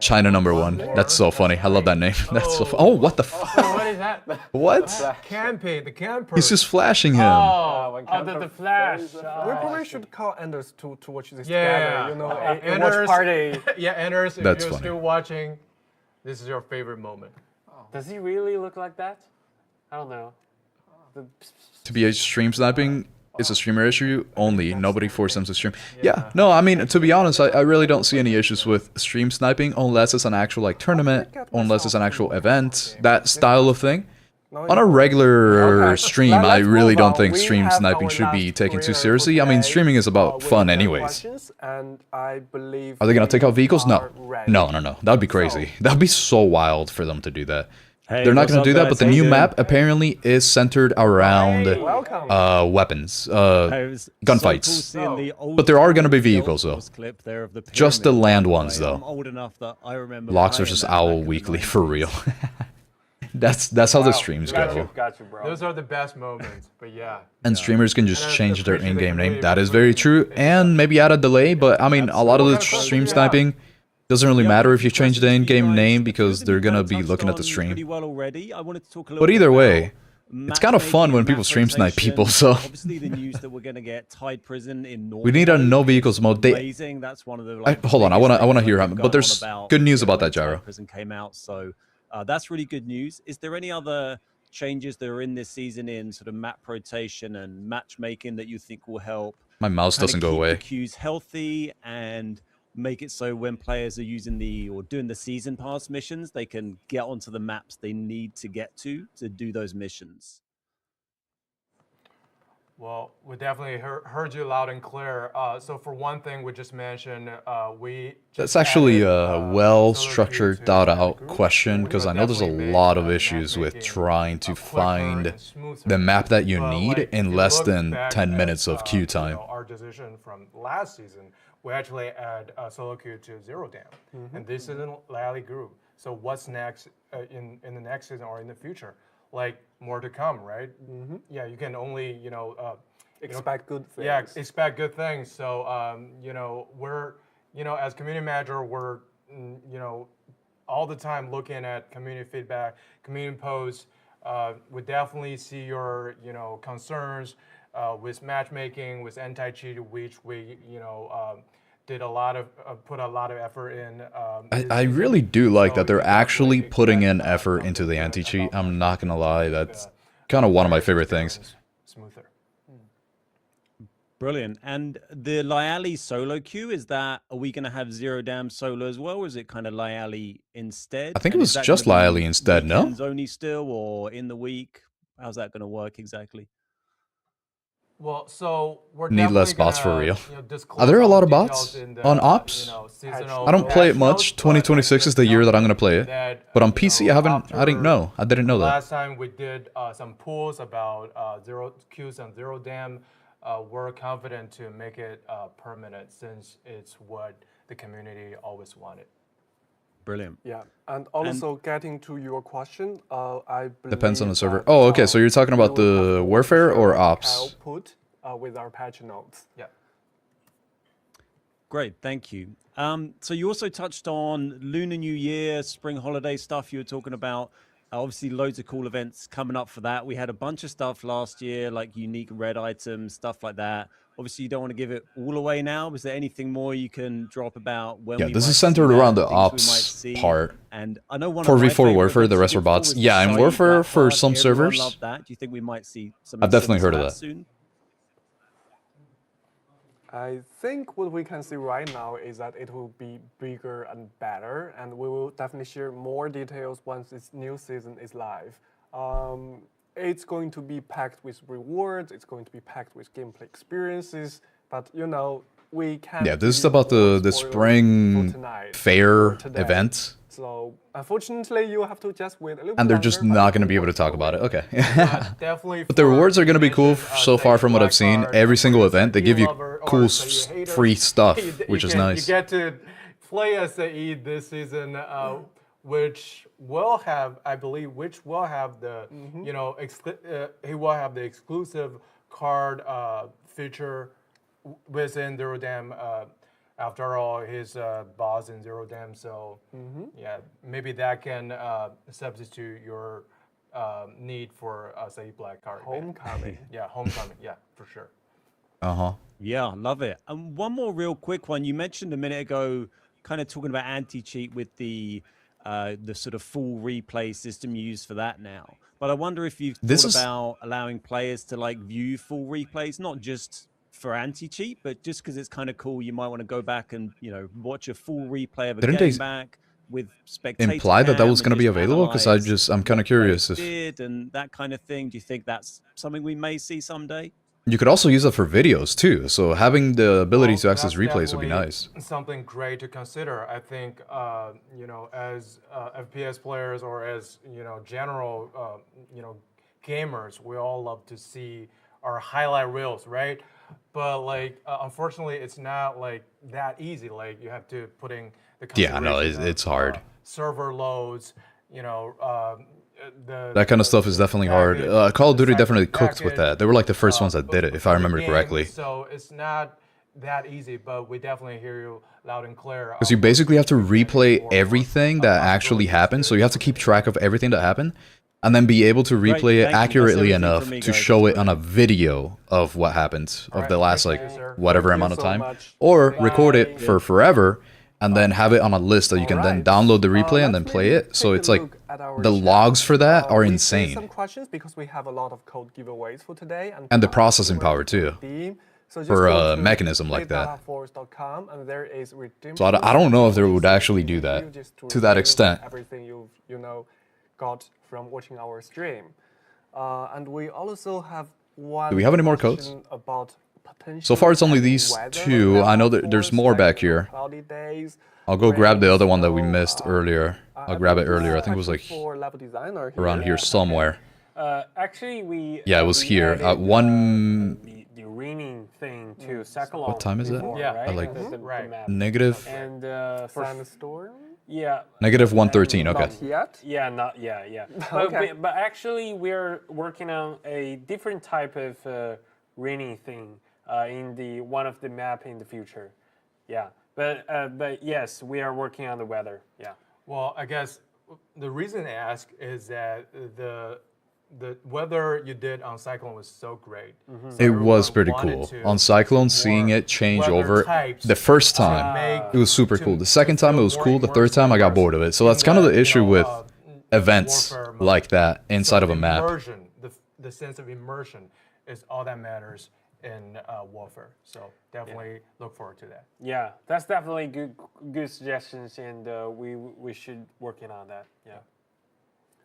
[SPEAKER 1] China #1. That's so funny. I love that name. That's so. Oh, what the?
[SPEAKER 3] What is that?
[SPEAKER 1] What?
[SPEAKER 3] Camping, the camper.
[SPEAKER 1] He's just flashing him.
[SPEAKER 5] The flash.
[SPEAKER 2] We probably should call Anders to watch this
[SPEAKER 3] Yeah.
[SPEAKER 2] together. You know,
[SPEAKER 3] Anders,
[SPEAKER 2] a watch party.
[SPEAKER 3] Yeah, Anders, if
[SPEAKER 1] That's
[SPEAKER 3] you're
[SPEAKER 1] funny.
[SPEAKER 3] still watching, this is your favorite moment.
[SPEAKER 5] Does he really look like that? I don't know.
[SPEAKER 1] To be a stream sniping is a streamer issue only. Nobody forced them to stream. Yeah. No, I mean, to be honest, I really don't see any issues with stream sniping unless it's an actual like tournament, unless it's an actual event, that style of thing. On a regular stream, I really don't think stream sniping should be taken too seriously. I mean, streaming is about fun anyways.
[SPEAKER 2] And I believe
[SPEAKER 1] Are they gonna take out vehicles? No. No. That'd be crazy. That'd be so wild for them to do that. They're not gonna do that, but the new map apparently is centered around weapons, gunfights. But there are gonna be vehicles though. Just the land ones though. Locks versus Owl weekly for real. That's how the streams
[SPEAKER 5] Got
[SPEAKER 1] go.
[SPEAKER 5] you, got you, bro.
[SPEAKER 3] Those are the best moments, but yeah.
[SPEAKER 1] And streamers can just
[SPEAKER 3] And I
[SPEAKER 1] change their
[SPEAKER 3] appreciate the
[SPEAKER 1] in-game name.
[SPEAKER 3] community
[SPEAKER 1] That is
[SPEAKER 3] really
[SPEAKER 1] very true. And maybe add a delay, but I mean, a lot of the stream sniping doesn't really matter if you change the in-game name because they're gonna be looking at the stream.
[SPEAKER 15] Well already. I wanted to talk a little
[SPEAKER 1] But either
[SPEAKER 15] bit
[SPEAKER 1] way,
[SPEAKER 15] about
[SPEAKER 1] it's kind of fun when people stream snipe people, so...
[SPEAKER 15] Obviously the news that we're going to get Tide Prison in North.
[SPEAKER 1] We need a no vehicles mode.
[SPEAKER 15] Amazing. That's one of the
[SPEAKER 1] hold on, I wanna hear him. But there's good news about that, Gyro.
[SPEAKER 15] Tide Prison came out, so that's really good news. Is there any other changes that are in this season in sort of map rotation and matchmaking that you think will help?
[SPEAKER 1] My mouse doesn't go away.
[SPEAKER 15] The queues healthy and make it so when players are using or doing the season pass missions, they can get onto the maps they need to get to do those missions.
[SPEAKER 3] Well, we definitely heard you loud and clear. So for one thing, we just mentioned
[SPEAKER 1] That's actually a well-structured, thought-out question because I know there's a lot of issues with trying to find the map that you need in less than 10 minutes of queue time.
[SPEAKER 3] Our decision from last season, we actually add solo queue to 0 dam, and this season Lally grew. So what's next in the next season or in the future? Like more to come, right? Yeah, you can only
[SPEAKER 2] Expect good things.
[SPEAKER 3] Yeah, expect good things. So we're as community manager, we're all the time looking at community feedback, community posts. We definitely see your concerns with matchmaking, with anti-cheat, which we did a lot of put a lot of effort in.
[SPEAKER 1] I really do like that they're actually putting in effort into the anti-cheat. I'm not gonna lie, that's kind of one of my favorite things.
[SPEAKER 3] Smoother.
[SPEAKER 15] Brilliant. And the Lyali solo queue, are we going to have 0 dam solo as well, or is it kind of Lyali instead?
[SPEAKER 1] I think it was just Lyali instead, no?
[SPEAKER 15] Weekends only still, or in the week? How's that going to work exactly?
[SPEAKER 3] Well, so we're
[SPEAKER 1] Need less
[SPEAKER 3] definitely
[SPEAKER 1] bots for
[SPEAKER 3] gonna,
[SPEAKER 1] real.
[SPEAKER 3] disclose
[SPEAKER 1] Are there a
[SPEAKER 3] all
[SPEAKER 1] lot
[SPEAKER 3] the
[SPEAKER 1] of bots
[SPEAKER 3] details in the,
[SPEAKER 1] on Ops?
[SPEAKER 3] seasonal
[SPEAKER 1] I don't play it
[SPEAKER 3] patch
[SPEAKER 1] much.
[SPEAKER 3] notes, but
[SPEAKER 1] 2026 is the year that I'm gonna play it.
[SPEAKER 3] that,
[SPEAKER 1] But on PC, I didn't know. I didn't know that.
[SPEAKER 3] Last time we did some polls about zero queues and 0 dam. We're confident to make it permanent since it's what the community always wanted.
[SPEAKER 15] Brilliant.
[SPEAKER 2] Yeah, and also getting to your question, I believe
[SPEAKER 1] Depends on the server.
[SPEAKER 2] that,
[SPEAKER 1] Oh, okay. So you're talking about
[SPEAKER 2] we will have
[SPEAKER 1] the
[SPEAKER 2] to
[SPEAKER 1] Warfare or
[SPEAKER 2] share
[SPEAKER 1] Ops?
[SPEAKER 2] output with our patch notes.
[SPEAKER 3] Yeah.
[SPEAKER 15] Great, thank you. So you also touched on Lunar New Year, spring holiday stuff you were talking about. Obviously, loads of cool events coming up for that. We had a bunch of stuff last year, like unique red items, stuff like that. Obviously, you don't want to give it all away now. Was there anything more you can drop about when
[SPEAKER 1] Yeah,
[SPEAKER 15] we
[SPEAKER 1] this
[SPEAKER 15] might
[SPEAKER 1] is centered
[SPEAKER 15] see
[SPEAKER 1] around
[SPEAKER 15] that,
[SPEAKER 1] the
[SPEAKER 15] things we might
[SPEAKER 1] Ops
[SPEAKER 15] see?
[SPEAKER 1] part.
[SPEAKER 15] And I know one of my
[SPEAKER 1] 4v4
[SPEAKER 15] favorite
[SPEAKER 1] Warfare, the
[SPEAKER 15] events
[SPEAKER 1] rest
[SPEAKER 15] to
[SPEAKER 1] are
[SPEAKER 15] give for
[SPEAKER 1] bots.
[SPEAKER 15] was
[SPEAKER 1] Yeah, in
[SPEAKER 15] Society
[SPEAKER 1] Warfare for
[SPEAKER 15] Blackheart.
[SPEAKER 1] some
[SPEAKER 15] Everyone
[SPEAKER 1] servers.
[SPEAKER 15] loved that. Do you think we might see some
[SPEAKER 1] I've definitely
[SPEAKER 15] incidents
[SPEAKER 1] heard of that.
[SPEAKER 15] soon?
[SPEAKER 2] I think what we can see right now is that it will be bigger and better, and we will definitely share more details once this new season is live. It's going to be packed with rewards, it's going to be packed with gameplay experiences, but we can't.
[SPEAKER 1] Yeah, this is about the spring fair
[SPEAKER 2] today.
[SPEAKER 1] event.
[SPEAKER 2] So unfortunately, you have to just wait a little bit
[SPEAKER 1] And they're just
[SPEAKER 2] longer,
[SPEAKER 1] not going to be able to talk about it. Okay.
[SPEAKER 3] Definitely.
[SPEAKER 1] But the rewards are going to be cool so far from what I've seen. Every single event, they give you cool free stuff, which is nice.
[SPEAKER 3] You get to play as the E this season, which will have, I believe, the, he will have the exclusive card feature within 0 dam. After all, his boss in 0 dam, so yeah, maybe that can substitute your need for say black card.
[SPEAKER 2] Homecoming.
[SPEAKER 3] Yeah, homecoming. Yeah, for sure.
[SPEAKER 15] Yeah, love it. And one more real quick one. You mentioned a minute ago, kind of talking about anti-cheat with the sort of full replay system used for that now. But I wonder if you've thought about allowing players to view full replays, not just for anti-cheat, but just because it's kind of cool, you might want to go back and watch a full replay of a game back with spectator
[SPEAKER 1] imply that was going to be
[SPEAKER 15] just
[SPEAKER 1] available? Because I'm kind of curious if
[SPEAKER 15] and that kind of thing. Do you think that's something we may see someday?
[SPEAKER 1] you could also use it for videos too. So having the ability to access replays would be nice.
[SPEAKER 3] Something great to consider. I think as FPS players or as general gamers, we all love to see our highlight reels, right? But unfortunately, it's not that easy. You have to put in the
[SPEAKER 1] Yeah, no, it's hard.
[SPEAKER 3] Server loads,
[SPEAKER 1] That kind of stuff is definitely hard. Call of Duty definitely cooked with that. They were like the first ones that did it, if I remember correctly.
[SPEAKER 3] So it's not that easy, but we definitely hear you loud and clear.
[SPEAKER 1] Because you basically have to replay everything that actually happened, so you have to keep track of everything that happened, and then be able to replay it accurately enough to show it on a video of what happened of the last like whatever amount of time, or record it for forever and then have it on a list that you can then download the replay and then play it. So it's like the logs for that are insane.
[SPEAKER 2] Some questions because we have a lot of code giveaways for today,
[SPEAKER 1] And the processing power too, for a mechanism like that.
[SPEAKER 2] And there is
[SPEAKER 1] So I don't know if they would actually do that to that extent.
[SPEAKER 2] Everything you know got from watching our stream, and we also have one.
[SPEAKER 1] Do we have any more codes?
[SPEAKER 2] About
[SPEAKER 1] so far it's only these two. I know that there's more back here. I'll go grab the other one that we missed earlier. I'll grab it earlier. I think it was like around here somewhere.
[SPEAKER 5] Actually,
[SPEAKER 1] yeah, it was here. One.
[SPEAKER 5] The ringing thing to Sakhalon.
[SPEAKER 1] What time is it?
[SPEAKER 5] Yeah,
[SPEAKER 1] At like
[SPEAKER 5] right.
[SPEAKER 1] negative.
[SPEAKER 5] And for Sandstorm. Yeah.
[SPEAKER 1] Negative 113. Okay.
[SPEAKER 2] Not yet?
[SPEAKER 5] Yeah, not yeah.
[SPEAKER 2] Okay.
[SPEAKER 5] But actually, we're working on a different type of raining thing in the one of the map in the future. Yeah, but yes, we are working on the weather. Yeah.
[SPEAKER 3] Well, I guess the reason I ask is that the weather you did on Cyclone was so great.
[SPEAKER 1] So it was pretty cool. On Cyclone, seeing it change over the first time, it was super cool. The second time it was cool. The third time I got bored of it. So that's kind of the issue with events like that inside of a map.
[SPEAKER 3] Immersion, the sense of immersion is all that matters in warfare. So definitely look forward to that.
[SPEAKER 5] Yeah, that's definitely good suggestions, and we should working on that. Yeah.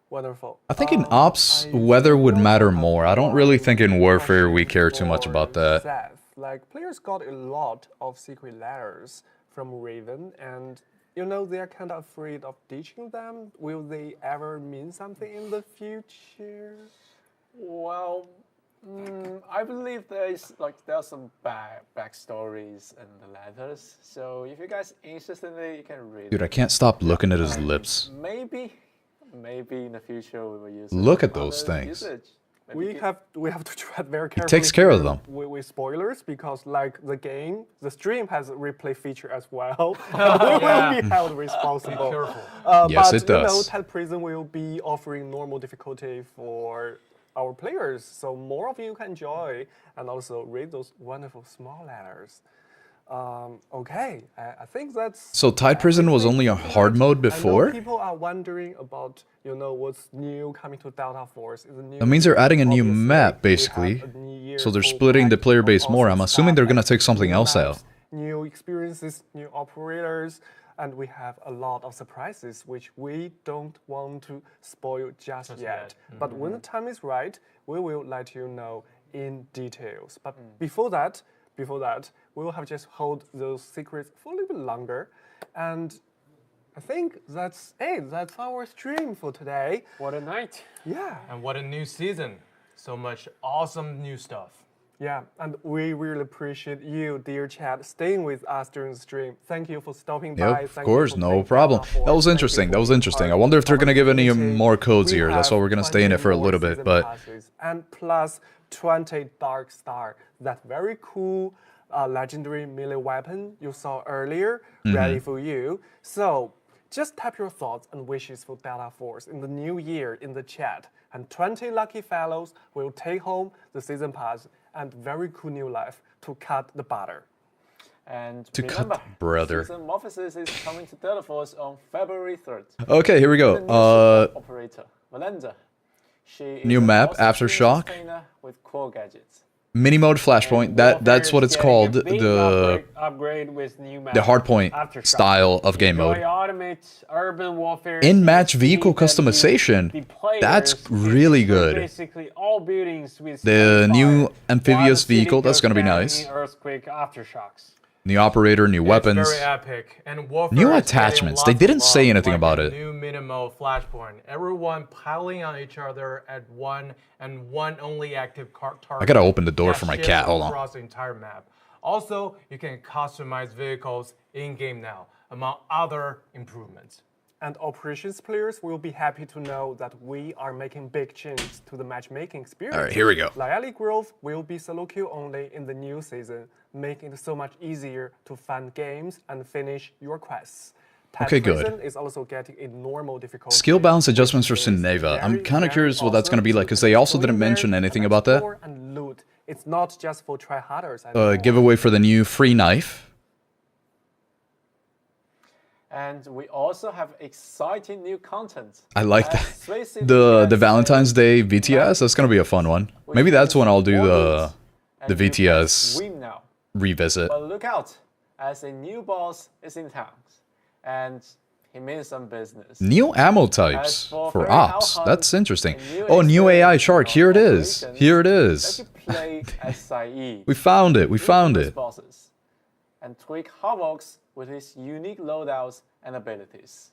[SPEAKER 2] Wonderful.
[SPEAKER 1] I think in Ops, weather would matter more. I don't really think in Warfare we care too much about that.
[SPEAKER 2] Seth, like, players got a lot of secret letters from Raven, and you know they're kind of afraid of ditching them. Will they ever mean something in the future?
[SPEAKER 10] Well, I believe there's some backstories in the letters. So if you guys interested in it, you can read.
[SPEAKER 1] Dude, I can't stop looking at his lips.
[SPEAKER 10] Maybe in the future we will use.
[SPEAKER 1] Look at those things.
[SPEAKER 2] We have to tread very carefully.
[SPEAKER 1] He takes care of them.
[SPEAKER 2] With spoilers, because like the stream has a replay feature as well. We will be held responsible.
[SPEAKER 3] Be careful.
[SPEAKER 1] Yes,
[SPEAKER 2] but,
[SPEAKER 1] it does.
[SPEAKER 2] You know, Ted Prison will be offering normal difficulty for our players, so more of you can enjoy and also read those wonderful small letters. Okay, I think that's...
[SPEAKER 1] So Tide Prison was only a hard mode before?
[SPEAKER 2] I know people are wondering about, you know, what's new coming to Delta Force.
[SPEAKER 1] That means they're adding a new map, basically. So they're splitting the player base more. I'm assuming they're gonna take something else out.
[SPEAKER 2] New experiences, new operators, and we have a lot of surprises which we don't want to spoil just yet. But when the time is right, we will let you know in details. But before that, we will have just hold those secrets for a little bit longer. And I think that's it. That's our stream for today.
[SPEAKER 5] What a night.
[SPEAKER 2] Yeah.
[SPEAKER 3] And what a new season. So much awesome new stuff.
[SPEAKER 2] Yeah, and we really appreciate you, dear chat, staying with us during the stream. Thank you for stopping by.
[SPEAKER 1] Yep, of course, no problem. That was interesting. That was interesting. I wonder if they're gonna give any more codes here. That's why we're gonna stay in it for a little bit. But
[SPEAKER 2] and plus 20 Dark Star, that very cool legendary melee weapon you saw earlier, ready for you. So just type your thoughts and wishes for Delta Force in the new year in the chat, and 20 lucky fellows will take home the season pass and very cool new life to cut the butter.
[SPEAKER 10] And
[SPEAKER 1] to
[SPEAKER 10] remember,
[SPEAKER 1] cut the brother.
[SPEAKER 10] Season Morphosis is coming to Delta Force on February 3rd.
[SPEAKER 1] Okay, here we go.
[SPEAKER 10] Operator Valenda. She
[SPEAKER 1] new map, Aftershock.
[SPEAKER 10] With core gadgets.
[SPEAKER 1] Mini mode Flashpoint. That's what it's called. The
[SPEAKER 5] upgrade with new map,
[SPEAKER 1] the hardpoint style of game mode.
[SPEAKER 5] Urban warfare.
[SPEAKER 1] In-match vehicle customization. That's really good.
[SPEAKER 5] Basically all buildings with
[SPEAKER 1] the new amphibious vehicle. That's gonna be nice.
[SPEAKER 5] Earthquake aftershocks.
[SPEAKER 1] New operator, new weapons.
[SPEAKER 3] Very epic. And warfare
[SPEAKER 1] new attachments. They didn't say anything about it.
[SPEAKER 3] New minimal Flashpoint. Everyone piling on each other at one only active target.
[SPEAKER 1] I gotta open the door for my cat. Hold on.
[SPEAKER 3] Across the entire map. Also, you can customize vehicles in game now, among other improvements.
[SPEAKER 2] And operations players will be happy to know that we are making big changes to the matchmaking experience.
[SPEAKER 1] All right, here we go.
[SPEAKER 2] Layali Grove will be solo queue only in the new season, making it so much easier to find games and finish your quests.
[SPEAKER 1] Okay, good.
[SPEAKER 2] Prison is also getting a normal difficulty.
[SPEAKER 1] Skill balance adjustments for Sineva. I'm kind of curious what that's going to be like, because they also didn't mention anything about that.
[SPEAKER 2] And loot. It's not just for tryharders.
[SPEAKER 1] Giveaway for the new free knife.
[SPEAKER 10] And we also have exciting new content.
[SPEAKER 1] I like that. The Valentine's Day VTS, that's going to be a fun one. Maybe that's when I'll do the VTS revisit.
[SPEAKER 10] But look out, as a new boss is in town. And he means some business.
[SPEAKER 1] New ammo types for ops. That's interesting. Oh, new AI shark. Here it is. Here it is. We found it. We found it.
[SPEAKER 10] And tweak Havocs with his unique loadouts and abilities.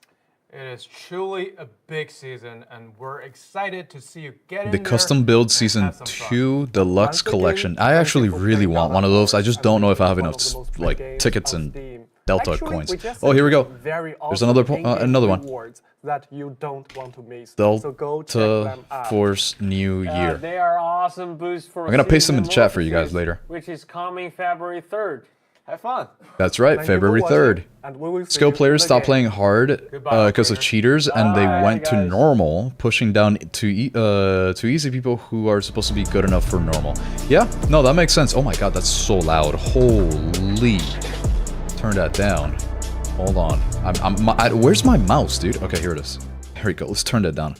[SPEAKER 3] It is truly a big season, and we're excited to see you get in
[SPEAKER 1] the custom build season 2 deluxe collection. I actually really want one of those. I just don't know if I have enough like tickets and Delta coins. Oh, here we go. There's another one.
[SPEAKER 2] That you don't want to miss.
[SPEAKER 1] Delta Force New Year.
[SPEAKER 5] They are awesome boosts for.
[SPEAKER 1] I'm gonna paste them in the chat for you guys later.
[SPEAKER 5] Which is coming February 3rd. Have fun.
[SPEAKER 1] That's right, February 3rd. Skill players stopped playing hard because of cheaters, and they went to normal, pushing down to easy people who are supposed to be good enough for normal. Yeah, no, that makes sense. Oh my god, that's so loud. Holy. Turn that down. Hold on. Where's my mouse, dude? Okay, here it is. Here we go. Let's turn that down.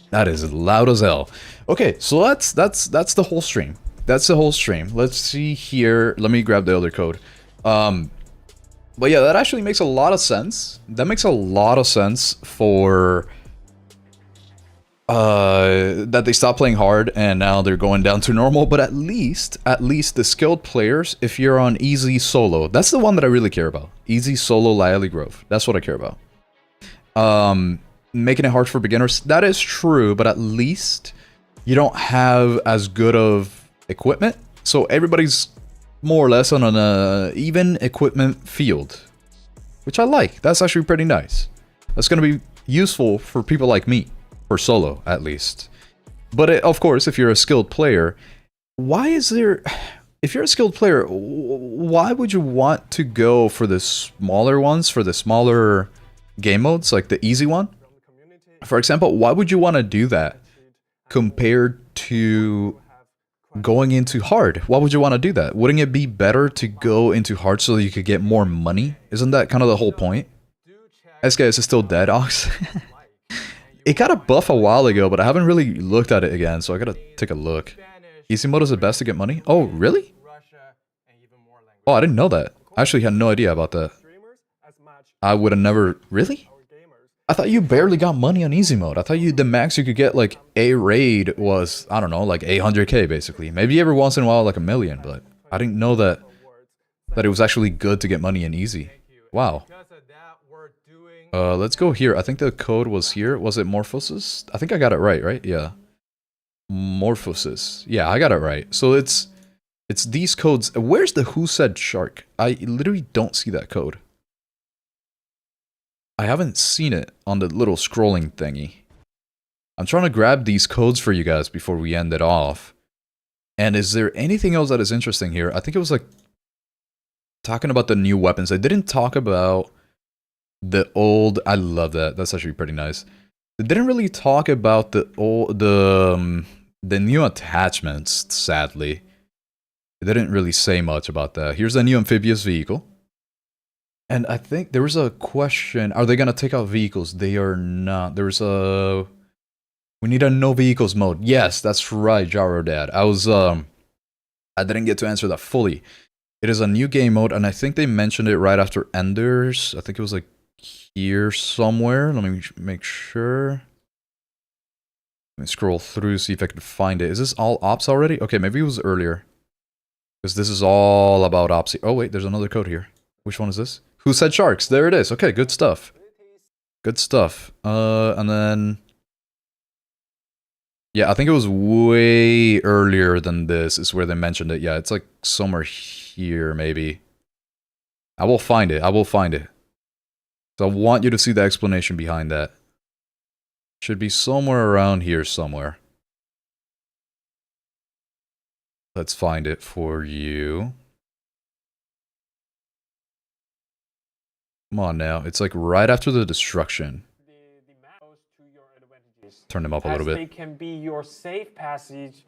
[SPEAKER 1] That is loud as hell. Okay, so that's the whole stream. That's the whole stream. Let's see here. Let me grab the other code. But yeah, that actually makes a lot of sense. That makes a lot of sense for that they stopped playing hard and now they're going down to normal. But at least the skilled players, if you're on easy solo, that's the one that I really care about. Easy solo Layali Grove. That's what I care about. Making it hard for beginners, that is true, but at least you don't have as good of equipment, so everybody's more or less on an even equipment field, which I like. That's actually pretty nice. That's going to be useful for people like me, for solo at least. But of course, if you're a skilled player, if you're a skilled player, why would you want to go for the smaller ones, for the smaller game modes, like the easy one? For example, why would you want to do that compared to going into hard? Why would you want to do that? Wouldn't it be better to go into hard so that you could get more money? Isn't that kind of the whole point? SKS is still dead, Ox. It got a buff a while ago, but I haven't really looked at it again, so I gotta take a look. Easy mode is the best to get money? Oh, really? Oh, I didn't know that. I actually had no idea about that. I would have never... Really? I thought you barely got money on easy mode. I thought the max you could get, like, a raid was, I don't know, like 800k basically. Maybe every once in a while like 1 million, but I didn't know that it was actually good to get money in easy. Wow. Let's go here. I think the code was here. Was it Morphosis? I think I got it right? Yeah. Morphosis. Yeah, I got it right. So it's these codes. Where's the Who Said Shark? I literally don't see that code. I haven't seen it on the little scrolling thingy. I'm trying to grab these codes for you guys before we end it off. And is there anything else that is interesting here? I think it was like talking about the new weapons. I didn't talk about the old... I love that. That's actually pretty nice. They didn't really talk about the new attachments, sadly. They didn't really say much about that. Here's the new amphibious vehicle. And I think there was a question, are they going to take out vehicles? They are not. There's a... We need a no vehicles mode. Yes, that's right, Jaro Dad. I didn't get to answer that fully. It is a new game mode, and I think they mentioned it right after Enders. I think it was like here somewhere. Let me make sure. Let me scroll through, see if I can find it. Is this all ops already? Okay, maybe it was earlier. Because this is all about ops. Oh wait, there's another code here. Which one is this? Who Said Sharks? There it is. Okay, good stuff. Good stuff. And then... Yeah, I think it was way earlier than this is where they mentioned it. Yeah, it's like somewhere here, maybe. I will find it. I will find it. So I want you to see the explanation behind that. Should be somewhere around here somewhere. Let's find it for you. Come on now. It's like right after the destruction. Turn them up a little bit.
[SPEAKER 5] They can be your safe passage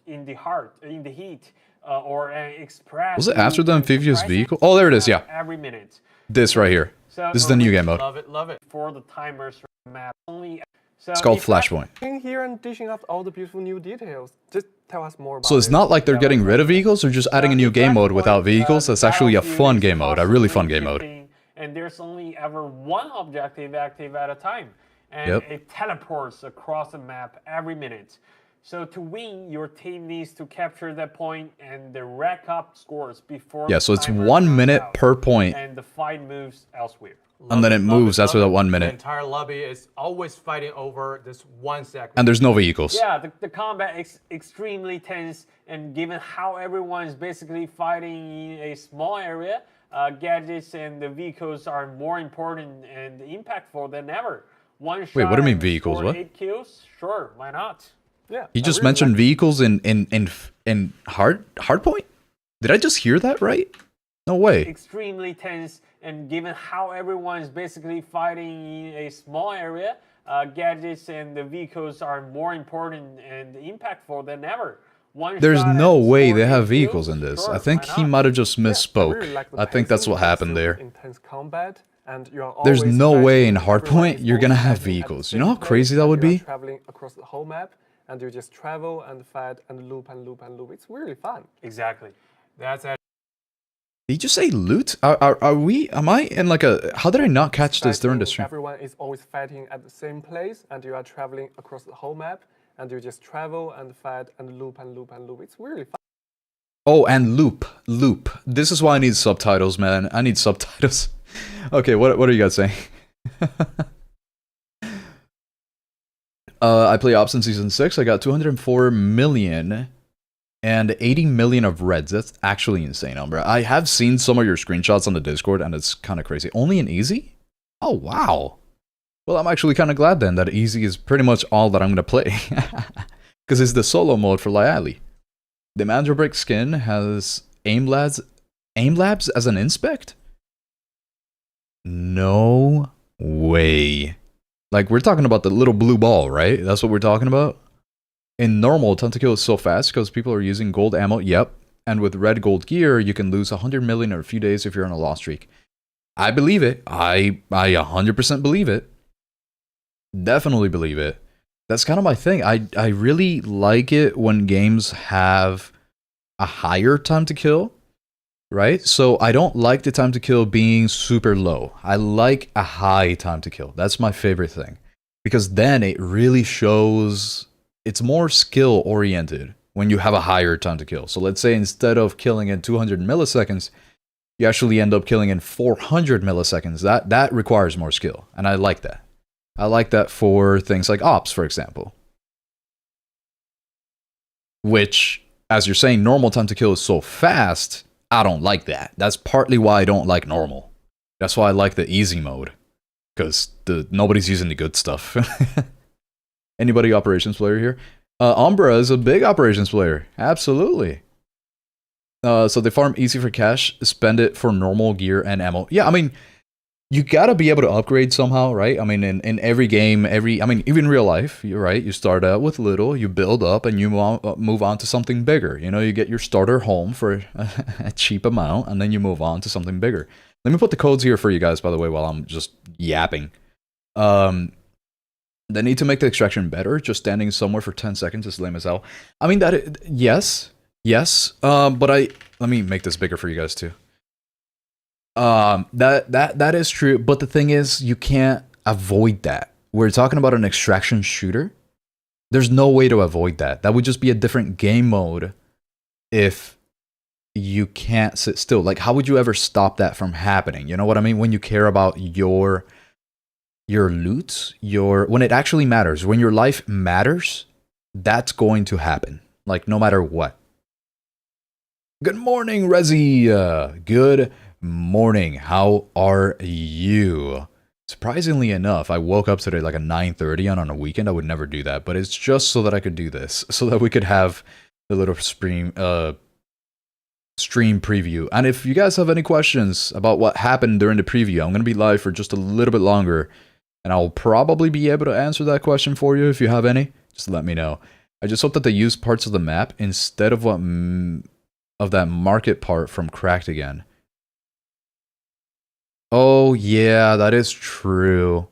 [SPEAKER 5] in the heat, or an express.
[SPEAKER 1] Was it after the amphibious vehicle? Oh, there it is, yeah.
[SPEAKER 5] Every minute.
[SPEAKER 1] This right here.
[SPEAKER 5] So,
[SPEAKER 1] this is the new game mode.
[SPEAKER 5] Love it. For the timers map only. So
[SPEAKER 1] it's called Flashpoint.
[SPEAKER 2] In here and dishing out all the beautiful new details. Just tell us more about
[SPEAKER 1] So it's not like they're getting rid of vehicles or just adding a new game mode without vehicles. That's actually a fun game mode, a really fun game mode.
[SPEAKER 5] And there's only ever one objective active at a time. And it teleports across the map every minute. So to win, your team needs to capture that point and rack up scores before.
[SPEAKER 1] Yeah, so it's 1 minute per point.
[SPEAKER 5] And the fight moves elsewhere.
[SPEAKER 1] And then it moves after that 1 minute.
[SPEAKER 3] The entire lobby is always fighting over this one segment.
[SPEAKER 1] And there's no vehicles.
[SPEAKER 5] Yeah, the combat is extremely tense, and given how everyone's basically fighting in a small area, gadgets and the vehicles are more important and impactful than ever. Wait,
[SPEAKER 1] what do you mean vehicles? What?
[SPEAKER 5] 8 kills? Sure, why not?
[SPEAKER 2] Yeah.
[SPEAKER 1] He just mentioned vehicles in Hardpoint? Did I just hear that right? No way.
[SPEAKER 5] Extremely tense, and given how everyone's basically fighting in a small area, gadgets and the vehicles are more important and impactful than ever.
[SPEAKER 1] There's no way they have vehicles in this. I think he might have just misspoke. I think that's what happened there.
[SPEAKER 2] Intense combat, and you are
[SPEAKER 1] There's no way in Hardpoint you're gonna have vehicles. You know how crazy that would be?
[SPEAKER 2] Traveling across the whole map, and you just travel and fight and loop and loop and loop. It's really fun.
[SPEAKER 5] Exactly.
[SPEAKER 3] That's it.
[SPEAKER 1] Did you just say loot? Am I in like a, how did I not catch this during the stream?
[SPEAKER 2] Everyone is always fighting at the same place, and you are traveling across the whole map, and you just travel and fight and loop and loop and loop. It's really fun.
[SPEAKER 1] Oh, and loop. This is why I need subtitles, man. I need subtitles. Okay, what are you guys saying? I play Ops in Season 6. I got 204 million and 80 million of reds. That's actually insane number. I have seen some of your screenshots on the Discord, and it's kind of crazy. Only in easy? Oh, wow. Well, I'm actually kind of glad then that easy is pretty much all that I'm going to play. Because it's the solo mode for Lyali. The Mandrabrick skin has aim labs as an inspect? No way. Like, we're talking about the little blue ball, right? That's what we're talking about? In normal, time to kill is so fast because people are using gold ammo. Yep. And with red gold gear, you can lose 100 million in a few days if you're on a loss streak. I believe it. I 100% believe it. Definitely believe it. That's kind of my thing. I really like it when games have a higher time to kill, right? So I don't like the time to kill being super low. I like a high time to kill. That's my favorite thing. Because then it really shows it's more skill oriented when you have a higher time to kill. So let's say instead of killing in 200 milliseconds, you actually end up killing in 400 milliseconds. That requires more skill. And I like that. I like that for things like Ops, for example. Which, as you're saying, normal time to kill is so fast, I don't like that. That's partly why I don't like normal. That's why I like the easy mode. Because nobody's using the good stuff. Anybody operations player here? Umbra is a big operations player. Absolutely. So they farm easy for cash, spend it for normal gear and ammo. Yeah, I mean, you gotta be able to upgrade somehow, right? I mean, in every game, even real life, you're right. You start out with little, you build up, and you move on to something bigger. You know, you get your starter home for a cheap amount, and then you move on to something bigger. Let me put the codes here for you guys, by the way, while I'm just yapping. They need to make the extraction better. Just standing somewhere for 10 seconds is lame as hell. I mean, yes. But let me make this bigger for you guys too. That is true. But the thing is, you can't avoid that. We're talking about an extraction shooter. There's no way to avoid that. That would just be a different game mode if you can't sit still. Like, how would you ever stop that from happening? You know what I mean? When you care about your loot, when it actually matters, when your life matters, that's going to happen. Like, no matter what. Good morning, Rezi. Good morning. How are you? Surprisingly enough, I woke up today like at 9:30, and on a weekend I would never do that, but it's just so that I could do this, so that we could have the little stream preview. And if you guys have any questions about what happened during the preview, I'm going to be live for just a little bit longer, and I'll probably be able to answer that question for you. If you have any, just let me know. I just hope that they use parts of the map instead of of that market part from Cracked again. Oh yeah, that is true.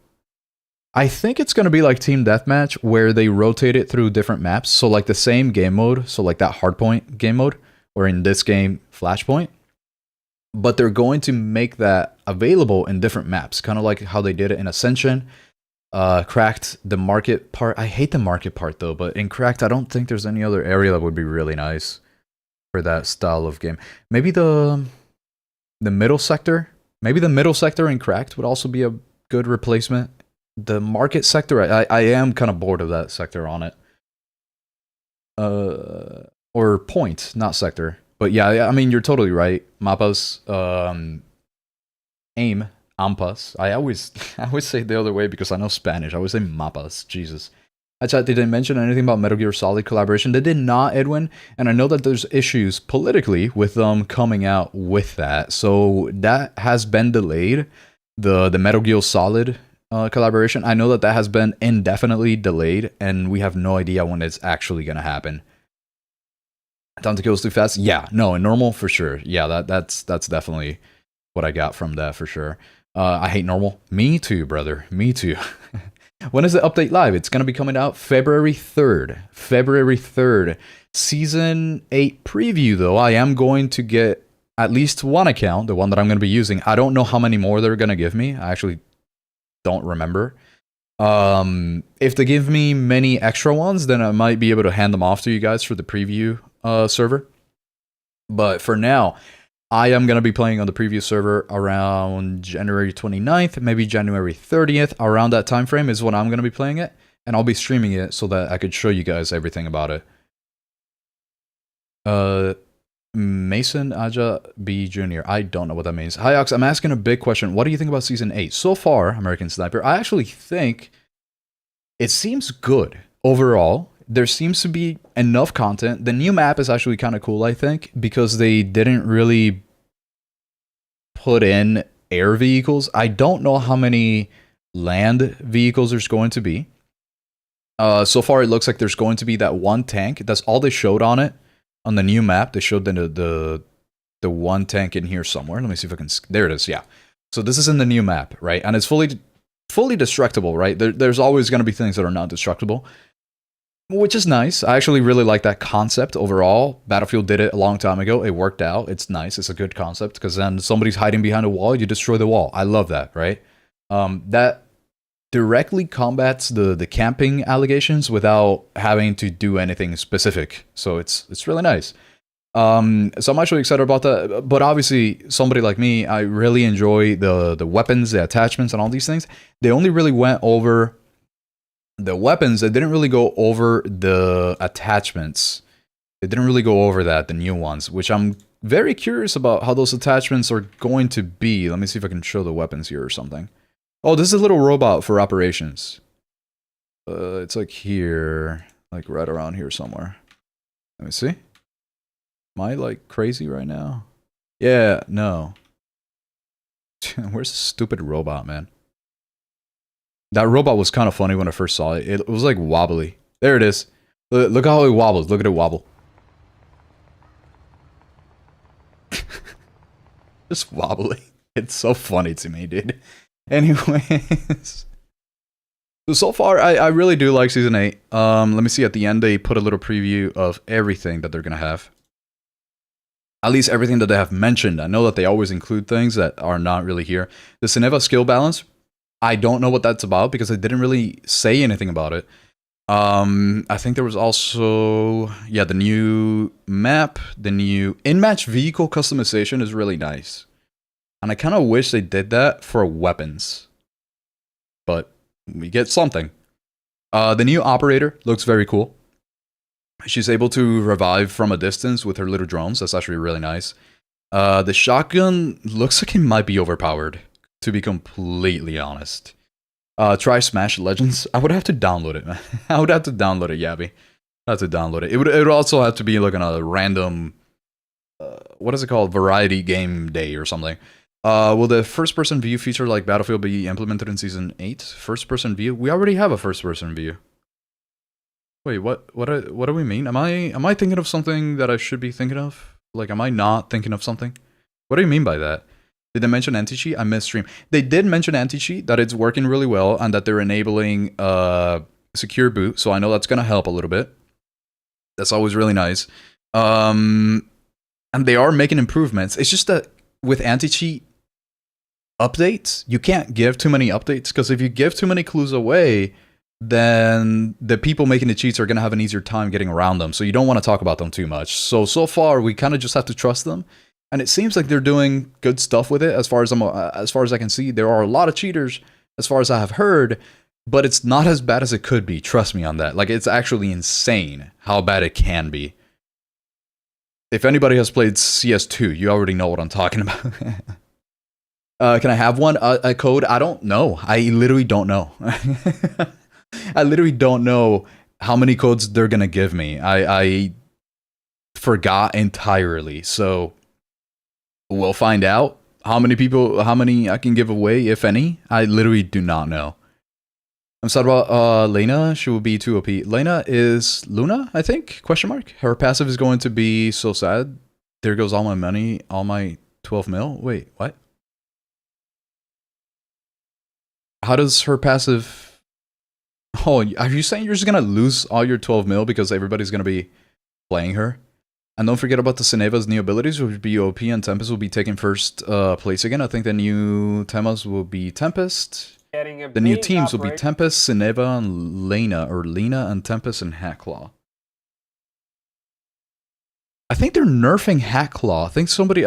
[SPEAKER 1] I think it's going to be like Team Deathmatch, where they rotate it through different maps. So like the same game mode, so like that Hardpoint game mode, or in this game, Flashpoint. But they're going to make that available in different maps, kind of like how they did it in Ascension. Cracked, the market part. I hate the market part though, but in Cracked, I don't think there's any other area that would be really nice for that style of game. Maybe the middle sector. Maybe the middle sector in Cracked would also be a good replacement. The market sector, I am kind of bored of that sector on it. Or point, not sector. But yeah, I mean, you're totally right. Mapas, aim, ampas. I always say it the other way because I know Spanish. I always say mapas. Jesus. I chat, they didn't mention anything about Metal Gear Solid collaboration. They did not, Edwin. And I know that there's issues politically with them coming out with that. So that has been delayed. The Metal Gear Solid collaboration. I know that has been indefinitely delayed. And we have no idea when it's actually going to happen. Time to kill too fast? Yeah, no, in normal for sure. Yeah, that's definitely what I got from that for sure. I hate normal. Me too, brother. Me too. When is the update live? It's gonna be coming out February 3rd. February 3rd. Season 8 preview though. I am going to get at least one account, the one that I'm gonna be using. I don't know how many more they're gonna give me. I actually don't remember. If they give me many extra ones, then I might be able to hand them off to you guys for the preview server. But for now, I am going to be playing on the preview server around January 29th, maybe January 30th. Around that time frame is when I'm going to be playing it. And I'll be streaming it so that I could show you guys everything about it. Mason Aja B Jr. I don't know what that means. Hi, Ox. I'm asking a big question. What do you think about Season 8? So far, American Sniper, I actually think it seems good overall. There seems to be enough content. The new map is actually kind of cool, I think, because they didn't really put in air vehicles. I don't know how many land vehicles there's going to be. So far, it looks like there's going to be that one tank. That's all they showed on it. On the new map, they showed the one tank in here somewhere. Let me see if I can... There it is, yeah. So this is in the new map, right? And it's fully destructible, right? There's always going to be things that are not destructible, which is nice. I actually really like that concept overall. Battlefield did it a long time ago. It worked out. It's nice. It's a good concept because then somebody's hiding behind a wall, you destroy the wall. I love that, right? That directly combats the camping allegations without having to do anything specific. So it's really nice. So I'm actually excited about that. But obviously, somebody like me, I really enjoy the weapons, the attachments, and all these things. They only really went over the weapons. They didn't really go over the attachments. They didn't really go over that, the new ones, which I'm very curious about how those attachments are going to be. Let me see if I can show the weapons here or something. Oh, this is a little robot for operations. It's like here, like right around here somewhere. Let me see. Am I like crazy right now? Yeah, no. Where's the stupid robot, man? That robot was kind of funny when I first saw it. It was like wobbly. There it is. Look how it wobbles. Look at it wobble. Just wobbly. It's so funny to me, dude. Anyways. So far, I really do like Season 8. Let me see. At the end, they put a little preview of everything that they're going to have. At least everything that they have mentioned. I know that they always include things that are not really here. The Cineva skill balance. I don't know what that's about because they didn't really say anything about it. I think there was also, yeah, the new map, the new in-match vehicle customization is really nice. And I kind of wish they did that for weapons. But we get something. The new operator looks very cool. She's able to revive from a distance with her little drones. That's actually really nice. The shotgun looks like it might be overpowered, to be completely honest. Try Smash Legends. I would have to download it, man. I would have to download it, Yabby. I have to download it. It would also have to be like on a random, what is it called? Variety game day or something. Will the first-person view feature like Battlefield be implemented in Season 8? First-person view? We already have a first-person view. Wait, what do we mean? Am I thinking of something that I should be thinking of? Like, am I not thinking of something? What do you mean by that? Did they mention anti-cheat? I missed stream. They did mention anti-cheat, that it's working really well, and that they're enabling secure boot, so I know that's going to help a little bit. That's always really nice. And they are making improvements. It's just that with anti-cheat updates, you can't give too many updates, because if you give too many clues away, then the people making the cheats are going to have an easier time getting around them, so you don't want to talk about them too much. So far, we kind of just have to trust them. And it seems like they're doing good stuff with it. As far as I can see, there are a lot of cheaters, as far as I have heard, but it's not as bad as it could be. Trust me on that. Like, it's actually insane how bad it can be. If anybody has played CS2, you already know what I'm talking about. Can I have one? A code? I don't know. I literally don't know. I literally don't know how many codes they're gonna give me. I forgot entirely. So we'll find out how many I can give away, if any. I literally do not know. I'm sad about Lena. She will be too OP. Lena is Luna, I think? Question mark. Her passive is going to be so sad. There goes all my money, all my 12 mil. Wait, what? How does her passive... Oh, are you saying you're just gonna lose all your 12 mil because everybody's gonna be playing her? And don't forget about the Seneva's new abilities, which will be OP, and Tempest will be taking first place again. I think the new temas will be Tempest. The new teams will be Tempest, Seneva, and Lena, or Lena and Tempest and Hackclaw. I think they're nerfing Hackclaw.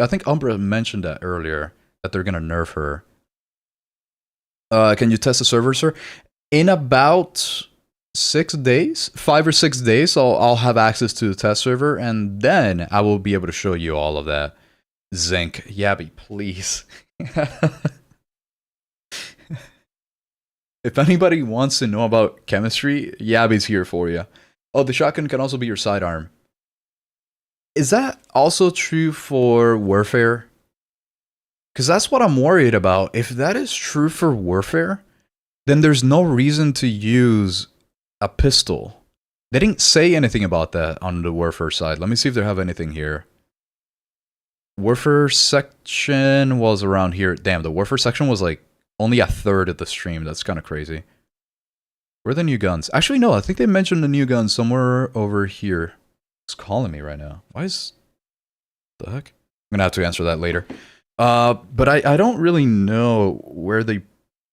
[SPEAKER 1] I think Umbra mentioned that earlier, that they're gonna nerf her. Can you test the server, sir? In about 6 days, 5 or 6 days, I'll have access to the test server, and then I will be able to show you all of that. Zinc, Yabby, please. If anybody wants to know about chemistry, Yabby's here for you. Oh, the shotgun can also be your sidearm. Is that also true for Warfare? Because that's what I'm worried about. If that is true for Warfare, then there's no reason to use a pistol. They didn't say anything about that on the Warfare side. Let me see if they have anything here. Warfare section was around here. Damn, the Warfare section was like only a third of the stream. That's kind of crazy. Where are the new guns? Actually, no, I think they mentioned the new guns somewhere over here. It's calling me right now. Why is... the heck? I'm gonna have to answer that later. But I don't really know where they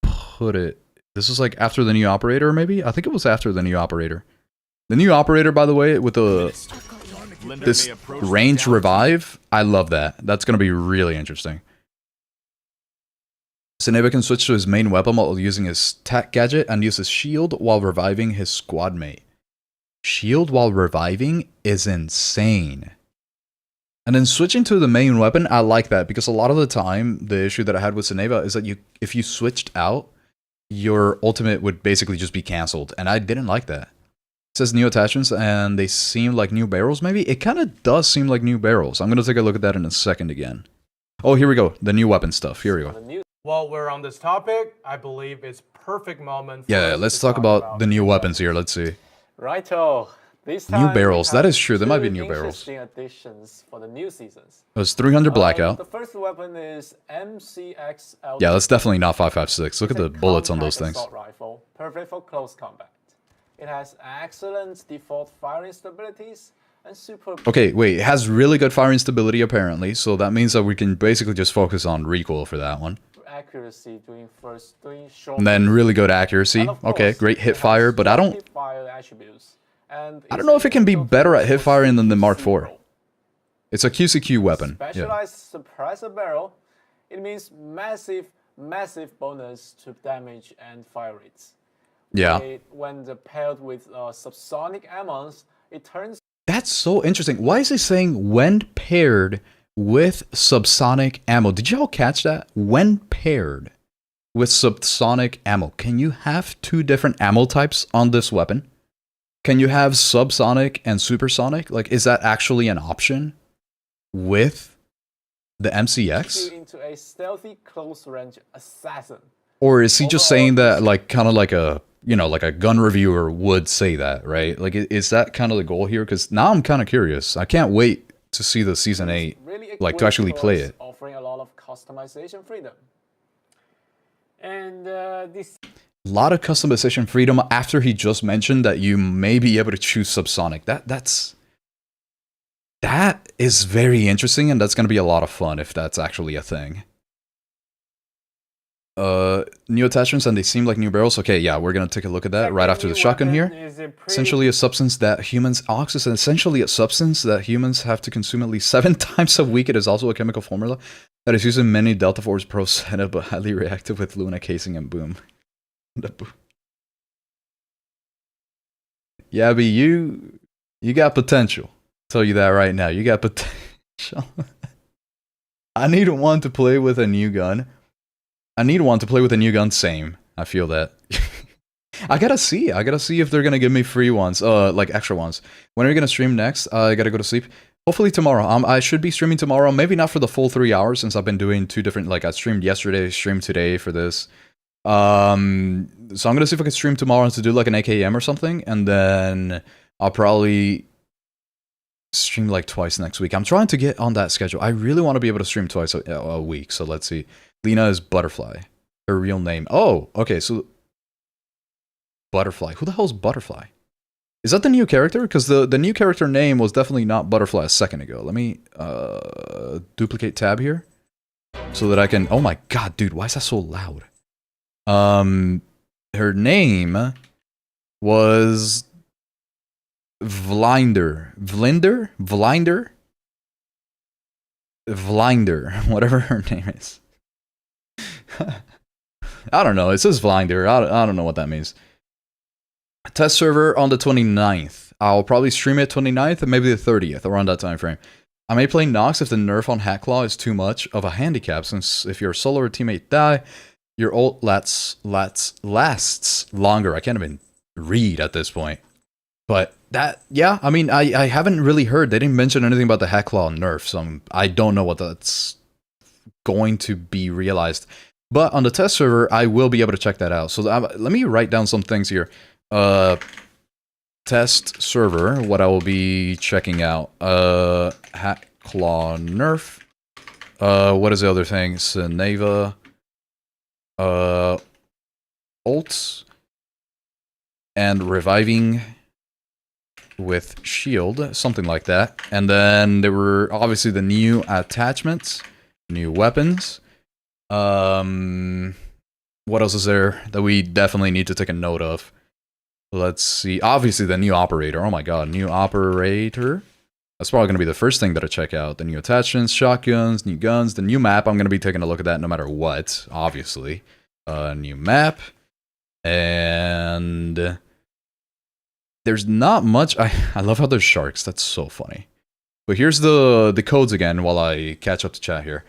[SPEAKER 1] put it. This is like after the new operator, maybe? I think it was after the new operator. The new operator, by the way, with this range revive, I love that. That's going to be really interesting. Seneva can switch to his main weapon while using his tech gadget and use his shield while reviving his squad mate. Shield while reviving is insane. And then switching to the main weapon, I like that, because a lot of the time, the issue that I had with Seneva is that if you switched out, your ultimate would basically just be cancelled, and I didn't like that. It says new attachments, and they seem like new barrels, maybe? It kind of does seem like new barrels. I'm going to take a look at that in a second again. Oh, here we go. The new weapon stuff. Here we go.
[SPEAKER 3] While we're on this topic, I believe it's perfect moment.
[SPEAKER 1] Yeah, let's talk about the new weapons here. Let's see.
[SPEAKER 10] Righto. This time
[SPEAKER 1] new barrels. That is true. There might be new barrels.
[SPEAKER 10] Interesting additions for the new seasons.
[SPEAKER 1] It was 300 blackout.
[SPEAKER 10] The first weapon is MCXL.
[SPEAKER 1] Yeah, that's definitely not 5.56. Look at the bullets on those things.
[SPEAKER 10] Assault rifle, perfect for close combat. It has excellent default firing stabilities and super.
[SPEAKER 1] Okay, wait. It has really good firing stability apparently, so that means that we can basically just focus on recoil for that one.
[SPEAKER 10] Accuracy doing short.
[SPEAKER 1] And then really good accuracy. Okay, great hit fire, but I don't. I don't know if it can be better at hip firing than the Mark IV. It's a QCQ weapon.
[SPEAKER 10] Specialized suppressor barrel. It means massive bonus to damage and fire rates.
[SPEAKER 1] Yeah.
[SPEAKER 10] When paired with subsonic ammons, it turns.
[SPEAKER 1] That's so interesting. Why is it saying when paired with subsonic ammo. Did y'all catch that? When paired with subsonic ammo, can you have 2 different ammo types on this weapon? Can you have subsonic and supersonic? Like, is that actually an option with the MCX?
[SPEAKER 10] Into a stealthy close range assassin.
[SPEAKER 1] Or is he just saying that, like, kind of like a, you know, like a gun reviewer would say that, right? Like, is that kind of the goal here? Because now I'm kind of curious. I can't wait to see the Season 8,
[SPEAKER 10] really
[SPEAKER 1] like, to actually play it.
[SPEAKER 10] Offering a lot of customization freedom. And this...
[SPEAKER 1] A lot of customization freedom after he just mentioned that you may be able to choose subsonic. That is very interesting, and that's going to be a lot of fun if that's actually a thing. New attachments, and they seem like new barrels. Okay, yeah, we're going to take a look at that right after the shotgun here. Essentially a substance that humans... Aux is essentially a substance that humans have to consume at least 7 times a week. It is also a chemical formula that is used in many Delta Force Pro setup, but highly reactive with Luna casing and boom. Yeah, but you got potential. Tell you that right now. You got potential. I need one to play with a new gun. Same. I feel that. I gotta see if they're gonna give me free ones, like extra ones. When are you gonna stream next? I gotta go to sleep. Hopefully tomorrow. I should be streaming tomorrow. Maybe not for the full 3 hours, since I've been doing 2 different. Like, I streamed yesterday, streamed today for this. So I'm gonna see if I can stream tomorrow to do like an AKM or something, and then I'll probably stream like twice next week. I'm trying to get on that schedule. I really want to be able to stream twice a week. So let's see. Lena is Butterfly. Her real name. Oh, okay. So Butterfly. Who the hell is Butterfly? Is that the new character? Because the new character name was definitely not Butterfly a second ago. Let me duplicate tab here so that I can. Oh my god, dude! Why is that so loud? Her name was Vlinder, whatever her name is. I don't know. It says Vlinder. I don't know what that means. Test server on the 29th. I'll probably stream it 29th and maybe the 30th, around that time frame. I may play Nox if the nerf on Hatclaw is too much of a handicap, since if your solo or teammate die, your ult lasts longer. I can't even read at this point. But that, yeah, I mean, I haven't really heard. They didn't mention anything about the Hatclaw nerf, so I don't know what that's going to be realized. But on the test server, I will be able to check that out. So let me write down some things here. Test server, what I will be checking out. Hatclaw nerf. What is the other thing? Seneva. Ults. And reviving with shield, something like that. And then there were obviously the new attachments, new weapons. What else is there that we definitely need to take a note of? Let's see. Obviously the new operator. Oh my god, new operator. That's probably going to be the first thing that I check out. The new attachments, shotguns, new guns, the new map. I'm going to be taking a look at that no matter what, obviously. New map. And there's not much. I love how there's sharks. That's so funny. But here's the codes again while I catch up to chat here.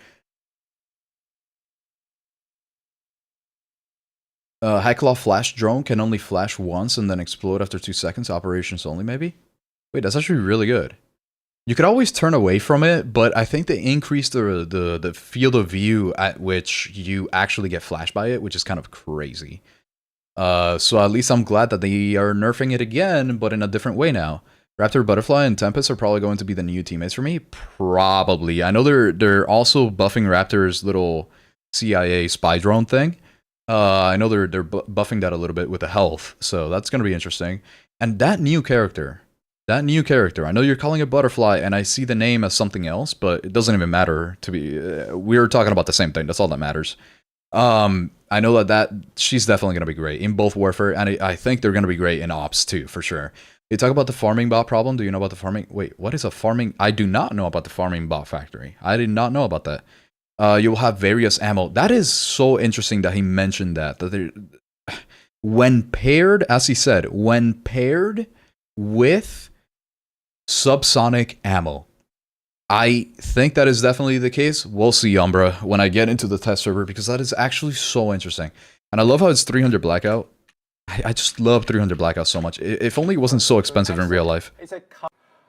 [SPEAKER 1] Hatclaw flash drone can only flash once and then explode after 2 seconds. Operations only, maybe? Wait, that's actually really good. You could always turn away from it, but I think they increased the field of view at which you actually get flashed by it, which is kind of crazy. So at least I'm glad that they are nerfing it again, but in a different way now. Raptor, Butterfly, and Tempest are probably going to be the new teammates for me. Probably. I know they're also buffing Raptor's little CIA spy drone thing. I know they're buffing that a little bit with the health, so that's going to be interesting. And that new character, I know you're calling it Butterfly, and I see the name as something else, but it doesn't even matter to be. We're talking about the same thing. That's all that matters. I know that she's definitely going to be great in both Warfare, and I think they're going to be great in Ops too, for sure. You talk about the farming bot problem. Do you know about the farming? Wait, what is a farming? I do not know about the farming bot factory. I did not know about that. You will have various ammo. That is so interesting that he mentioned that. When paired, as he said, when paired with subsonic ammo, I think that is definitely the case. We'll see, Umbra, when I get into the test server, because that is actually so interesting. And I love how it's 300 blackout. I just love 300 blackout so much. If only it wasn't so expensive in real life. Let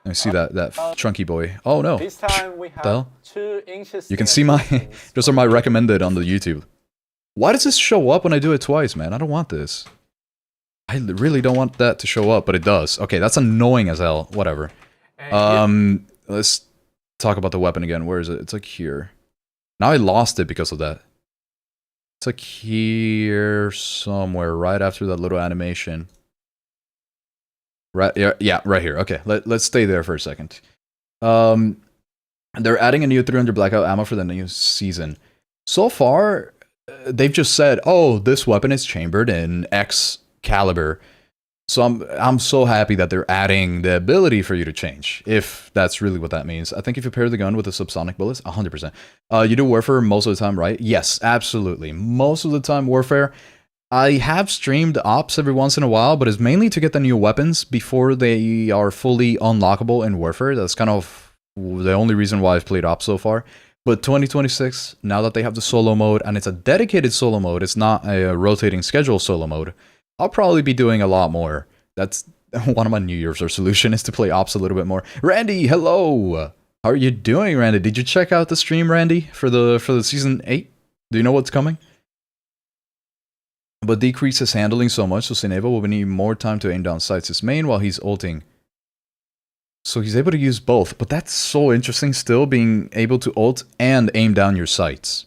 [SPEAKER 1] me see that chunky boy. Oh no.
[SPEAKER 10] This time we have 2 inches.
[SPEAKER 1] You can see my, those are my recommended on the YouTube. Why does this show up when I do it twice, man? I don't want this. I really don't want that to show up, but it does. Okay, that's annoying as hell. Whatever. Let's talk about the weapon again. Where is it? It's like here. Now I lost it because of that. It's like here somewhere, right after that little animation. Right, yeah, right here. Okay, let's stay there for a second. They're adding a new 300 blackout ammo for the new season. So far, they've just said, "Oh, this weapon is chambered in X caliber." So I'm so happy that they're adding the ability for you to change, if that's really what that means. I think if you pair the gun with the subsonic bullets, 100%. You do warfare most of the time, right? Yes, absolutely. Most of the time warfare. I have streamed ops every once in a while, but it's mainly to get the new weapons before they are fully unlockable in warfare. That's kind of the only reason why I've played ops so far. But 2026, now that they have the solo mode, and it's a dedicated solo mode, it's not a rotating schedule solo mode, I'll probably be doing a lot more. That's one of my New Year's resolution, is to play ops a little bit more. Randy, hello! How are you doing, Randy? Did you check out the stream, Randy, for the season 8? Do you know what's coming? But decrease his handling so much, so Seneva will need more time to aim down sights his main while he's ulting. So he's able to use both, but that's so interesting still, being able to ult and aim down your sights.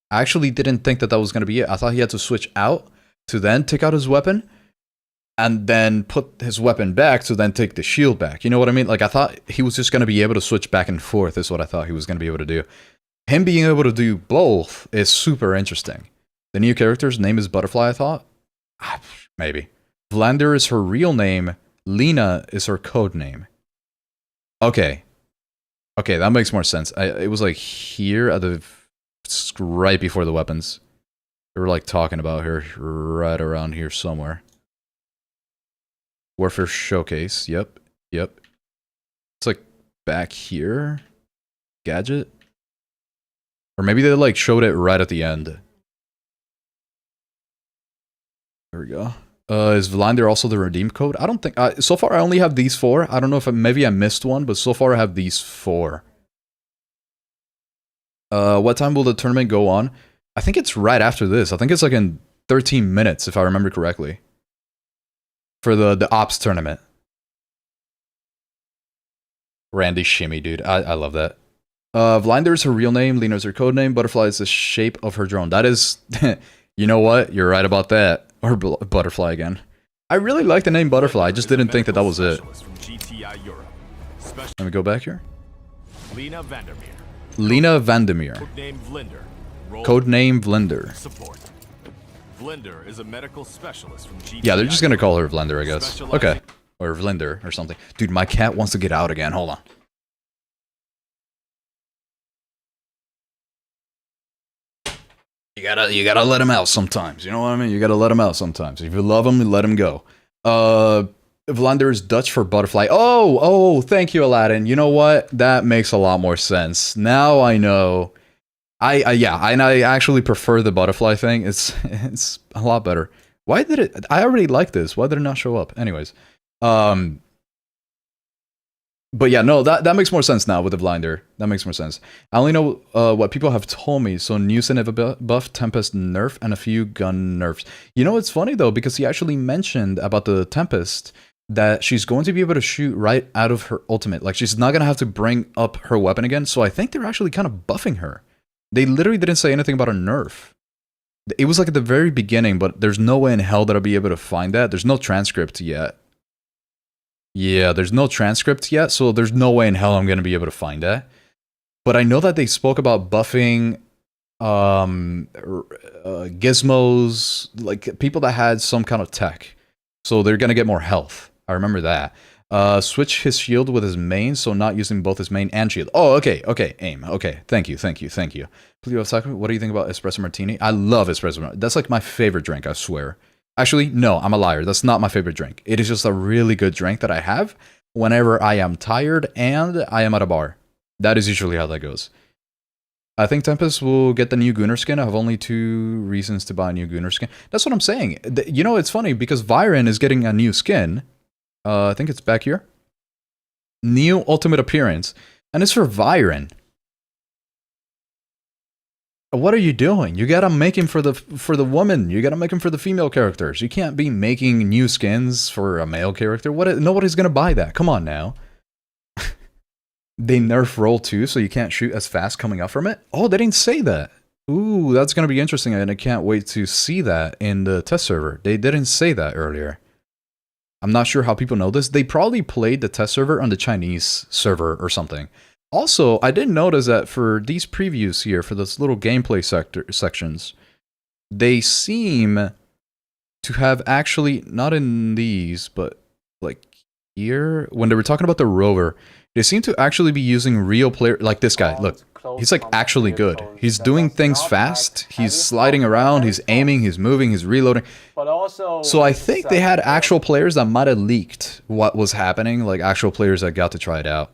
[SPEAKER 1] I actually didn't think that was going to be it. I thought he had to switch out to then take out his weapon, and then put his weapon back to then take the shield back. You know what I mean? Like, I thought he was just going to be able to switch back and forth, is what I thought he was going to be able to do. Him being able to do both is super interesting. The new character's name is Butterfly, I thought? Maybe. Vlander is her real name. Lena is her code name. Okay. Okay, that makes more sense. It was like here at the... right before the weapons. They were like talking about her right around here somewhere. Warfare Showcase. Yep. Yep. It's like back here. Gadget. Or maybe they like showed it right at the end. There we go. Is Vlander also the redeem code? I don't think... so far I only have these 4. I don't know if maybe I missed one, but so far I have these 4. What time will the tournament go on? I think it's right after this. I think it's like in 13 minutes, if I remember correctly. For the ops tournament. Randy Shimmy, dude. I love that. Vlander is her real name. Lena is her code name. Butterfly is the shape of her drone. That is... you know what? You're right about that. Or Butterfly again. I really like the name Butterfly. I just didn't think that was it. Let me go back here.
[SPEAKER 11] Lena Vandermeer.
[SPEAKER 1] Lena Vandermeer.
[SPEAKER 11] Codename Vlinder.
[SPEAKER 1] Codename Vlinder.
[SPEAKER 11] Support. Vlinder is a medical specialist from GTI.
[SPEAKER 1] Yeah, they're just gonna call her Vlinder, I guess. Okay. Or Vlinder or something. Dude, my cat wants to get out again. Hold on. You gotta let him out sometimes. You know what I mean? You gotta let him out sometimes. If you love him, let him go. Vlander is Dutch for butterfly. Oh, thank you, Aladdin. You know what? That makes a lot more sense. Now I know. I actually prefer the butterfly thing. It's a lot better. Why did it? I already like this. Why did it not show up? Anyways, but yeah, no, that makes more sense now with the Blinder. That makes more sense. I only know what people have told me. So new Seneva buff, Tempest nerf, and a few gun nerfs. You know, it's funny though, because he actually mentioned about the Tempest that she's going to be able to shoot right out of her ultimate. Like, she's not going to have to bring up her weapon again. So I think they're actually kind of buffing her. They literally didn't say anything about a nerf. It was like at the very beginning, but there's no way in hell that I'll be able to find that. There's no transcript yet. Yeah, there's no transcript yet, so there's no way in hell I'm going to be able to find that. But I know that they spoke about buffing gizmos, like people that had some kind of tech. So they're going to get more health. I remember that. Switch his shield with his main, so not using both his main and shield. Oh, okay, aim. Okay, thank you. Please, what do you think about espresso martini? I love espresso martini. That's like my favorite drink, I swear. Actually, no, I'm a liar. That's not my favorite drink. It is just a really good drink that I have whenever I am tired and I am at a bar. That is usually how that goes. I think Tempest will get the new Gunner skin. I have only 2 reasons to buy a new Gunner skin. That's what I'm saying. You know, it's funny because Viren is getting a new skin. I think it's back here. New ultimate appearance. And it's for Viren. What are you doing? You gotta make him for the woman. You gotta make him for the female characters. You can't be making new skins for a male character. Nobody's gonna buy that. Come on now. They nerf roll too, so you can't shoot as fast coming up from it? Oh, they didn't say that. Ooh, that's gonna be interesting, and I can't wait to see that in the test server. They didn't say that earlier. I'm not sure how people know this. They probably played the test server on the Chinese server or something. Also, I did notice that for these previews here, for those little gameplay sections, they seem to have actually, not in these, but like here, when they were talking about the rover, they seem to actually be using real players, like this guy, look. He's like actually good. He's doing things fast, he's sliding around, he's aiming, he's moving, he's reloading. So I think they had actual players that might have leaked what was happening, like actual players that got to try it out.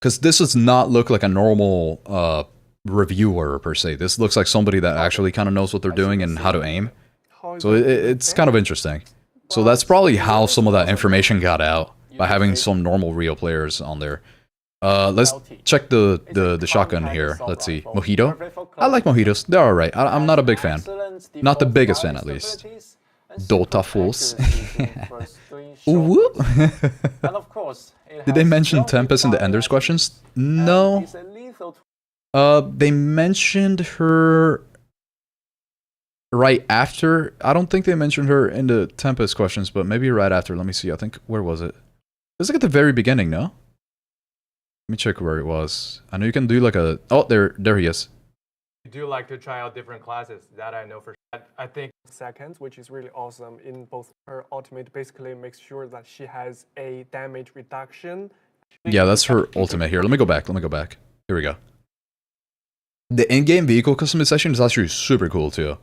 [SPEAKER 1] Because this does not look like a normal reviewer, per se. This looks like somebody that actually kind of knows what they're doing and how to aim. So it's kind of interesting. So that's probably how some of that information got out, by having some normal real players on there. Let's check the shotgun here. Let's see. Mojito? I like mojitos. They're alright. I'm not a big fan. Not the biggest fan, at least. Dota Force. Ooh. Did they mention Tempest in the Ender's questions? No. They mentioned her right after. I don't think they mentioned her in the Tempest questions, but maybe right after. Let me see. I think, where was it? It was like at the very beginning, no? Let me check where it was. I know you can do like a... Oh, there he is.
[SPEAKER 3] You do like to try out different classes. That I know for sure. I think...
[SPEAKER 2] Seconds, which is really awesome. In both her ultimate basically makes sure that she has a damage reduction.
[SPEAKER 1] Yeah, that's her ultimate here. Let me go back. Here we go. The in-game vehicle customization is actually super cool too.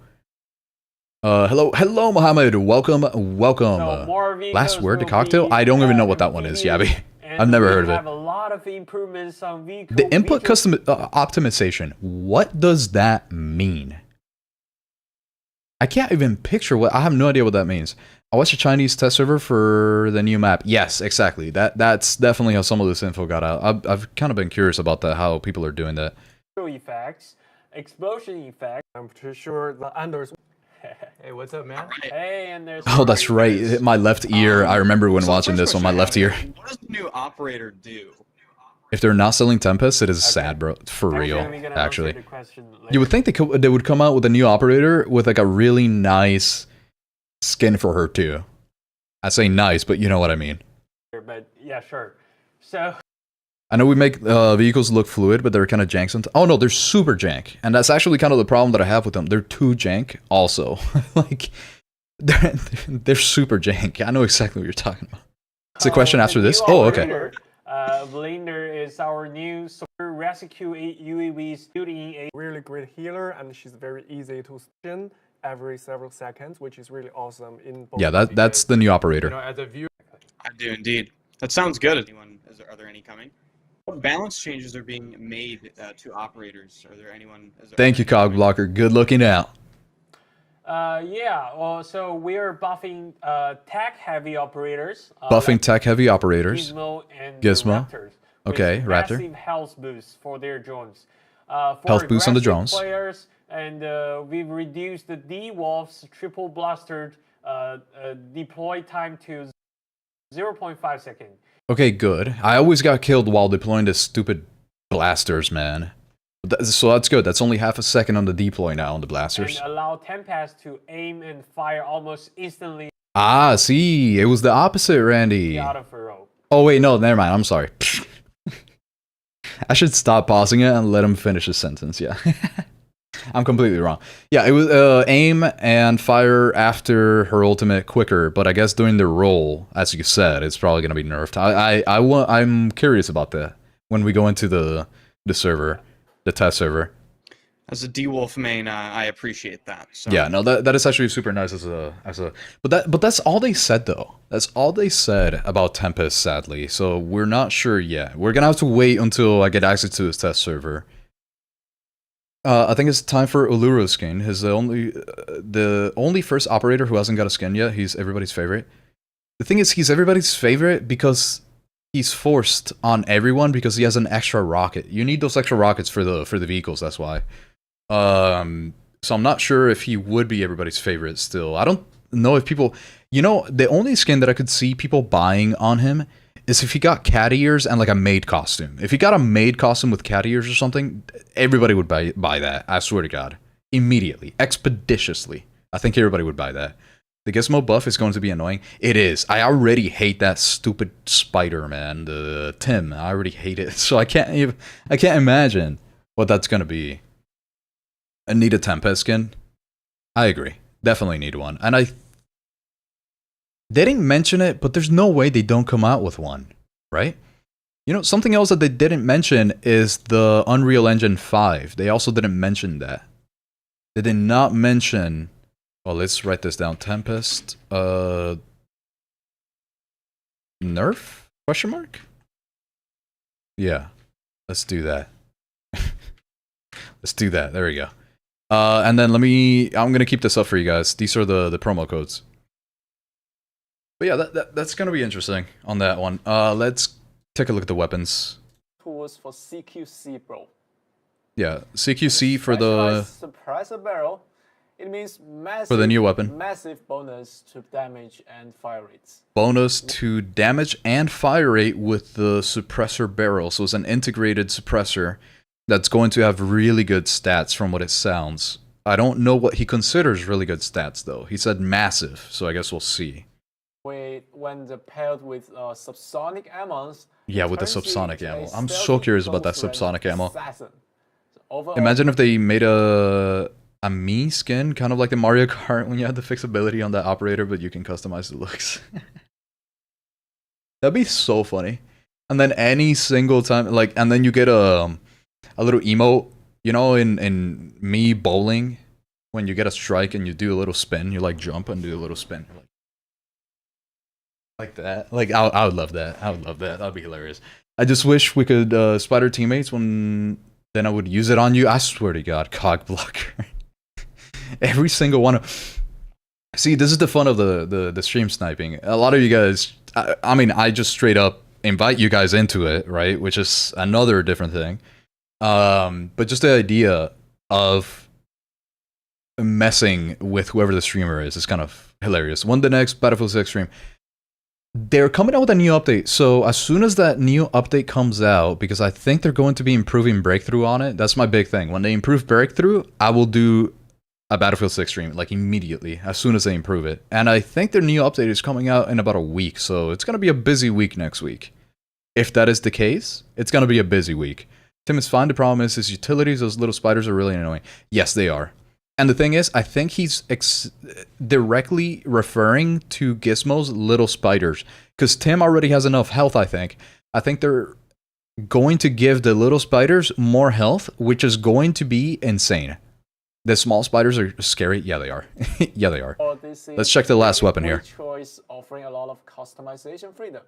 [SPEAKER 1] Hello, Mohammed. Welcome. Last word to cocktail? I don't even know what that one is, Yabby. I've never heard of it.
[SPEAKER 5] Have a lot of improvements on vehicle.
[SPEAKER 1] The input custom optimization. What does that mean? I can't even picture what. I have no idea what that means. I watched a Chinese test server for the new map. Yes, exactly. That's definitely how some of this info got out. I've kind of been curious about that, how people are doing that.
[SPEAKER 5] Effects, explosion effects.
[SPEAKER 2] I'm pretty sure the Anders.
[SPEAKER 3] Hey, what's up, man?
[SPEAKER 5] Hey, and there's...
[SPEAKER 1] Oh, that's right. It hit my left ear. I remember when watching this on my left ear.
[SPEAKER 7] What does the new operator do?
[SPEAKER 1] If they're not selling Tempest, it is sad, bro. For real, actually. You would think they would come out with a new operator with like a really nice skin for her too. I say nice, but you know what I mean.
[SPEAKER 5] But yeah, sure. So...
[SPEAKER 1] I know we make vehicles look fluid, but they're kind of jank sometimes. Oh no, they're super jank. And that's actually kind of the problem that I have with them. They're too jank also. Like, they're super jank. I know exactly what you're talking about. It's a question after this. Oh, okay.
[SPEAKER 5] Blinder is our new super rescue UAVs shooting a
[SPEAKER 2] really great healer, and she's very easy to spin every several seconds, which is really awesome. In both
[SPEAKER 1] that's the new operator.
[SPEAKER 3] You know, as a viewer,
[SPEAKER 7] I do indeed. That sounds good. Are there any coming? What balance changes are being made to operators? Are there anyone?
[SPEAKER 1] Thank you, Cog Blocker. Good looking out.
[SPEAKER 5] Yeah, well, so we're buffing tech-heavy operators.
[SPEAKER 1] Buffing tech-heavy operators.
[SPEAKER 5] Gizmo and
[SPEAKER 1] Gizmo.
[SPEAKER 5] Raptors.
[SPEAKER 1] Okay, Raptor.
[SPEAKER 5] Massive health boosts for their drones.
[SPEAKER 1] Health boost on the drones.
[SPEAKER 5] Players, and we've reduced the D-Wolf's triple blaster deploy time to 0.5 seconds.
[SPEAKER 1] Okay, good. I always got killed while deploying the stupid blasters, man. So that's good. That's only half a second on the deploy now on the blasters.
[SPEAKER 5] And allow Tempest to aim and fire almost instantly.
[SPEAKER 1] Ah, see, it was the opposite, Randy. Oh wait, no, never mind. I'm sorry. I should stop pausing it and let him finish his sentence. Yeah, I'm completely wrong. Yeah, it was aim and fire after her ultimate quicker, but I guess during the roll, as you said, it's probably gonna be nerfed. I'm curious about that when we go into the server, the test server.
[SPEAKER 7] As a D-Wolf main, I appreciate that. So.
[SPEAKER 1] Yeah, no, that is actually super nice as a but that's all they said though. That's all they said about Tempest, sadly. So we're not sure yet. We're gonna have to wait until I get access to his test server. I think it's time for Uluru's skin. His the only first operator who hasn't got a skin yet. He's everybody's favorite. The thing is, he's everybody's favorite because he's forced on everyone because he has an extra rocket. You need those extra rockets for the vehicles. That's why. So I'm not sure if he would be everybody's favorite still. I don't know if people... You know, the only skin that I could see people buying on him is if he got cat ears and like a maid costume. If he got a maid costume with cat ears or something, everybody would buy that. I swear to God. Immediately. Expeditiously. I think everybody would buy that. The Gizmo buff is going to be annoying. It is. I already hate that stupid spider, man. The Tim. I already hate it. So I can't imagine what that's going to be. I need a Tempest skin. I agree. Definitely need one. And they didn't mention it, but there's no way they don't come out with one, right? You know, something else that they didn't mention is the Unreal Engine 5. They also didn't mention that. They did not mention... Well, let's write this down. Tempest... Nerf? Question mark? Yeah. Let's do that. Let's do that. There we go. And then I'm going to keep this up for you guys. These are the promo codes. But yeah, that's going to be interesting on that one. Let's take a look at the weapons.
[SPEAKER 10] Tools for CQC, bro.
[SPEAKER 1] Yeah, CQC for the...
[SPEAKER 10] Suppressor barrel. It means massive,
[SPEAKER 1] for the new weapon.
[SPEAKER 10] Massive bonus to damage and fire rates.
[SPEAKER 1] Bonus to damage and fire rate with the suppressor barrel. So it's an integrated suppressor that's going to have really good stats from what it sounds. I don't know what he considers really good stats, though. He said massive, so I guess we'll see.
[SPEAKER 10] When they're paired with subsonic ammons...
[SPEAKER 1] Yeah, with the subsonic ammo. I'm so curious about that subsonic ammo.
[SPEAKER 10] So
[SPEAKER 1] imagine if they made a me skin, kind of like the Mario Kart when you had the fixability on that operator, but you can customize the looks. That'd be so funny. And then any single time, like, and then you get a little emote, you know, in me bowling, when you get a strike and you do a little spin, you like jump and do a little spin. Like that. Like, I would love that. I would love that. That'd be hilarious. I just wish we could spider teammates when then I would use it on you. I swear to God, cog blocker. Every single one of... See, this is the fun of the stream sniping. A lot of you guys... I mean, I just straight up invite you guys into it, right? Which is another different thing. But just the idea of messing with whoever the streamer is kind of hilarious. The next Battlefield 6 stream... They're coming out with a new update, so as soon as that new update comes out, because I think they're going to be improving Breakthrough on it, that's my big thing. When they improve Breakthrough, I will do a Battlefield 6 stream, like immediately, as soon as they improve it. And I think their new update is coming out in about a week, so it's going to be a busy week next week. If that is the case, it's going to be a busy week. Tim is fine, the problem is his utilities, those little spiders are really annoying. Yes, they are. And the thing is, I think he's directly referring to Gizmo's little spiders. Because Tim already has enough health, I think. I think they're going to give the little spiders more health, which is going to be insane. The small spiders are scary. Yeah, they are. Yeah, they are. Let's check the last weapon here.
[SPEAKER 10] Choice offering a lot of customization freedom.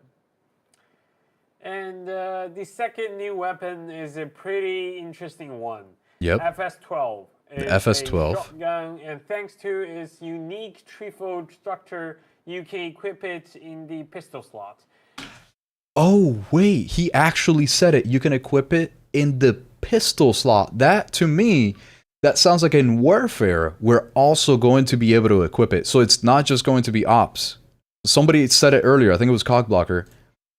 [SPEAKER 5] And the second new weapon is a pretty interesting one.
[SPEAKER 1] Yep.
[SPEAKER 5] FS-12.
[SPEAKER 1] The FS-12.
[SPEAKER 5] Shotgun, and thanks to its unique threefold structure, you can equip it in the pistol slot.
[SPEAKER 1] Oh, wait. He actually said it. You can equip it in the pistol slot. That, to me, that sounds like in Warfare, we're also going to be able to equip it. So it's not just going to be ops. Somebody said it earlier. I think it was Cogblocker.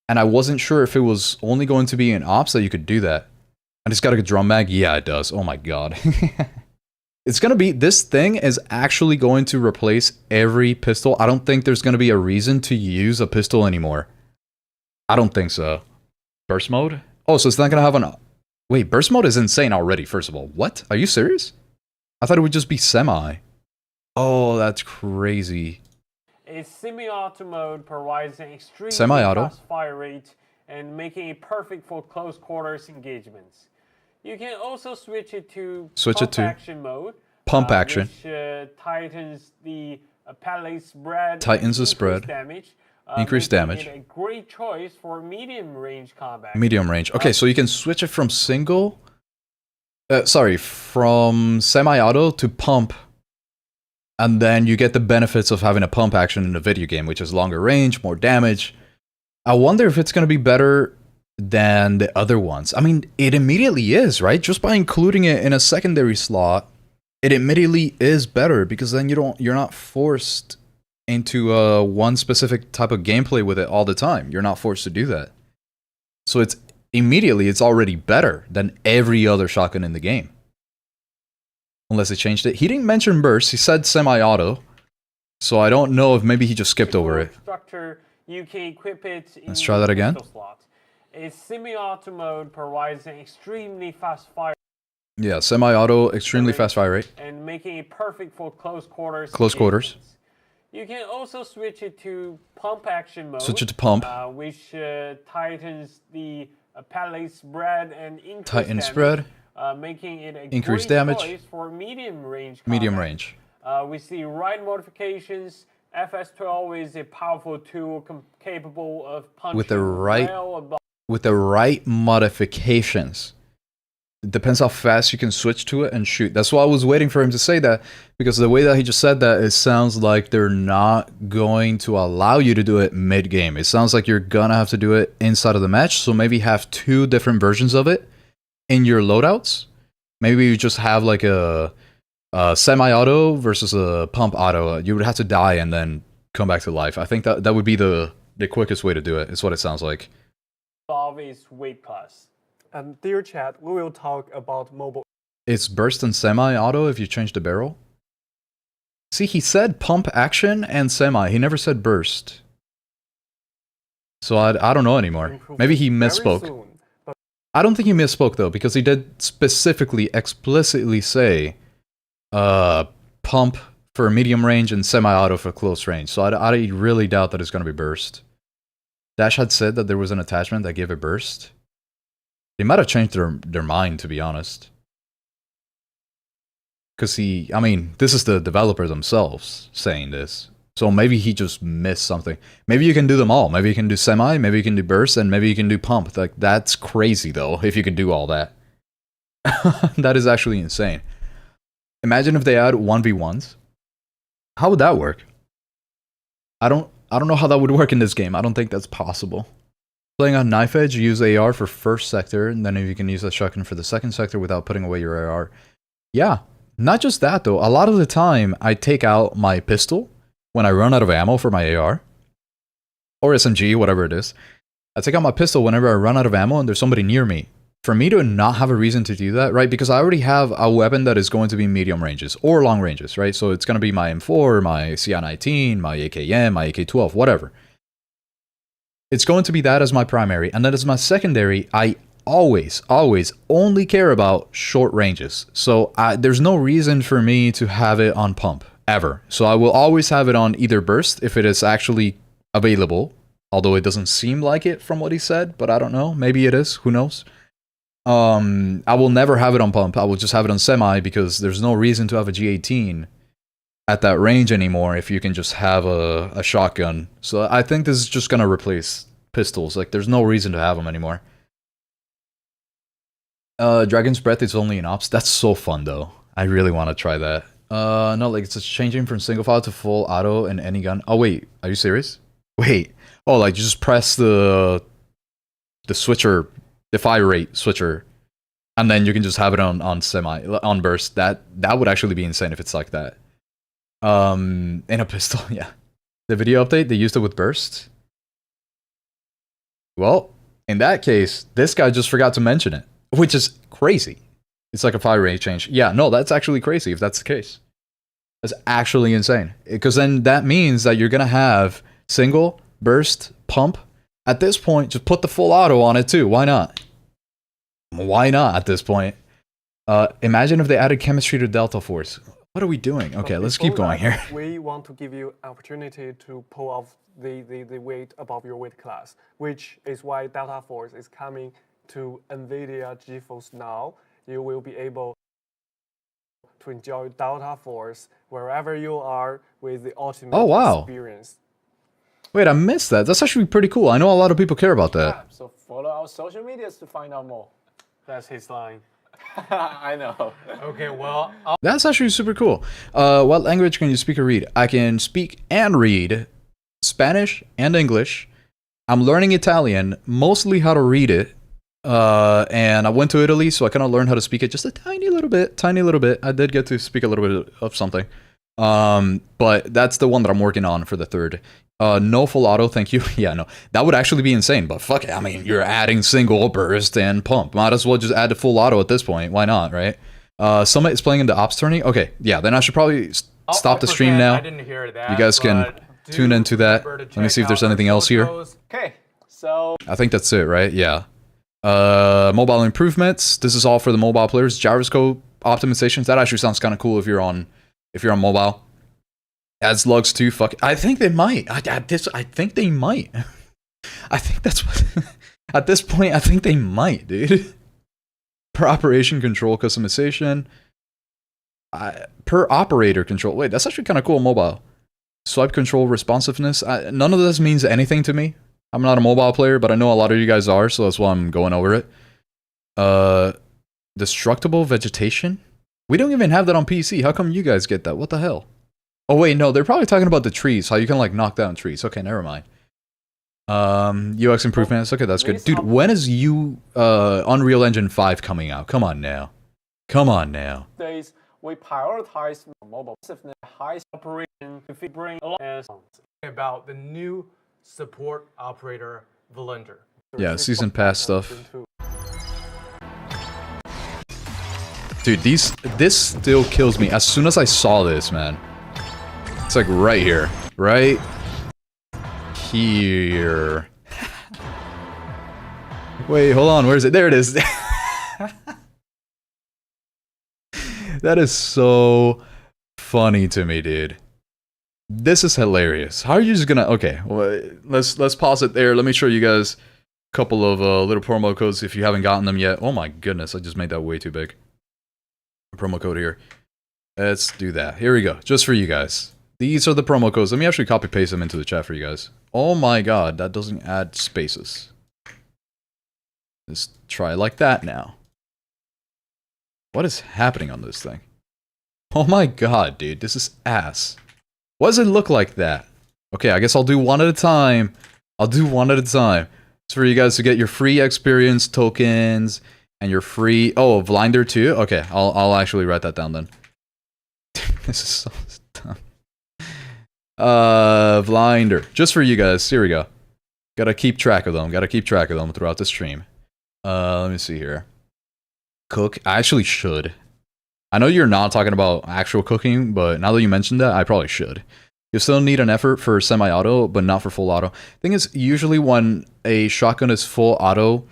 [SPEAKER 1] And I wasn't sure if it was only going to be in ops that you could do that. And it's got a drum mag? Yeah, it does. Oh my God. It's going to be, this thing is actually going to replace every pistol. I don't think there's going to be a reason to use a pistol anymore. I don't think so. Burst mode? Oh, so it's not going to have an... Wait, burst mode is insane already, first of all. What? Are you serious? I thought it would just be semi. Oh, that's crazy.
[SPEAKER 5] A semi-auto mode provides an extremely
[SPEAKER 1] Semi-auto?
[SPEAKER 5] fast fire rate and making it perfect for close quarters engagements. You can also switch it to
[SPEAKER 1] action
[SPEAKER 5] mode.
[SPEAKER 1] Pump action.
[SPEAKER 5] Which tightens the pallet spread.
[SPEAKER 1] Tightens the spread.
[SPEAKER 5] Damage.
[SPEAKER 1] Increase damage.
[SPEAKER 5] It a great choice for medium range combat.
[SPEAKER 1] Medium range. Okay, so you can switch it from single. From semi-auto to pump. And then you get the benefits of having a pump action in a video game, which is longer range, more damage. I wonder if it's going to be better than the other ones. I mean, it immediately is, right? Just by including it in a secondary slot, it immediately is better because then you're not forced into one specific type of gameplay with it all the time. You're not forced to do that. So it's already better than every other shotgun in the game. Unless they changed it. He didn't mention burst. He said semi-auto. So I don't know if maybe he just skipped over it.
[SPEAKER 5] Structure, you can equip it in
[SPEAKER 1] Let's try that again.
[SPEAKER 5] Slot. A semi-auto mode provides an extremely fast fire.
[SPEAKER 1] Yeah, semi-auto, extremely fast fire rate.
[SPEAKER 5] And making it perfect for close quarters. You can also switch it to pump action mode.
[SPEAKER 1] Switch it to pump.
[SPEAKER 5] Which tightens the pallet spread and increase
[SPEAKER 1] Tighten
[SPEAKER 5] damage,
[SPEAKER 1] spread.
[SPEAKER 5] Making it a
[SPEAKER 1] increase
[SPEAKER 5] great
[SPEAKER 1] damage.
[SPEAKER 5] choice for medium range combat.
[SPEAKER 1] Medium range.
[SPEAKER 5] We see right modifications. FS12 is a powerful tool capable of punching
[SPEAKER 1] with the right
[SPEAKER 5] well above.
[SPEAKER 1] With the right modifications. It depends how fast you can switch to it and shoot. That's why I was waiting for him to say that, because the way that he just said that, it sounds like they're not going to allow you to do it mid-game. It sounds like you're gonna have to do it inside of the match, so maybe have two different versions of it in your loadouts. Maybe you just have like a semi-auto versus a pump auto. You would have to die and then come back to life. I think that would be the quickest way to do it. It's what it sounds like.
[SPEAKER 5] Above is weight class.
[SPEAKER 2] And dear chat, we will talk about mobile.
[SPEAKER 1] It's burst and semi-auto if you change the barrel. See, he said pump action and semi. He never said burst. So I don't know anymore. Maybe he misspoke. I don't think he misspoke though, because he did specifically, explicitly say pump for medium range and semi-auto for close range. So I really doubt that it's going to be burst. Dash had said that there was an attachment that gave it burst. They might have changed their mind, to be honest. Because this is the developer themselves saying this. So maybe he just missed something. Maybe you can do them all. Maybe you can do semi, maybe you can do burst, and maybe you can do pump. Like, that's crazy, though, if you can do all that. That is actually insane. Imagine if they add 1v1s. How would that work? I don't know how that would work in this game. I don't think that's possible. Playing on knife edge, you use AR for first sector, and then if you can use a shotgun for the second sector without putting away your AR. Yeah, not just that though. A lot of the time, I take out my pistol when I run out of ammo for my AR. Or SMG, whatever it is. I take out my pistol whenever I run out of ammo and there's somebody near me. For me to not have a reason to do that, right? Because I already have a weapon that is going to be medium ranges or long ranges, right? So it's going to be my M4, my CI-19, my AKM, my AK-12, whatever. It's going to be that as my primary, and then as my secondary, I always only care about short ranges. So there's no reason for me to have it on pump, ever. So I will always have it on either burst if it is actually available, although it doesn't seem like it from what he said, but I don't know. Maybe it is, who knows? I will never have it on pump. I will just have it on semi because there's no reason to have a G18 at that range anymore if you can just have a shotgun. So I think this is just gonna replace pistols. Like, there's no reason to have them anymore. Dragon's Breath is only in ops. That's so fun though. I really want to try that. No, like, it's just changing from single file to full auto in any gun. Oh wait, are you serious? Wait. Oh, like, you just press the switcher, the fire rate switcher, and then you can just have it on burst. That would actually be insane if it's like that. In a pistol, yeah. The video update, they used it with burst. Well, in that case, this guy just forgot to mention it, which is crazy. It's like a fire rate change. Yeah, no, that's actually crazy if that's the case. That's actually insane. Because then that means that you're going to have single, burst, pump. At this point, just put the full auto on it too. Why not? Why not at this point? Imagine if they added chemistry to Delta Force. What are we doing? Okay, let's keep going here.
[SPEAKER 2] We want to give you opportunity to pull off the weight above your weight class, which is why Delta Force is coming to NVIDIA GeForce Now. you will be able to enjoy Delta Force wherever you are with the ultimate experience.
[SPEAKER 1] Wait, I missed that. That's actually pretty cool. I know a lot of people care about that.
[SPEAKER 10] Yeah, so follow our social medias to find out more.
[SPEAKER 2] That's his line.
[SPEAKER 10] I know.
[SPEAKER 3] Okay, well,
[SPEAKER 1] That's actually super cool. What language can you speak or read? I can speak and read Spanish and English. I'm learning Italian, mostly how to read it. And I went to Italy, so I kind of learned how to speak it just a tiny little bit. I did get to speak a little bit of something. But that's the one that I'm working on for the third. No full auto, thank you. Yeah, no, that would actually be insane, but fuck it. I mean, you're adding single, burst, and pump. Might as well just add the full auto at this point. Why not, right? Summit is playing in the ops tourney. Okay, yeah, then I should probably stop the stream now.
[SPEAKER 3] I didn't hear that.
[SPEAKER 1] You guys can tune into that. Let me see if there's anything else here.
[SPEAKER 10] Okay, so
[SPEAKER 1] I think that's it, right? Yeah. Mobile improvements. This is all for the mobile players. Gyroscope optimizations. That actually sounds kind of cool if you're on mobile. Adds lugs too. Fuck. I think they might. I think they might. I think that's what. At this point, I think they might, dude. Per operation control customization. Per operator control. Wait, that's actually kind of cool. Mobile. Swipe control responsiveness. None of this means anything to me. I'm not a mobile player, but I know a lot of you guys are, so that's why I'm going over it. Destructible vegetation? We don't even have that on PC. How come you guys get that? What the hell? Oh wait, no, they're probably talking about the trees, how you can like knock down trees. Okay, never mind. UX improvements. Okay, that's good. Dude, when is Unreal Engine 5 coming out? Come on now. Come on now.
[SPEAKER 10] Days we prioritize mobile high operation if we bring
[SPEAKER 3] about the new support operator Valender.
[SPEAKER 1] Yeah, season pass stuff. Dude, this still kills me. As soon as I saw this, man. It's like right here. Right here. Wait, hold on. Where is it? There it is. That is so funny to me, dude. This is hilarious. How are you just gonna... Okay, well, let's pause it there. Let me show you guys a couple of little promo codes if you haven't gotten them yet. Oh my goodness, I just made that way too big. Promo code here. Let's do that. Here we go. Just for you guys. These are the promo codes. Let me actually copy paste them into the chat for you guys. Oh my god, that doesn't add spaces. Let's try like that now. What is happening on this thing? Oh my god, dude. This is ass. Why does it look like that? Okay, I guess I'll do one at a time. It's for you guys to get your free experience tokens and your free... Oh, Blinder too? Okay, I'll actually write that down then. This is so dumb. Blinder. Just for you guys. Here we go. Gotta keep track of them. Throughout the stream. Let me see here. Cook. I actually should. I know you're not talking about actual cooking, but now that you mentioned that, I probably should. You still need an effort for semi-auto, but not for full auto. Thing is, usually when a shotgun is full auto,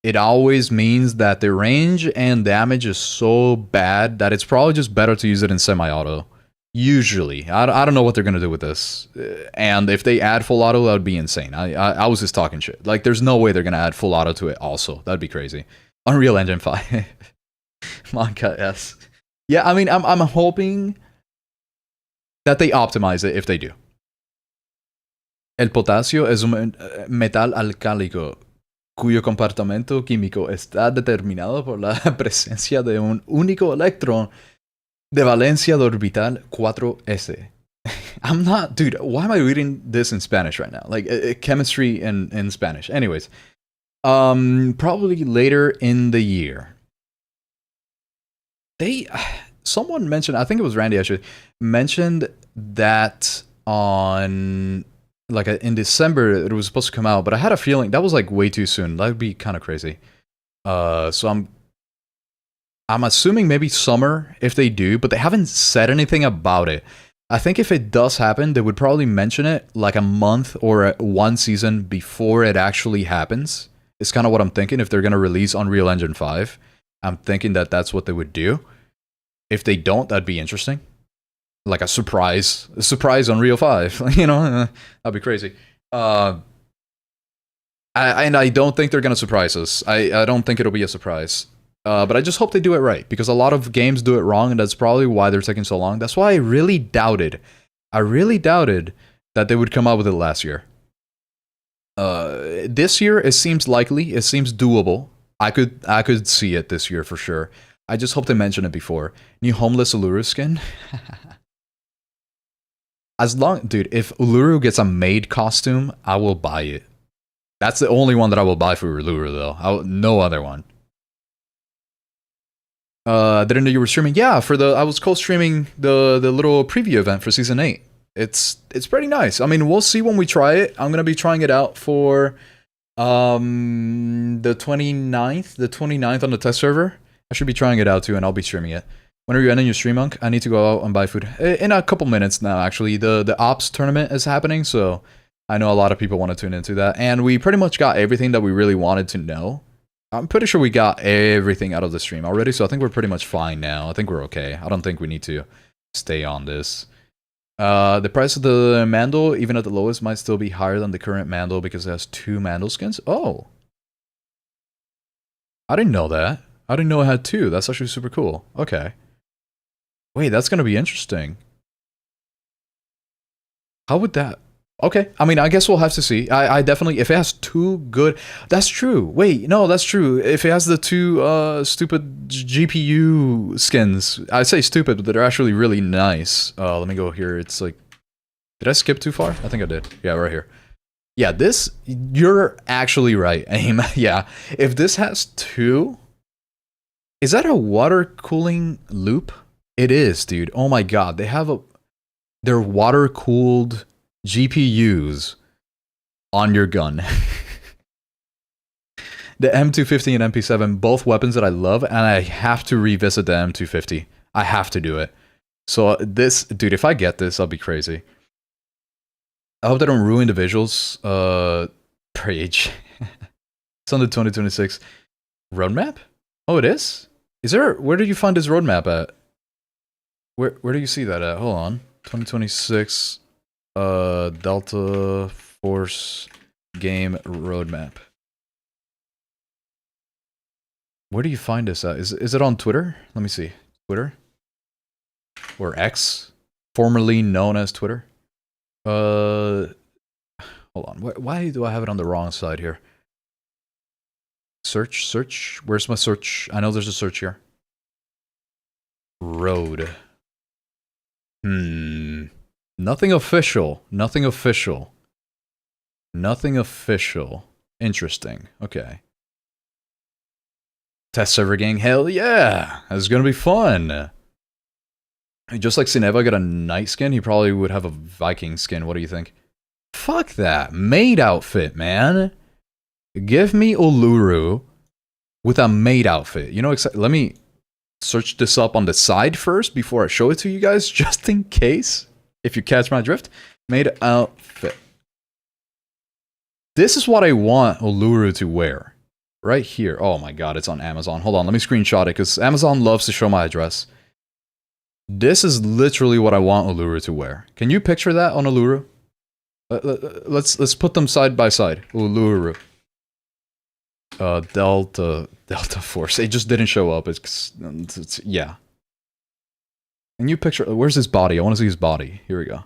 [SPEAKER 1] it always means that the range and damage is so bad that it's probably just better to use it in semi-auto. Usually. I don't know what they're going to do with this. And if they add full auto, that would be insane. I was just talking shit. Like, there's no way they're going to add full auto to it also. That'd be crazy. Unreal Engine 5. Monka, yes. Yeah, I mean, I'm hoping that they optimize it if they do. El potasio es un metal alcálico cuyo comportamiento químico está determinado por la presencia de un único electrón de valencia orbital 4s. I'm not... Dude, why am I reading this in Spanish right now? Like, chemistry in Spanish. Anyways. Probably later in the year. Someone mentioned, I think it was Randy actually, mentioned that on, like, in December it was supposed to come out, but I had a feeling that was like way too soon. That would be kind of crazy. So I'm assuming maybe summer if they do, but they haven't said anything about it. I think if it does happen, they would probably mention it like a month or one season before it actually happens. It's kind of what I'm thinking. If they're going to release Unreal Engine 5, I'm thinking that that's what they would do. If they don't, that'd be interesting. Like a surprise Unreal 5. You know, that'd be crazy. And I don't think they're going to surprise us. I don't think it'll be a surprise. But I just hope they do it right, because a lot of games do it wrong, and that's probably why they're taking so long. That's why I really doubted that they would come out with it last year. This year, it seems likely. It seems doable. I could see it this year for sure. I just hope they mention it before. New homeless Uluru skin. Dude, if Uluru gets a maid costume, I will buy it. That's the only one that I will buy for Uluru, though. No other one. Didn't know you were streaming. Yeah, I was co-streaming the little preview event for season 8. It's pretty nice. I mean, we'll see when we try it. I'm gonna be trying it out for the 29th on the test server. I should be trying it out too, and I'll be streaming it. When are you ending your stream, Monk? I need to go out and buy food in a couple minutes now. Actually, the ops tournament is happening, so I know a lot of people want to tune into that, and we pretty much got everything that we really wanted to know. I'm pretty sure we got everything out of the stream already, so I think we're pretty much fine now. I think we're okay. I don't think we need to stay on this. The price of the Mandel, even at the lowest, might still be higher than the current Mandel because it has 2 Mandel skins. Oh. I didn't know that. I didn't know it had 2. That's actually super cool. Okay. Wait, that's going to be interesting. How would that... Okay, I mean, I guess we'll have to see. I definitely... If it has 2 good... That's true. Wait, no, that's true. If it has the 2 stupid GPU skins... I say stupid, but they're actually really nice. Let me go here. It's like... Did I skip too far? I think I did. Yeah, right here. Yeah, this... You're actually right, AIM. Yeah. If this has 2... Is that a water cooling loop? It is, dude. Oh my god. They have a... They're water-cooled... GPUs on your gun. The M250 and MP7, both weapons that I love, and I have to revisit the M250. I have to do it. So this, dude, if I get this, I'll be crazy. I hope they don't ruin the visuals. Rage. It's on the 2026 roadmap? Oh, it is? Is there, where did you find this roadmap at? Where do you see that at? Hold on. 2026... Delta Force game roadmap. Where do you find this at? Is it on Twitter? Let me see. Twitter? Or X? Formerly known as Twitter? Hold on. Why do I have it on the wrong side here? Search? Where's my search? I know there's a search here. Road. Nothing official. Nothing official. Nothing official. Interesting. Okay. Test server gang. Hell yeah! It's gonna be fun. Just like Sineva got a knight skin, he probably would have a Viking skin. What do you think? Fuck that. Maid outfit, man. Give me Uluru with a maid outfit. You know, let me search this up on the side first before I show it to you guys, just in case. If you catch my drift. Maid outfit. This is what I want Uluru to wear. Right here. Oh my god, it's on Amazon. Hold on, let me screenshot it, because Amazon loves to show my address. This is literally what I want Uluru to wear. Can you picture that on Uluru? Let's put them side by side. Uluru. Delta Force. It just didn't show up. It's yeah. And you picture, where's his body? I want to see his body. Here we go.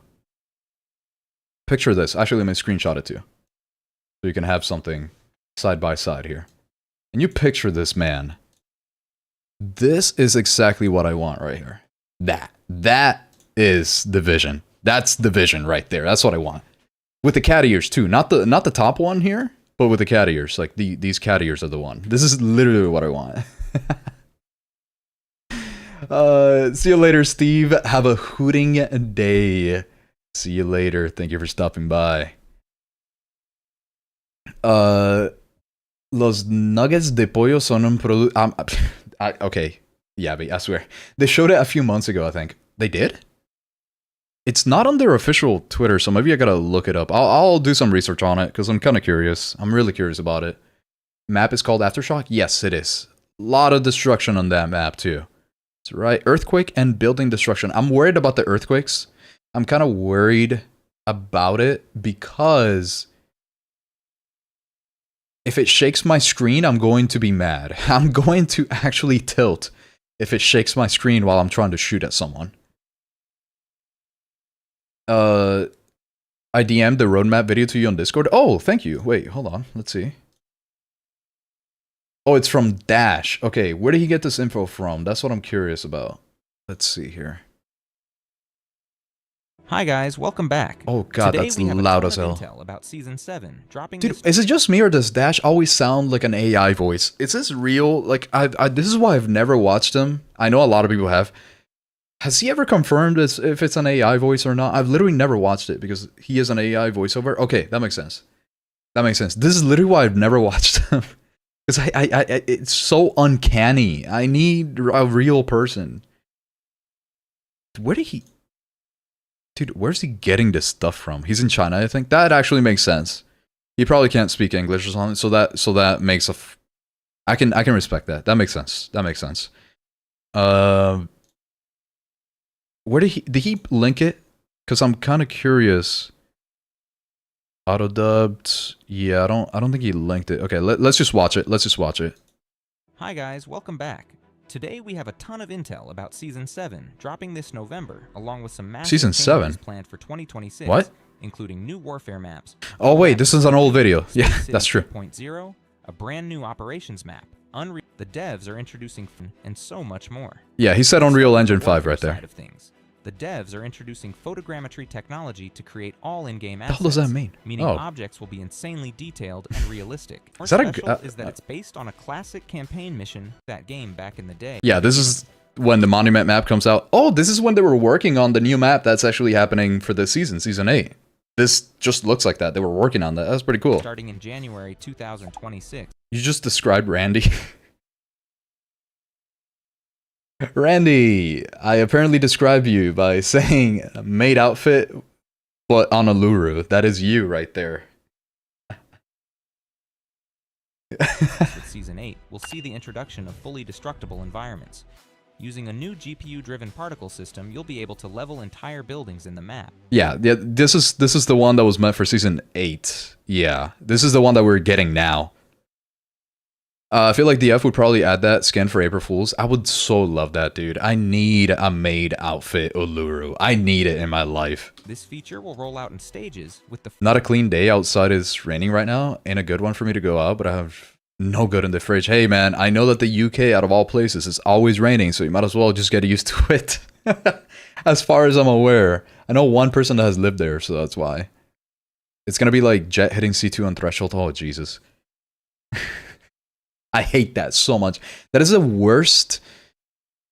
[SPEAKER 1] Picture this. Actually, let me screenshot it too. So you can have something side by side here. And you picture this man. This is exactly what I want right here. That is the vision. That's the vision right there. That's what I want. With the cat ears too. Not the top one here, but with the cat ears. Like these cat ears are the one. This is literally what I want. See you later, Steve. Have a hooting day. See you later. Thank you for stopping by. Los nuggets de pollo son un producto. Okay. Yeah, but I swear. They showed it a few months ago, I think. They did? It's not on their official Twitter, so maybe I gotta look it up. I'll do some research on it, because I'm kind of curious. I'm really curious about it. Map is called Aftershock? Yes, it is. A lot of destruction on that map, too. That's right. Earthquake and building destruction. I'm worried about the earthquakes. I'm kind of worried about it because If it shakes my screen, I'm going to be mad. I'm going to actually tilt if it shakes my screen while I'm trying to shoot at someone. I DM'd the roadmap video to you on Discord. Oh, thank you. Wait, hold on. Let's see. Oh, it's from Dash. Okay, where did he get this info from? That's what I'm curious about. Let's see here.
[SPEAKER 16] Hi guys, welcome back.
[SPEAKER 1] Oh god,
[SPEAKER 16] Today
[SPEAKER 1] that's
[SPEAKER 16] we have
[SPEAKER 1] loud
[SPEAKER 16] a
[SPEAKER 1] as
[SPEAKER 16] ton of
[SPEAKER 1] hell.
[SPEAKER 16] intel about season 7, dropping
[SPEAKER 1] Dude,
[SPEAKER 16] this
[SPEAKER 1] is it just me or does Dash always sound like an AI voice? Is this real? Like, this is why I've never watched him. I know a lot of people have. Has he ever confirmed if it's an AI voice or not? I've literally never watched it because he is an AI voiceover. Okay, that makes sense. That makes sense. This is literally why I've never watched him. Because it's so uncanny. I need a real person. Where did he... Dude, where's he getting this stuff from? He's in China, I think. That actually makes sense. He probably can't speak English or something, so that makes I can respect that. That makes sense. That makes sense. Where did he link it? Because I'm kind of curious. Auto-dubbed. Yeah, I don't think he linked it. Okay, let's just watch it. Let's just watch it.
[SPEAKER 16] Hi guys, welcome back. Today we have a ton of intel about Season 7, dropping this November, along with some massive
[SPEAKER 1] Season 7?
[SPEAKER 16] changes planned for 2026,
[SPEAKER 1] What?
[SPEAKER 16] including new warfare maps.
[SPEAKER 1] Oh wait, this is an old video. Yeah,
[SPEAKER 16] City
[SPEAKER 1] that's true.
[SPEAKER 16] 2.0, a brand new operations map, Unreal. The devs are introducing and so much more.
[SPEAKER 1] Yeah, he said Unreal Engine 5 right
[SPEAKER 16] Side
[SPEAKER 1] there.
[SPEAKER 16] of things. The devs are introducing photogrammetry technology to create all in-game
[SPEAKER 1] The
[SPEAKER 16] assets.
[SPEAKER 1] hell does that mean?
[SPEAKER 16] Meaning
[SPEAKER 1] Oh.
[SPEAKER 16] objects will be insanely detailed and realistic. More
[SPEAKER 1] Is that a
[SPEAKER 16] special
[SPEAKER 1] g-
[SPEAKER 16] is that it's based on a classic campaign mission that game back in the day.
[SPEAKER 1] Yeah, this is when the Monument map comes out. Oh, this is when they were working on the new map that's actually happening for this season, Season 8. This just looks like that. They were working on that. That's pretty cool.
[SPEAKER 16] Starting in January 2026.
[SPEAKER 1] You just described Randy. Randy, I apparently described you by saying maid outfit, but on Uluru. That is you right there.
[SPEAKER 16] With Season 8, we'll see the introduction of fully destructible environments. Using a new GPU-driven particle system, you'll be able to level entire buildings in the map.
[SPEAKER 1] Yeah, this is the one that was meant for Season 8. Yeah, this is the one that we're getting now. I feel like DF would probably add that skin for April Fools. I would so love that, dude. I need a maid outfit Uluru. I need it in my life.
[SPEAKER 16] This feature will roll out in stages with the...
[SPEAKER 1] Not a clean day outside is raining right now. Ain't a good one for me to go out, but I have no good in the fridge. Hey, man, I know that the UK, out of all places, is always raining, so you might as well just get used to it. As far as I'm aware. I know one person that has lived there, so that's why. It's gonna be like Jet hitting C2 on Threshold. Oh, Jesus. I hate that so much. That is the worst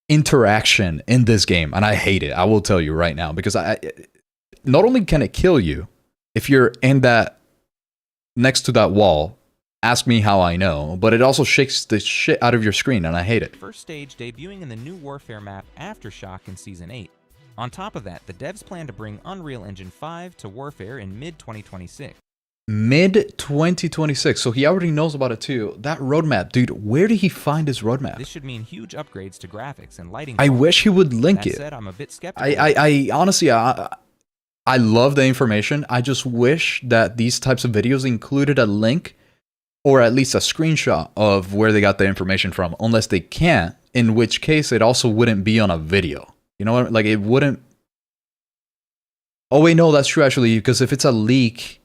[SPEAKER 1] interaction in this game, and I hate it. I will tell you right now, because not only can it kill you if you're in that next to that wall, ask me how I know, but it also shakes the shit out of your screen, and I hate it.
[SPEAKER 16] First stage debuting in the new warfare map Aftershock in Season 8. On top of that, the devs plan to bring Unreal Engine 5 to Warfare in mid-2026.
[SPEAKER 1] Mid-2026, so he already knows about it too. That roadmap, dude, where did he find his roadmap?
[SPEAKER 16] This should mean huge upgrades to graphics and lighting.
[SPEAKER 1] I wish he would link
[SPEAKER 16] That
[SPEAKER 1] it.
[SPEAKER 16] said, I'm a bit skeptical.
[SPEAKER 1] I honestly, I love the information. I just wish that these types of videos included a link or at least a screenshot of where they got the information from, unless they can't, in which case it also wouldn't be on a video. You know what? Like, it wouldn't... Oh, wait, no, that's true, actually, because if it's a leak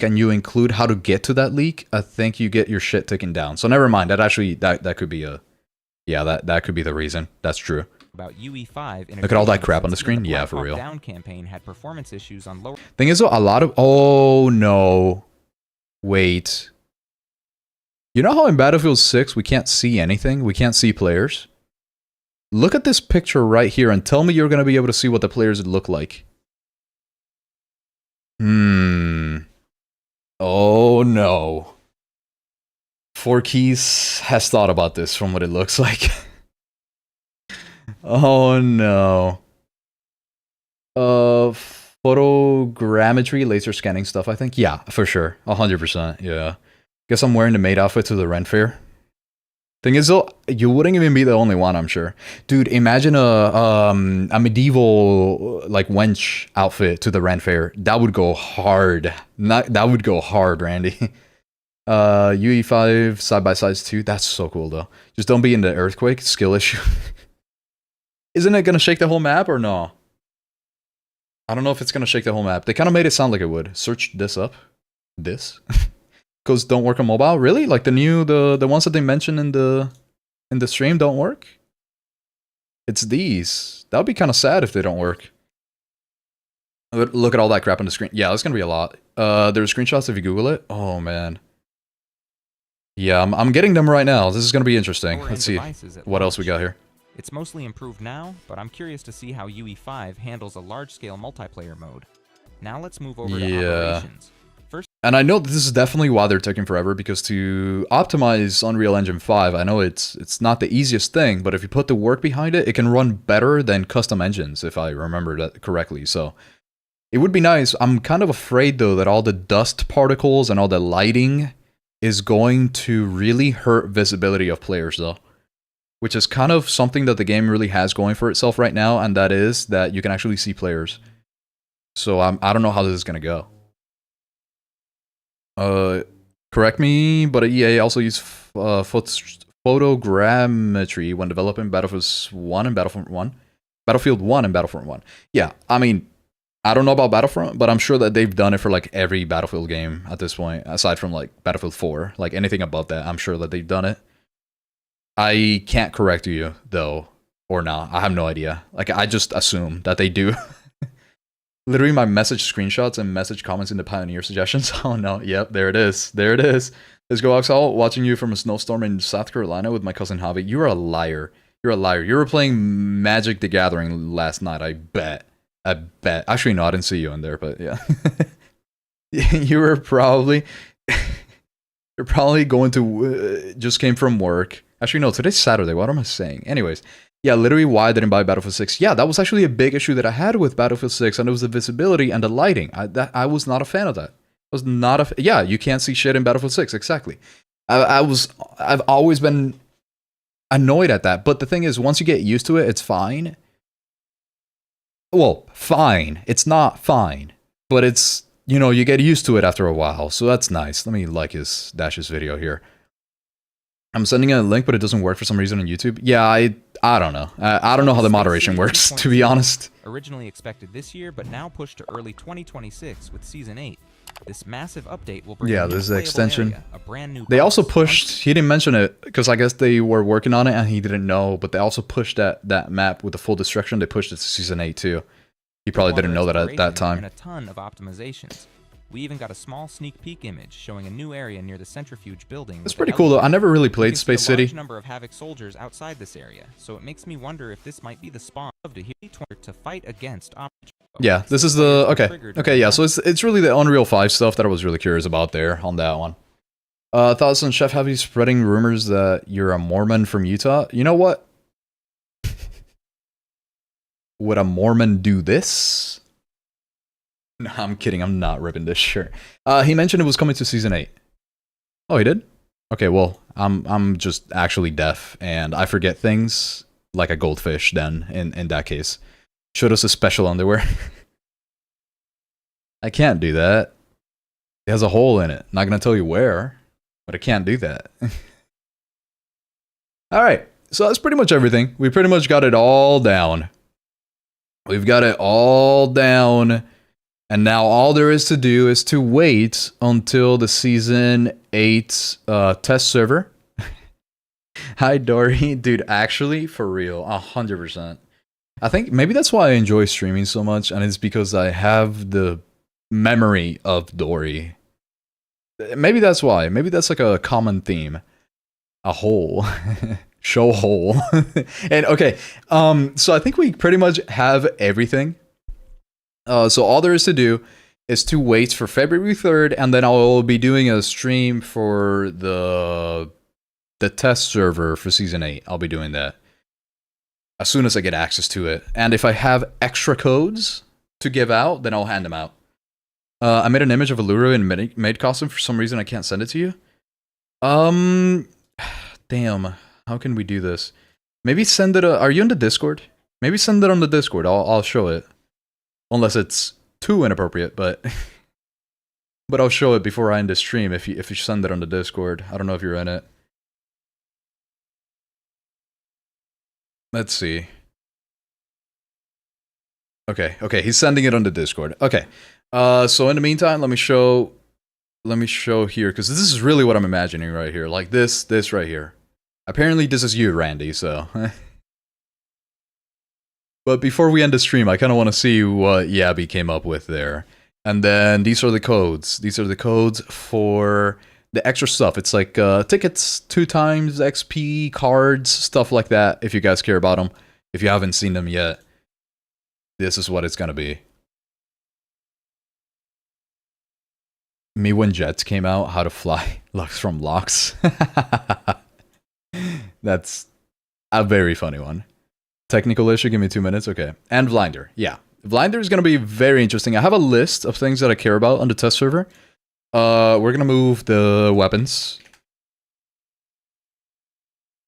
[SPEAKER 1] and you include how to get to that leak, I think you get your shit taken down. So never mind. That actually, that could be a... Yeah, that could be the reason. That's true.
[SPEAKER 16] About UE5
[SPEAKER 1] Look at all that crap on the screen.
[SPEAKER 16] The
[SPEAKER 1] Yeah,
[SPEAKER 16] Black
[SPEAKER 1] for
[SPEAKER 16] Hawk
[SPEAKER 1] real.
[SPEAKER 16] Down campaign had performance issues on lower.
[SPEAKER 1] Thing is, though, a lot of... Oh, no. Wait. You know how in Battlefield 6 we can't see anything? We can't see players? Look at this picture right here and tell me you're going to be able to see what the players look like. Oh, no. Four Keys has thought about this from what it looks like. Oh, no. Photogrammetry, laser scanning stuff, I think. Yeah, for sure. 100%, yeah. Guess I'm wearing the maid outfit to the Ren Fair. Thing is, though, you wouldn't even be the only one, I'm sure. Dude, imagine a medieval, like, wench outfit to the Ren Fair. That would go hard. That would go hard, Randy. UE5 side by sides too. That's so cool though. Just don't be in the earthquake skill issue. Isn't it gonna shake the whole map or no? I don't know if it's gonna shake the whole map. They kind of made it sound like it would. Search this up. This. Because don't work on mobile. Really? Like the ones that they mentioned in the stream don't work? It's these. That would be kind of sad if they don't work. Look at all that crap on the screen. Yeah, that's gonna be a lot. There's screenshots if you Google it. Oh man. Yeah, I'm getting them right now. This is gonna be interesting. Let's see what else we got here.
[SPEAKER 16] It's mostly improved now, but I'm curious to see how UE5 handles a large-scale multiplayer mode. Now let's move over to operations. First,
[SPEAKER 1] and I know this is definitely why they're taking forever, because to optimize Unreal Engine 5, I know it's not the easiest thing, but if you put the work behind it, it can run better than custom engines, if I remember that correctly. So it would be nice. I'm kind of afraid though that all the dust particles and all the lighting is going to really hurt visibility of players though. Which is kind of something that the game really has going for itself right now, and that is that you can actually see players. So I don't know how this is gonna go. Correct me, but EA also used photogrammetry when developing Battlefield 1 and Battlefront 1. Battlefield 1 and Battlefront 1. Yeah, I mean, I don't know about Battlefront, but I'm sure that they've done it for like every Battlefield game at this point, aside from like Battlefield 4. Like anything above that, I'm sure that they've done it. I can't correct you, though, or not. I have no idea. Like, I just assume that they do. Literally, my message screenshots and message comments in the Pioneer suggestions. Oh, no. Yep, there it is. There it is. Let's go, AuxOwl. Watching you from a snowstorm in South Carolina with my cousin Javi. You're a liar. You're a liar. You were playing Magic the Gathering last night, I bet. I bet. Actually, no, I didn't see you in there, but yeah. You were probably... You're probably going to... just came from work. Actually, no, today's Saturday. What am I saying? Anyways, yeah, literally why I didn't buy Battlefield 6. Yeah, that was actually a big issue that I had with Battlefield 6, and it was the visibility and the lighting. I was not a fan of that. I was not a... Yeah, you can't see shit in Battlefield 6, exactly. I've always been annoyed at that, but the thing is, once you get used to it, it's fine. Well, fine. It's not fine, but it's, you know, you get used to it after a while, so that's nice. Let me like Dash's video here. I'm sending a link, but it doesn't work for some reason on YouTube. Yeah, I don't know. I don't know how the moderation works, to be honest.
[SPEAKER 16] Originally expected this year, but now pushed to early 2026 with Season 8. This massive update will bring
[SPEAKER 1] this is the extension.
[SPEAKER 16] Area, a brand new
[SPEAKER 1] they also pushed, he didn't mention it, because I guess they were working on it and he didn't know, but they also pushed that map with the full destruction. They pushed it to Season 8 too. He probably didn't know that at that time.
[SPEAKER 16] And a ton of optimizations. We even got a small sneak peek image showing a new area near the centrifuge building.
[SPEAKER 1] It's pretty cool though. I never really played Space City.
[SPEAKER 16] There's a large number of Havoc soldiers outside this area, so it makes me wonder if this might be the spawn of the to fight against.
[SPEAKER 1] Yeah, this is the okay. Yeah, so it's really the Unreal 5 stuff that I was really curious about there on that one. Thoughts on Chef Heavy spreading rumors that you're a Mormon from Utah? You know what? Would a Mormon do this? No, I'm kidding. I'm not ripping this shirt. He mentioned it was coming to Season 8. Oh, he did? Okay, well, I'm just actually deaf, and I forget things like a goldfish then, in that case. Showed us a special underwear. I can't do that. It has a hole in it. Not gonna tell you where, but I can't do that. Alright, so that's pretty much everything. We pretty much got it all down. We've got it all down. And now all there is to do is to wait until the Season 8 test server. Hi, Dory. Dude, actually, for real, 100%. I think maybe that's why I enjoy streaming so much, and it's because I have the memory of Dory. Maybe that's why. Maybe that's like a common theme. A hole. Show hole. And okay, so I think we pretty much have everything. So all there is to do is to wait for February 3rd, and then I'll be doing a stream for the test server for Season 8. I'll be doing that as soon as I get access to it. And if I have extra codes to give out, then I'll hand them out. I made an image of Allura in maid costume. For some reason, I can't send it to you. Damn. How can we do this? Maybe send it. Are you in the Discord? Maybe send it on the Discord. I'll show it. Unless it's too inappropriate, but But I'll show it before I end the stream if you send it on the Discord. I don't know if you're in it. Let's see. Okay, he's sending it on the Discord. Okay. So in the meantime, let me show here, because this is really what I'm imagining right here. Like this right here. Apparently this is you, Randy, so. But before we end the stream, I kind of want to see what Yabby came up with there. And then these are the codes. These are the codes for the extra stuff. It's like tickets 2 times, XP, cards, stuff like that, if you guys care about them. If you haven't seen them yet, this is what it's going to be. Me when Jets came out, how to fly Lux from Lux. That's a very funny one. Technical issue, give me 2 minutes. Okay. And Blinder. Yeah. Blinder is going to be very interesting. I have a list of things that I care about on the test server. We're going to move the weapons.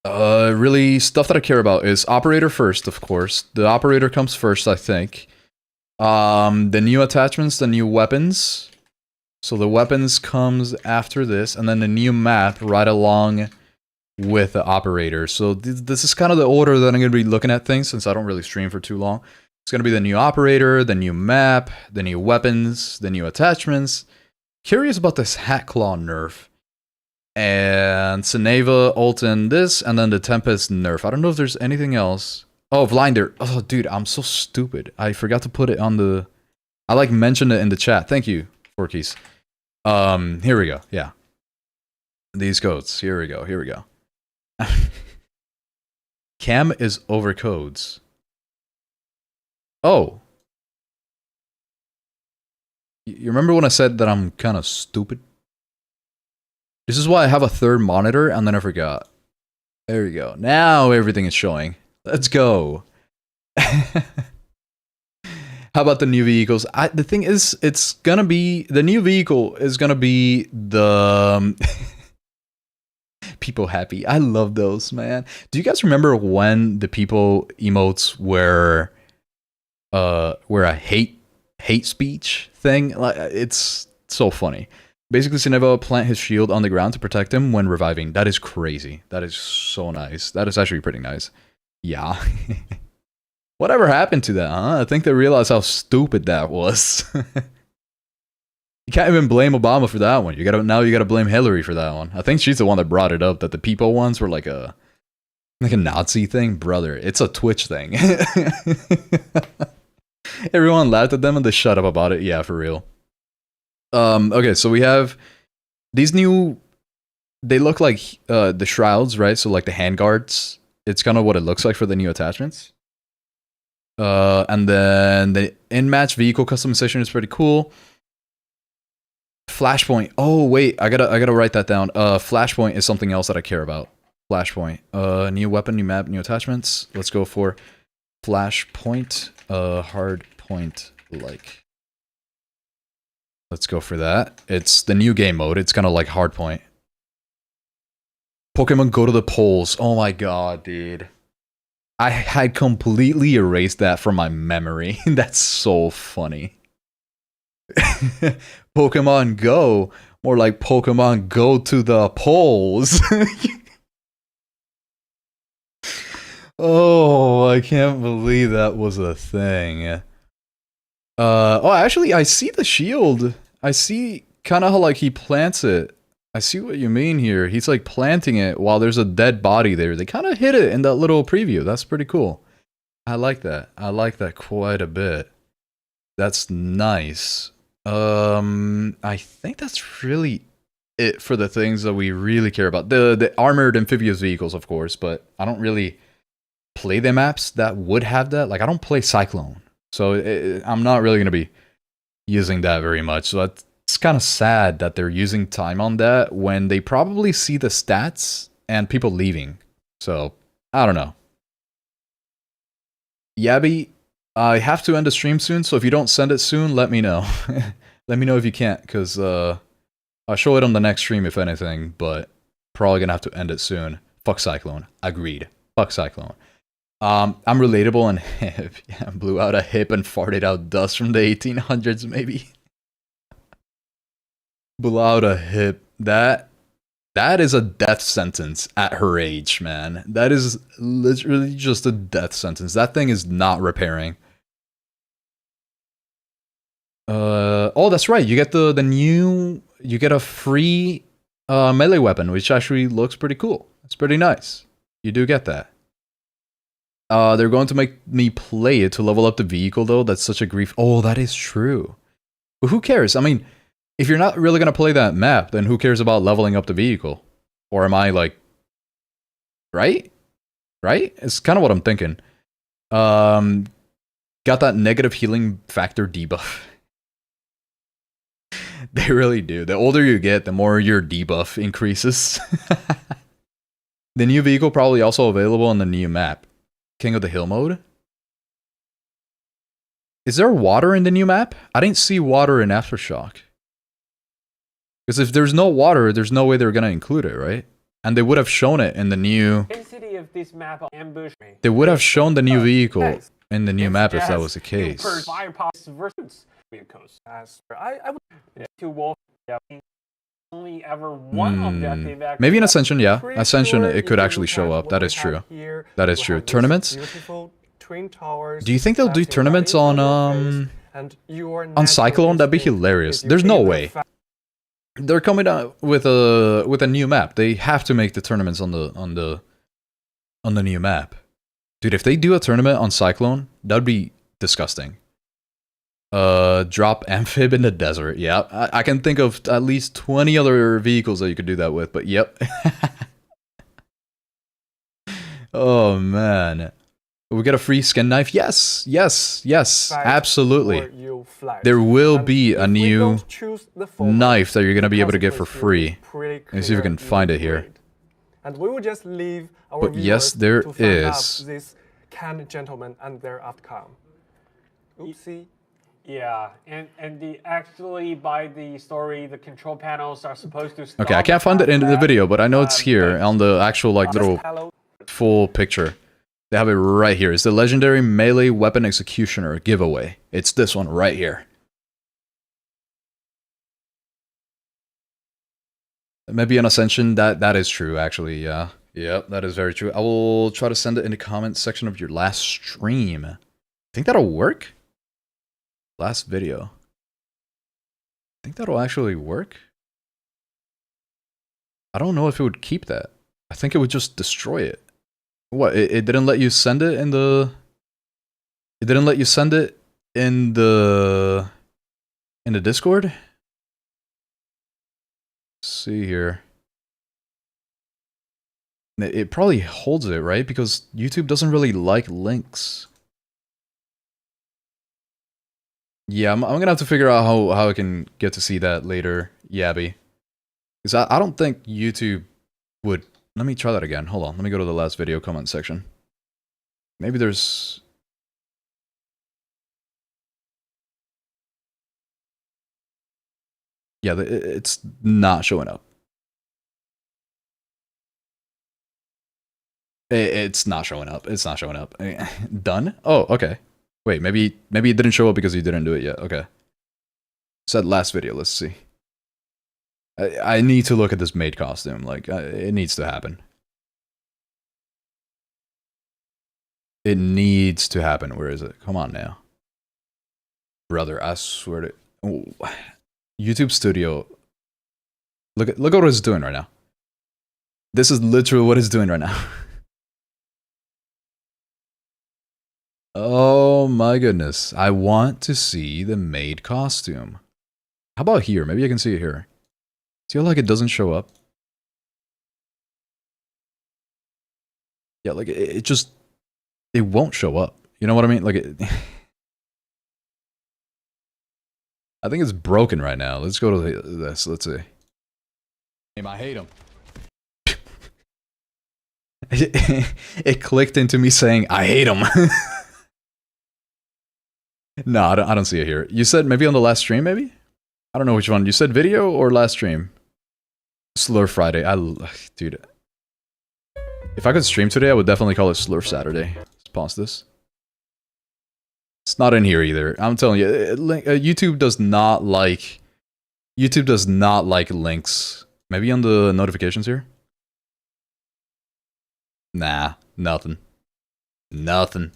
[SPEAKER 1] Really, stuff that I care about is Operator first, of course. The Operator comes first, I think. The new attachments, the new weapons. So the weapons comes after this, and then the new map right along with the Operator. So this is kind of the order that I'm going to be looking at things, since I don't really stream for too long. It's going to be the new Operator, the new map, the new weapons, the new attachments. Curious about this Hat Claw nerf. And Seneva, Ulton, this, and then the Tempest nerf. I don't know if there's anything else. Oh, Blinder. Oh, dude, I'm so stupid. I forgot to put it on the... I like mentioned it in the chat. Thank you, Forkies. Here we go. Yeah. These codes. Here we go. Cam is over codes. Oh. You remember when I said that I'm kind of stupid? This is why I have a third monitor, and then I forgot. There we go. Now everything is showing. Let's go. How about the new vehicles? The thing is, it's gonna be... The new vehicle is gonna be the... People happy. I love those, man. Do you guys remember when the people emotes were a hate speech thing? Like, it's so funny. Basically, Sineva plant his shield on the ground to protect him when reviving. That is crazy. That is so nice. That is actually pretty nice. Yeah. Whatever happened to that, huh? I think they realized how stupid that was. You can't even blame Obama for that one. Now you gotta blame Hillary for that one. I think she's the one that brought it up, that the people ones were like a Nazi thing. Brother, it's a Twitch thing. Everyone laughed at them and they shut up about it. Yeah, for real. Okay, so we have these new... They look like the shrouds, right? So like the handguards. It's kind of what it looks like for the new attachments. And then the in-match vehicle customization is pretty cool. Flashpoint. Oh wait, I gotta write that down. Flashpoint is something else that I care about. Flashpoint. New weapon, new map, new attachments. Let's go for Flashpoint. Hard point like. Let's go for that. It's the new game mode. It's kind of like Hardpoint. Pokemon Go to the Polls. Oh my god, dude. I had completely erased that from my memory. That's so funny. Pokemon Go. More like Pokemon Go to the Polls. Oh, I can't believe that was a thing. Oh, actually, I see the shield. I see kind of how, like, he plants it. I see what you mean here. He's, like, planting it while there's a dead body there. They kind of hit it in that little preview. That's pretty cool. I like that. I like that quite a bit. That's nice. I think that's really it for the things that we really care about. The armored amphibious vehicles, of course, but I don't really play the maps that would have that. Like, I don't play Cyclone. So I'm not really going to be using that very much. So it's kind of sad that they're using time on that when they probably see the stats and people leaving. So, I don't know. Yabby, I have to end the stream soon, so if you don't send it soon, let me know. Let me know if you can't, because I'll show it on the next stream if anything, but probably going to have to end it soon. Fuck Cyclone. Agreed. Fuck Cyclone. I'm relatable and hip. Yeah, blew out a hip and farted out dust from the 1800s, maybe. Blow out a hip. That is a death sentence at her age, man. That is literally just a death sentence. That thing is not repairing. Oh, that's right. You get the new. You get a free melee weapon, which actually looks pretty cool. It's pretty nice. You do get that. They're going to make me play it to level up the vehicle, though. That's such a grief. Oh, that is true. But who cares? I mean, if you're not really going to play that map, then who cares about leveling up the vehicle? Or am I like... Right? Right? It's kind of what I'm thinking. Got that negative healing factor debuff. They really do. The older you get, the more your debuff increases. The new vehicle probably also available on the new map. King of the Hill mode? Is there water in the new map? I didn't see water in Aftershock. Because if there's no water, there's no way they're gonna include it, right? And they would have shown it in the new...
[SPEAKER 5] Intensity of this map ambush me.
[SPEAKER 1] They would have shown the new vehicle in the new map if that was the case.
[SPEAKER 5] I would to Wolf. Only ever one objective.
[SPEAKER 1] Maybe in Ascension, yeah. Ascension, it could actually show up. That is true. That is true. Tournaments? Do you think they'll do tournaments on Cyclone? That'd be hilarious. There's no way. They're coming out with a new map. They have to make the tournaments on the new map. Dude, if they do a tournament on Cyclone, that'd be disgusting. Drop amphib in the desert. Yeah, I can think of at least 20 other vehicles that you could do that with, but yep. Oh man. We get a free skin knife? Yes, yes, yes, absolutely. There will be a new knife that you're going to be able to get for free. Let me see if we can find it here.
[SPEAKER 2] And we will just leave our
[SPEAKER 1] but yes, there
[SPEAKER 2] to find out
[SPEAKER 1] is.
[SPEAKER 2] This canned gentleman and their outcome. Oopsie.
[SPEAKER 5] Yeah, and the actually by the story, the control panels are supposed to stop.
[SPEAKER 1] Okay, I can't find it in the video, but I know it's here on the actual like little full picture. They have it right here. It's the legendary melee weapon executioner giveaway. It's this one right here. Maybe an Ascension, that is true actually, yeah. Yep, that is very true. I will try to send it in the comments section of your last stream. Think that'll work? Last video. Think that'll actually work? I don't know if it would keep that. I think it would just destroy it. What, it didn't let you send it in the... It didn't let you send it in the... In the Discord? Let's see here. It probably holds it, right? Because YouTube doesn't really like links. Yeah, I'm gonna have to figure out how I can get to see that later, Yabby. Because I don't think YouTube would... Let me try that again. Hold on. Let me go to the last video comment section. Maybe there's... Yeah, it's not showing up. It's not showing up. It's not showing up. Done? Oh, okay. Wait, maybe it didn't show up because you didn't do it yet. Okay. Said last video. Let's see. I need to look at this maid costume. Like, it needs to happen. It needs to happen. Where is it? Come on now. Brother, I swear to... Oh, YouTube Studio. Look at what it's doing right now. This is literally what it's doing right now. Oh my goodness. I want to see the maid costume. How about here? Maybe I can see it here. See how like it doesn't show up? Yeah, like it just... It won't show up. You know what I mean? Like it... I think it's broken right now. Let's go to this. Let's see. I hate him. It clicked into me saying, I hate him. No, I don't see it here. You said maybe on the last stream, maybe? I don't know which one. You said video or last stream? Slurf Friday. Dude. If I could stream today, I would definitely call it Slurf Saturday. Let's pause this. It's not in here either. I'm telling you, YouTube does not like YouTube does not like links. Maybe on the notifications here? Nah, nothing. Nothing.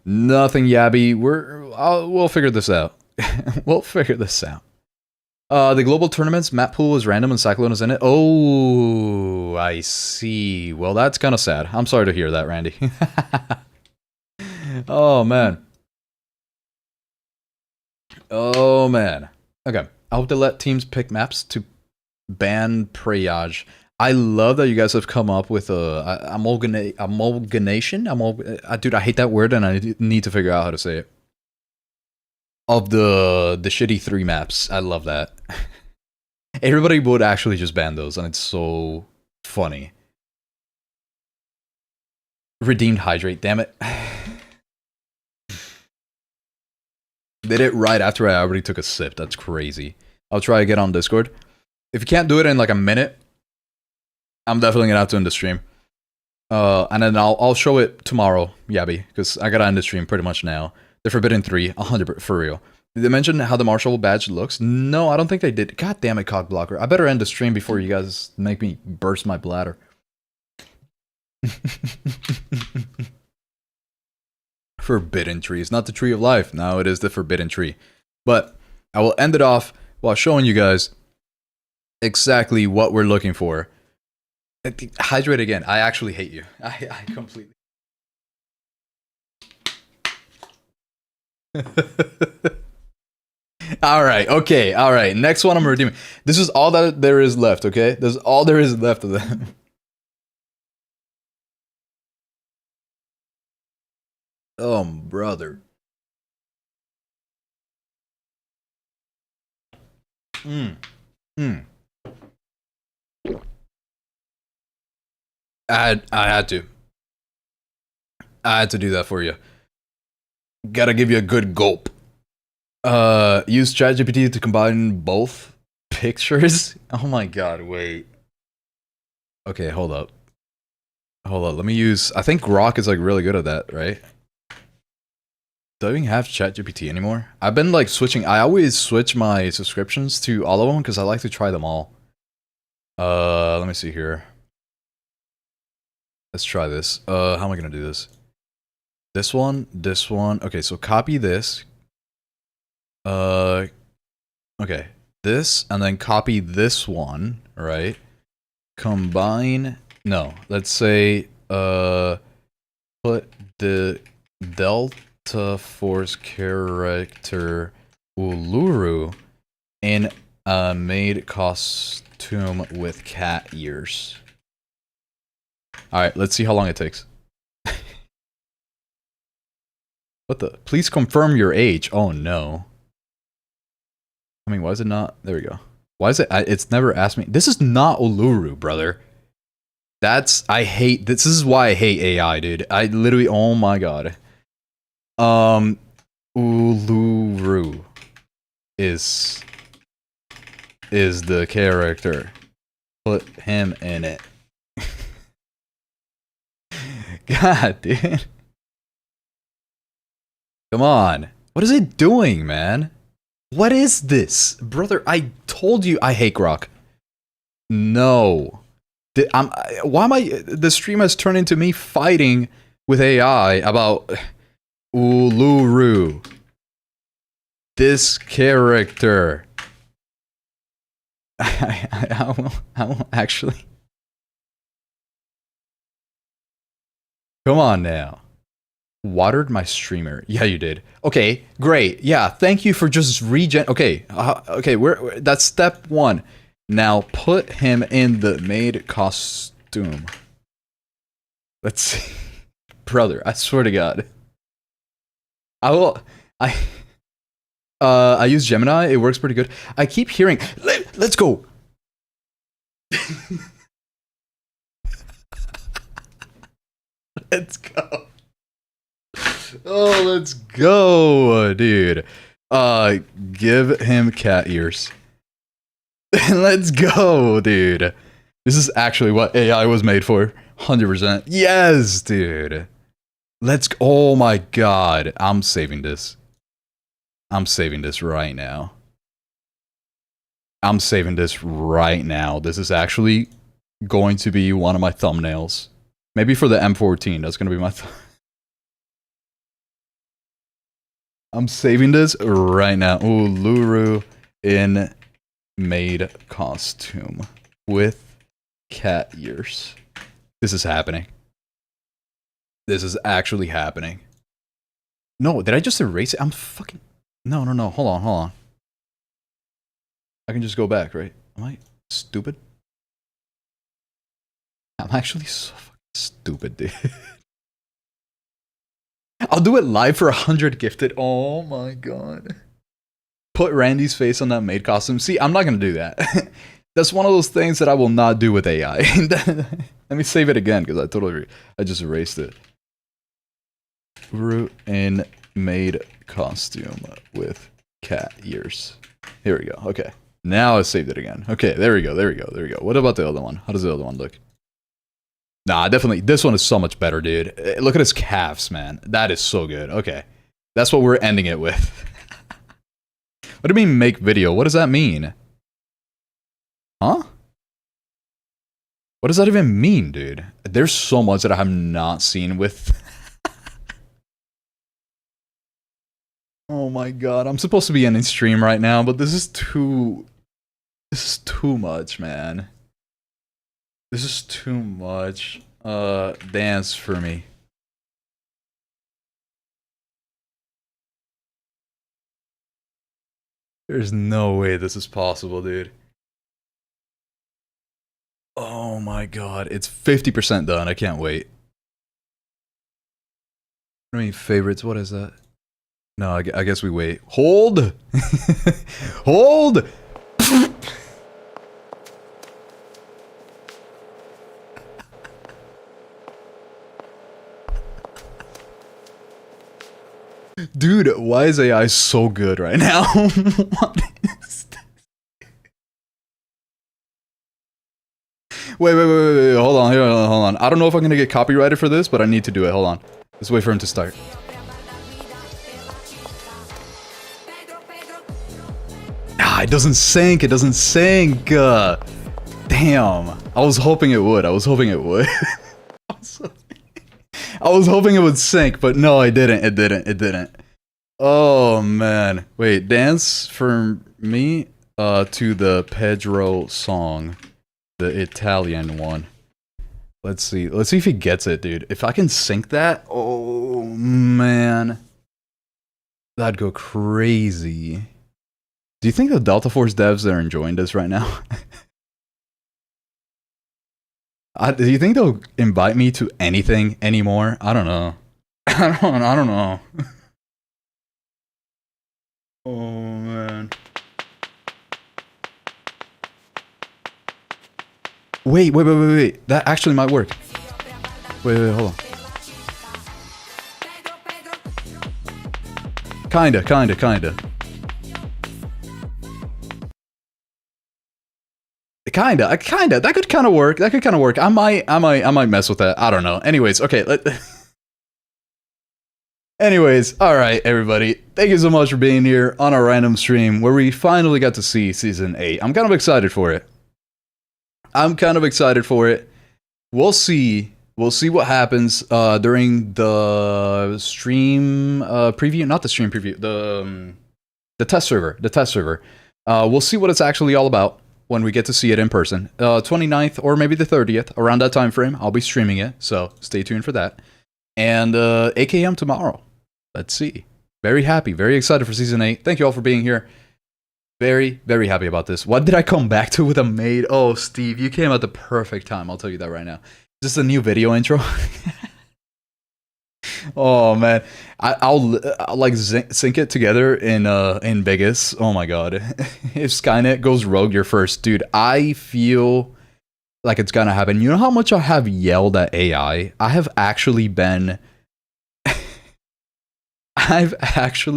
[SPEAKER 1] Nothing, Yabby. We'll figure this out. We'll figure this out. The global tournaments, map pool is random and Cyclone is in it. Oh, I see. Well, that's kind of sad. I'm sorry to hear that, Randy. Oh, man. Oh, man. Okay. I hope they let teams pick maps to ban Preyage. I love that you guys have come up with a amalgamation. Dude, I hate that word and I need to figure out how to say it. Of the shitty 3 maps. I love that. Everybody would actually just ban those and it's so funny. Redeemed Hydrate, damn it. Did it right after I already took a sip. That's crazy. I'll try again on Discord. If you can't do it in like a minute, I'm definitely gonna have to end the stream. And then I'll show it tomorrow, Yabby, because I gotta end the stream pretty much now. The Forbidden 3, 100% for real. Did they mention how the Marshall badge looks? No, I don't think they did. God damn it, cock blocker. I better end the stream before you guys make me burst my bladder. Forbidden tree. It's not the tree of life. No, it is the forbidden tree. But I will end it off while showing you guys exactly what we're looking for. Hydrate again. I actually hate you. I completely. Alright, okay, alright. Next one I'm redeeming. This is all that there is left, okay? This is all there is left of them. Oh, brother. I had to. I had to do that for you. Gotta give you a good gulp. Use ChatGPT to combine both pictures? Oh my god, wait. Okay, hold up. Hold up, let me use... I think Grok is like really good at that, right? Do I even have ChatGPT anymore? I've been like switching... I always switch my subscriptions to all of them because I like to try them all. Let me see here. Let's try this. How am I gonna do this? This one, this one. Okay, so copy this. Okay. This, and then copy this one, right? Combine... No, let's say, put the Delta Force character Uluru in a maid costume with cat ears. Alright, let's see how long it takes. What the? Please confirm your age. Oh no. I mean, why is it not? There we go. Why is it? It's never asked me. This is not Uluru, brother. That's... I hate... This is why I hate AI, dude. I literally... Oh my god. Uluru is the character. Put him in it. God, dude. Come on. What is it doing, man? What is this? Brother, I told you I hate Grok. No. Why am I... The stream has turned into me fighting with AI about Uluru. This character. I won't actually... Come on now. Watered my streamer. Yeah, you did. Okay, great. Yeah, thank you for just Okay, okay, that's step 1. Now put him in the maid costume. Let's see. Brother, I swear to God. I use Gemini. It works pretty good. I keep hearing, let's go. Let's go. Oh, let's go, dude. Give him cat ears. Let's go, dude. This is actually what AI was made for. 100%. Yes, dude. Let's go. Oh my god. I'm saving this. I'm saving this right now. I'm saving this right now. This is actually going to be one of my thumbnails. Maybe for the M14, that's going to be my I'm saving this right now. Ooh, Luru in maid costume with cat ears. This is happening. This is actually happening. No, did I just erase it? I'm fucking... No. Hold on. I can just go back, right? Am I stupid? I'm actually so fucking stupid, dude. I'll do it live for 100 gifted. Oh my god. Put Randy's face on that maid costume. See, I'm not gonna do that. That's one of those things that I will not do with AI. Let me save it again, because I just erased it. Root in maid costume with cat ears. Here we go. Okay. Now I saved it again. Okay, there we go. What about the other one? How does the other one look? Nah, definitely. This one is so much better, dude. Look at his calves, man. That is so good. Okay. That's what we're ending it with. What do you mean make video? What does that mean? Huh? What does that even mean, dude? There's so much that I have not seen with... Oh my god. I'm supposed to be ending stream right now, but this is too much, man. This is too much. Dance for me. There's no way this is possible, dude. Oh my god. It's 50% done. I can't wait. I mean, favorites. What is that? No, I guess we wait. Hold! Hold! Dude, why is AI so good right now? What is this? Wait, hold on. I don't know if I'm gonna get copyrighted for this, but I need to do it. Hold on. Let's wait for him to start. Ah, it doesn't sync. Damn. I was hoping it would. I was hoping it would sync, but no, it didn't. Oh man. Wait, dance for me to the Pedro song, the Italian one. Let's see if he gets it, dude. If I can sync that, oh man, that'd go crazy. Do you think the Delta Force devs are enjoying this right now? Do you think they'll invite me to anything anymore? I don't know. I don't know. Oh man. Wait. That actually might work. Wait, hold on. Kinda. Kinda. That could kind of work. I might mess with that. I don't know. Anyways, okay. Anyways, all right, everybody. Thank you so much for being here on our random stream where we finally got to see season 8. I'm kind of excited for it. We'll see what happens during the stream preview. Not the stream preview. The test server. We'll see what it's actually all about when we get to see it in person. 29th or maybe the 30th, around that time frame, I'll be streaming it, so stay tuned for that. And 8 km tomorrow. Let's see. Very happy, very excited for season 8. Thank you all for being here. Very, very happy about this. What did I come back to with a maid? Oh, Steve, you came at the perfect time. I'll tell you that right now. Is this a new video intro? Oh man, I'll like sync it together in Vegas. Oh my god, if Skynet goes rogue, you're first, dude. I feel like it's gonna happen. You know how much I have yelled at AI? I've actually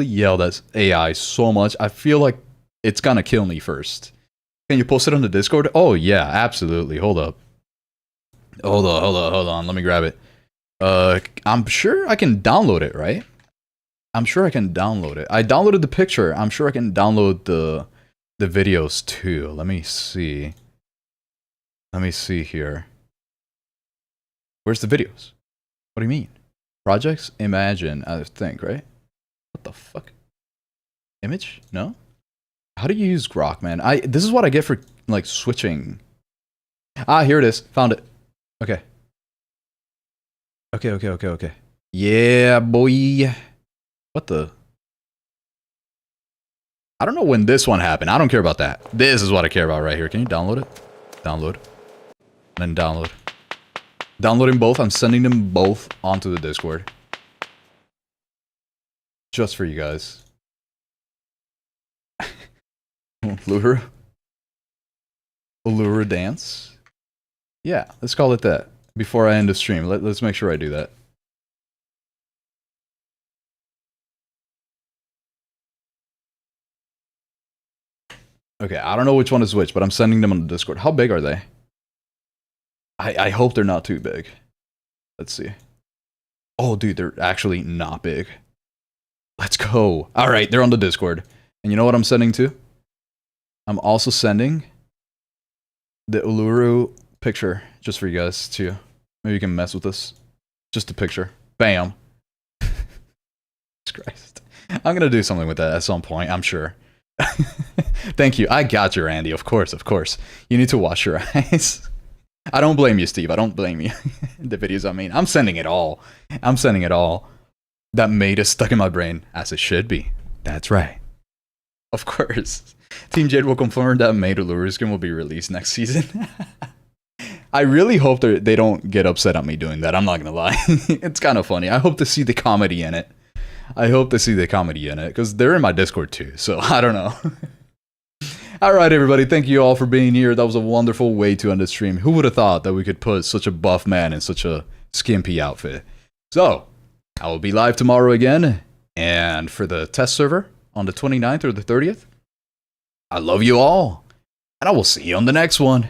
[SPEAKER 1] yelled at AI so much. I feel like it's gonna kill me first. Can you post it on the Discord? Oh yeah, absolutely. Hold on. Let me grab it. I'm sure I can download it, right? I'm sure I can download it. I downloaded the picture. I'm sure I can download the the videos too. Let me see. Let me see here. Where's the videos? What do you mean? Projects? Imagine, I think, right? What the fuck? Image? No? How do you use Grok, man? This is what I get for, like, switching. Ah, here it is. Found it. Okay. Okay. Yeah, boy. What the? I don't know when this one happened. I don't care about that. This is what I care about right here. Can you download it? Download. And then download. Downloading both. I'm sending them both onto the Discord. Just for you guys. Uluru dance? Yeah, let's call it that. Before I end the stream, let's make sure I do that. Okay, I don't know which one is which, but I'm sending them on the Discord. How big are they? I hope they're not too big. Let's see. Oh, dude, they're actually not big. Let's go. All right, they're on the Discord. And you know what I'm sending to? I'm also sending the Uluru picture just for you guys too. Maybe you can mess with this. Just a picture. Bam. Jesus Christ. I'm gonna do something with that at some point, I'm sure. Thank you. I got you, Randy. Of course, of course. You need to wash your eyes. I don't blame you, Steve. I don't blame you. The videos I mean. I'm sending it all. I'm sending it all. That made is stuck in my brain, as it should be. That's right. Of course. Team Jade will confirm that Maid Uluru skin will be released next season. I really hope they don't get upset at me doing that. I'm not gonna lie. It's kind of funny. I hope to see the comedy in it. I hope to see the comedy in it, because they're in my Discord too, so I don't know. Alright everybody, thank you all for being here. That was a wonderful way to end the stream. Who would have thought that we could put such a buff man in such a skimpy outfit? So, I will be live tomorrow again, and for the test server on the 29th or the 30th, I love you all, and I will see you on the next one.